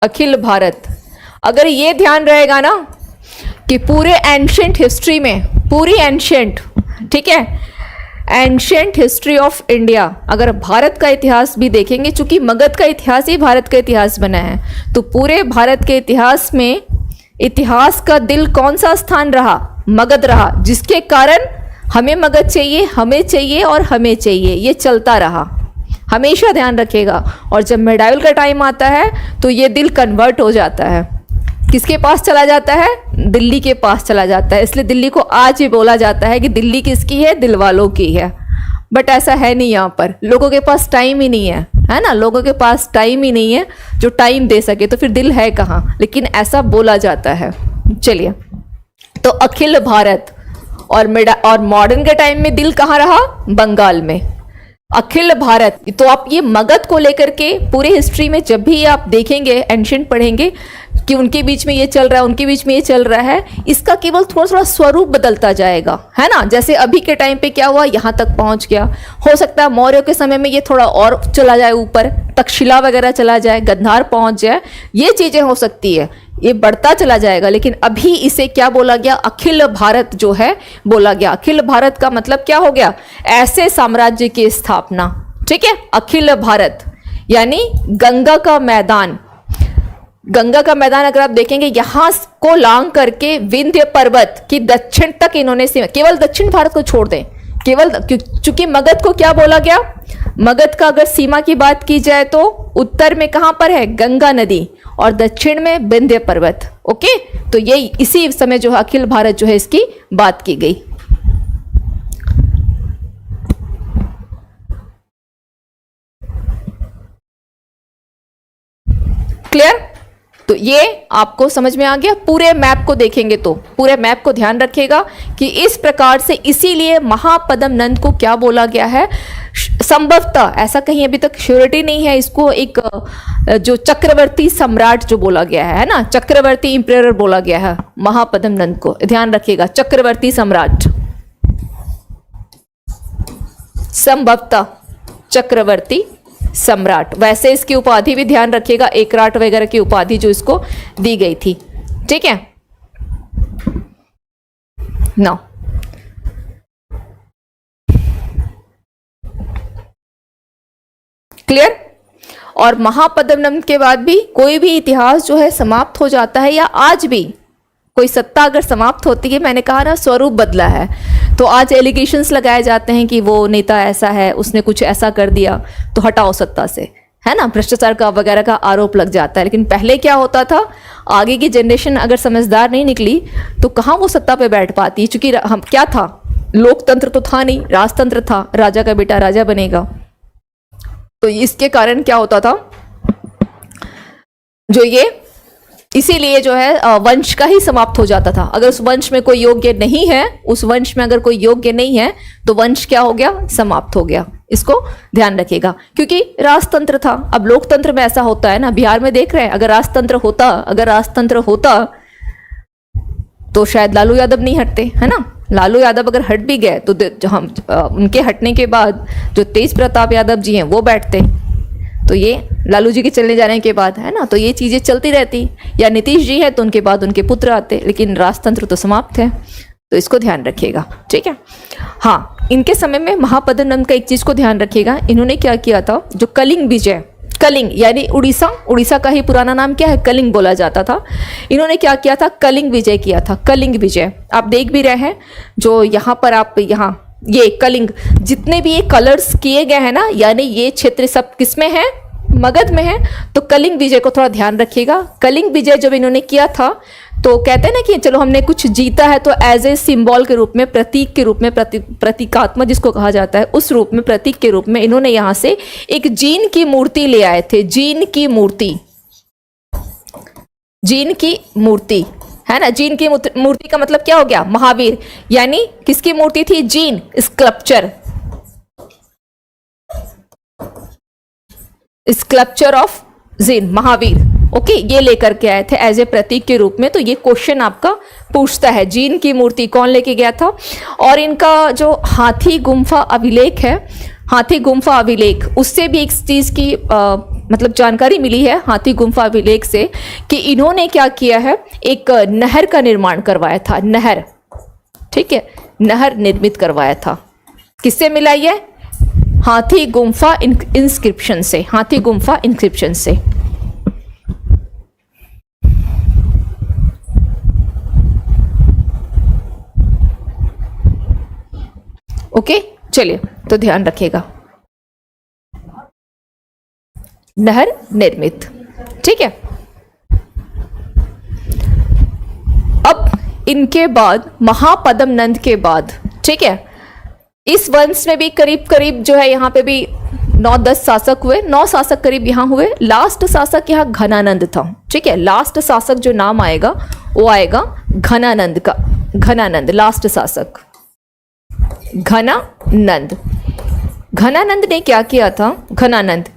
अखिल भारत। अगर ये ध्यान रहेगा ना कि पूरे एंशिएंट हिस्ट्री में, पूरी एंशिएंट, ठीक है, एंशिएंट हिस्ट्री ऑफ इंडिया, अगर भारत का इतिहास भी देखेंगे, चूंकि मगध का इतिहास ही भारत का इतिहास बना है, तो पूरे भारत के इतिहास में इतिहास का दिल कौन सा स्थान रहा? मगध रहा, जिसके कारण हमें मगध चाहिए, हमें चाहिए और हमें चाहिए, ये चलता रहा। हमेशा ध्यान रखिएगा। और जब मेडाइवल का टाइम आता है तो ये दिल कन्वर्ट हो जाता है, किसके पास चला जाता है? दिल्ली के पास चला जाता है। इसलिए दिल्ली को आज भी बोला जाता है कि दिल्ली किसकी है? दिल वालों की है। बट ऐसा है नहीं, यहाँ पर लोगों के पास टाइम ही नहीं है ना, लोगों के पास टाइम ही नहीं है जो टाइम दे सके, तो फिर दिल है कहाँ? लेकिन ऐसा बोला जाता है। चलिए, तो अखिल भारत और मॉडर्न के टाइम में दिल कहाँ रहा? बंगाल में। अखिल भारत, तो आप ये मगध को लेकर के पूरे हिस्ट्री में जब भी आप देखेंगे, एंशिएंट पढ़ेंगे कि उनके बीच में ये चल रहा है, उनके बीच में ये चल रहा है, इसका केवल थोड़ा थोड़ा स्वरूप बदलता जाएगा, है ना। जैसे अभी के टाइम पे क्या हुआ, यहाँ तक पहुँच गया। हो सकता है मौर्यों के समय में ये थोड़ा और चला जाए ऊपर, तक्षशिला वगैरह चला जाए, गंधार पहुँच जाए, ये चीज़ें हो सकती है, ये बढ़ता चला जाएगा। लेकिन अभी इसे क्या बोला गया? अखिल भारत जो है बोला गया। अखिल भारत का मतलब क्या हो गया? ऐसे साम्राज्य की स्थापना। ठीक है, अखिल भारत यानी गंगा का मैदान। गंगा का मैदान अगर आप देखेंगे, यहां को लांग करके विंध्य पर्वत की दक्षिण तक इन्होंने सीमा, केवल दक्षिण भारत को छोड़ दें, केवल चूंकि मगध को क्या बोला गया? मगध का अगर सीमा की बात की जाए तो उत्तर में कहां पर है? गंगा नदी, और दक्षिण में विंध्य पर्वत। ओके, तो ये इसी समय जो है अखिल भारत जो है इसकी बात की गई। क्लियर? तो ये आपको समझ में आ गया। पूरे मैप को देखेंगे तो पूरे मैप को ध्यान रखिएगा कि इस प्रकार से, इसीलिए महापद्म नंद को क्या बोला गया है? संभवतः, ऐसा कहीं अभी तक श्योरिटी नहीं है, इसको एक जो चक्रवर्ती सम्राट जो बोला गया है ना, चक्रवर्ती इंपीरियर बोला गया है महापद्म नंद को। ध्यान रखिएगा, चक्रवर्ती सम्राट, संभवतः चक्रवर्ती सम्राट। वैसे इसकी उपाधि भी ध्यान रखिएगा, एकराट वगैरह की उपाधि जो इसको दी गई थी। ठीक है ना। क्लियर? और महापद्म नंद के बाद भी कोई भी इतिहास जो है समाप्त हो जाता है, या आज भी कोई सत्ता अगर समाप्त होती है, मैंने कहा ना स्वरूप बदला है, तो आज एलिगेशंस लगाए जाते हैं कि वो नेता ऐसा है, उसने कुछ ऐसा कर दिया तो हटाओ सत्ता से, है ना, भ्रष्टाचार का वगैरह का आरोप लग जाता है। लेकिन पहले क्या होता था, आगे की जनरेशन अगर समझदार नहीं निकली तो कहाँ वो सत्ता पे बैठ पाती है, क्योंकि हम क्या था, लोकतंत्र तो था नहीं, राजतंत्र था, राजा का बेटा राजा बनेगा। तो इसके कारण क्या होता था, जो ये इसीलिए जो है वंश का ही समाप्त हो जाता था। अगर उस वंश में कोई योग्य नहीं है, उस वंश में अगर कोई योग्य नहीं है तो वंश क्या हो गया? समाप्त हो गया। इसको ध्यान रखिएगा, क्योंकि राजतंत्र था। अब लोकतंत्र में ऐसा होता है ना, बिहार में देख रहे हैं, अगर राजतंत्र होता तो शायद लालू यादव नहीं हटते, है ना। लालू यादव अगर हट भी गए तो हम उनके हटने के बाद जो तेज प्रताप यादव जी हैं वो बैठते। तो ये लालू जी के चले जाने के बाद, है ना, तो ये चीज़ें चलती रहती। या नीतीश जी है तो उनके बाद उनके पुत्र आते, लेकिन राजतंत्र तो समाप्त है, तो इसको ध्यान रखिएगा, ठीक है। हाँ, इनके समय में महापद्म नंद का एक चीज़ को ध्यान रखिएगा, इन्होंने क्या किया था, जो कलिंग विजय, कलिंग यानी उड़ीसा, उड़ीसा का ही पुराना नाम क्या है, कलिंग बोला जाता था। इन्होंने क्या किया था, कलिंग विजय किया था। कलिंग विजय आप देख भी रहे हैं, जो यहाँ पर आप यहाँ ये कलिंग, जितने भी ये कलर्स किए गए हैं ना, यानी ये क्षेत्र सब किसमें है, मगध में है। तो कलिंग विजय को थोड़ा ध्यान रखिएगा। कलिंग विजय जब इन्होंने किया था तो कहते हैं ना कि चलो हमने कुछ जीता है, तो एज ए सिंबल के रूप में, प्रतीक के रूप में, प्रतीकात्मक जिसको कहा जाता है, उस रूप में, प्रतीक के रूप में इन्होंने यहाँ से एक जीन की मूर्ति ले आए थे। जीन की मूर्ति, जीन की मूर्ति, है ना। जीन की मूर्ति का मतलब क्या हो गया, महावीर, यानी किसकी मूर्ति थी, gene, sculpture, sculpture of gene, Mahavir. Okay, ये लेकर के आए थे एज ए प्रतीक के रूप में। तो ये क्वेश्चन आपका पूछता है, जीन की मूर्ति कौन लेके गया था। और इनका जो हाथी गुम्फा अभिलेख है, हाथी गुम्फा अभिलेख, उससे भी एक चीज की मतलब जानकारी मिली है हाथी गुम्फा अभिलेख से, कि इन्होंने क्या किया है, एक नहर का निर्माण करवाया था, नहर, ठीक है, नहर निर्मित करवाया था। किससे मिला ये, हाथी गुम्फा इंस्क्रिप्शन से, हाथी गुम्फा इंस्क्रिप्शन से। ओके, चलिए, तो ध्यान रखिएगा, नहर निर्मित, ठीक है। अब इनके बाद, महापद्म नंद के बाद, ठीक है, इस वंश में भी करीब करीब जो है यहाँ पे भी 9-10 शासक हुए, 9 शासक करीब यहाँ हुए। लास्ट शासक यहाँ घनानंद था, ठीक है। लास्ट शासक जो नाम आएगा वो आएगा घनानंद का, घनानंद लास्ट शासक, घनानंद। घनानंद ने क्या किया था, घनानंद,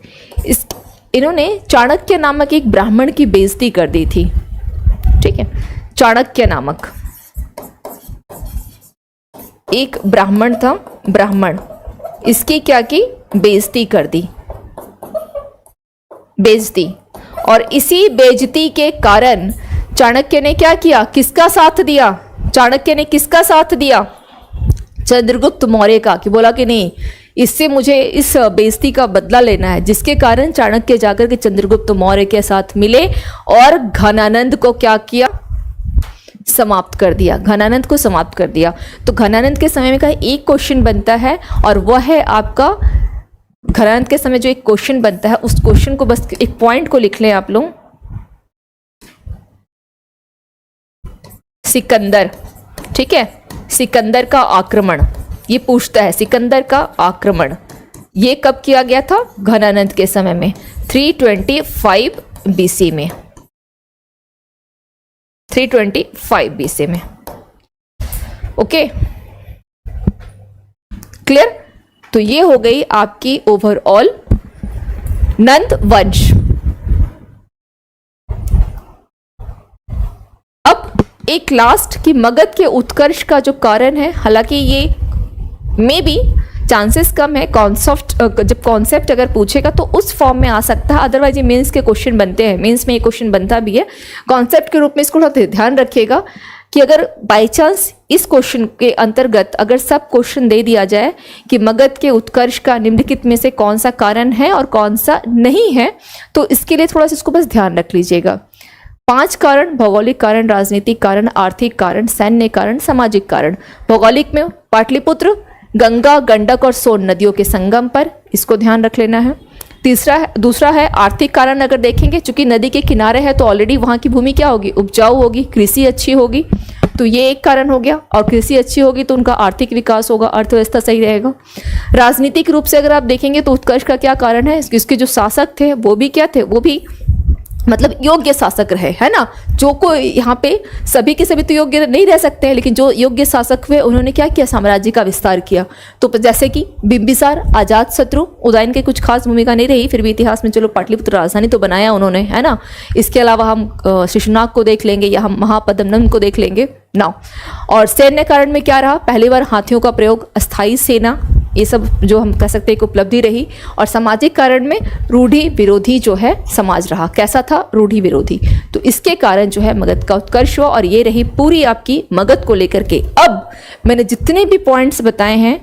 इन्होंने चाणक्य नामक एक ब्राह्मण की बेइज्जती कर दी थी, ठीक है। चाणक्य नामक एक ब्राह्मण था, ब्राह्मण, इसकी क्या की, बेइज्जती कर दी, बेइज्जती। और इसी बेइज्जती के कारण चाणक्य ने क्या किया, किसका साथ दिया, चाणक्य ने किसका साथ दिया, चंद्रगुप्त मौर्य का, कि बोला कि नहीं, इससे मुझे इस बेइज्जती का बदला लेना है, जिसके कारण चाणक्य जाकर के चंद्रगुप्त मौर्य के साथ मिले और घनानंद को क्या किया, समाप्त कर दिया, घनानंद को समाप्त कर दिया। तो घनानंद के समय में का एक क्वेश्चन बनता है, और वह है आपका, घनानंद के समय जो एक क्वेश्चन बनता है, उस क्वेश्चन को बस एक पॉइंट को लिख लें आप लोग, सिकंदर, ठीक है, सिकंदर का आक्रमण, ये पूछता है, सिकंदर का आक्रमण ये कब किया गया था, घनानंद के समय में, 325 बीसी में, 325 बीसी में। Okay, clear. तो ये हो गई आपकी ओवरऑल नंद वंश। अब एक लास्ट की मगध के उत्कर्ष का जो कारण है, हालांकि ये मे बी चांसेस कम है, जब कॉन्सेप्ट अगर पूछेगा तो उस फॉर्म में आ सकता है, अदरवाइज ये मेंस के क्वेश्चन बनते हैं, मेंस में ये क्वेश्चन बनता भी है कॉन्सेप्ट के रूप में। इसको थोड़ा ध्यान रखिएगा कि अगर बाय चांस इस क्वेश्चन के अंतर्गत अगर सब क्वेश्चन दे दिया जाए कि मगध के उत्कर्ष का निम्नलिखित में से कौन सा कारण है और कौन सा नहीं है, तो इसके लिए थोड़ा सा इसको बस ध्यान रख लीजिएगा। 5 कारण, भौगोलिक कारण, राजनीतिक कारण, आर्थिक कारण, सैन्य कारण, सामाजिक कारण। भौगोलिक में पाटलिपुत्र, गंगा, गंडक और सोन नदियों के संगम पर, इसको ध्यान रख लेना है। दूसरा है आर्थिक कारण। अगर देखेंगे चूंकि नदी के किनारे है तो ऑलरेडी वहाँ की भूमि क्या होगी, उपजाऊ होगी, कृषि अच्छी होगी, तो ये एक कारण हो गया। और कृषि अच्छी होगी तो उनका आर्थिक विकास होगा, अर्थव्यवस्था सही रहेगा। राजनीतिक रूप से अगर आप देखेंगे तो उत्कर्ष का क्या कारण है, इसके जो शासक थे वो भी क्या थे, वो भी मतलब योग्य शासक रहे, है ना। जो कोई यहाँ पे सभी के सभी तो योग्य नहीं रह सकते हैं, लेकिन जो योग्य शासक हुए उन्होंने क्या किया, साम्राज्य का विस्तार किया। तो जैसे कि बिंबिसार, अजात शत्रु, उदयन की कुछ खास भूमिका नहीं रही, फिर भी इतिहास में चलो पाटलिपुत्र राजधानी तो बनाया उन्होंने, है ना। इसके अलावा हम शिशुनाग को देख लेंगे या हम महापद्म नंद को देख लेंगे ना। और सैन्य कारण में क्या रहा, पहली बार हाथियों का प्रयोग, अस्थायी सेना, ये सब जो हम कह सकते हैं एक उपलब्धि रही। और सामाजिक कारण में रूढ़ि विरोधी जो है समाज रहा। कैसा था? रूढ़ि विरोधी। तो इसके कारण जो है मगध का उत्कर्ष हुआ और ये रही पूरी आपकी मगध को लेकर के। अब मैंने जितने भी पॉइंट्स बताए हैं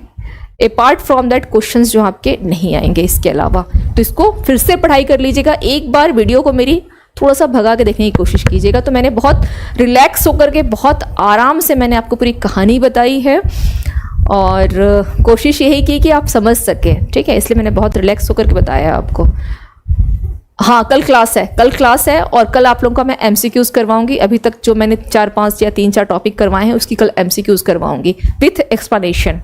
अपार्ट फ्रॉम दैट क्वेश्चंस जो आपके नहीं आएंगे इसके अलावा, तो इसको फिर से पढ़ाई कर लीजिएगा। एक बार वीडियो को मेरी थोड़ा सा भगा के देखने की कोशिश कीजिएगा। तो मैंने बहुत रिलैक्स होकर के बहुत आराम से मैंने आपको पूरी कहानी बताई है और कोशिश यही की कि आप समझ सकें, ठीक है, इसलिए मैंने बहुत रिलैक्स होकर के बताया आपको। हाँ, कल क्लास है और कल आप लोगों का मैं MCQs करवाऊंगी। अभी तक जो मैंने 4-5 या 3-4 टॉपिक करवाए हैं उसकी कल MCQs करवाऊंगी विथ एक्सप्लेनेशन।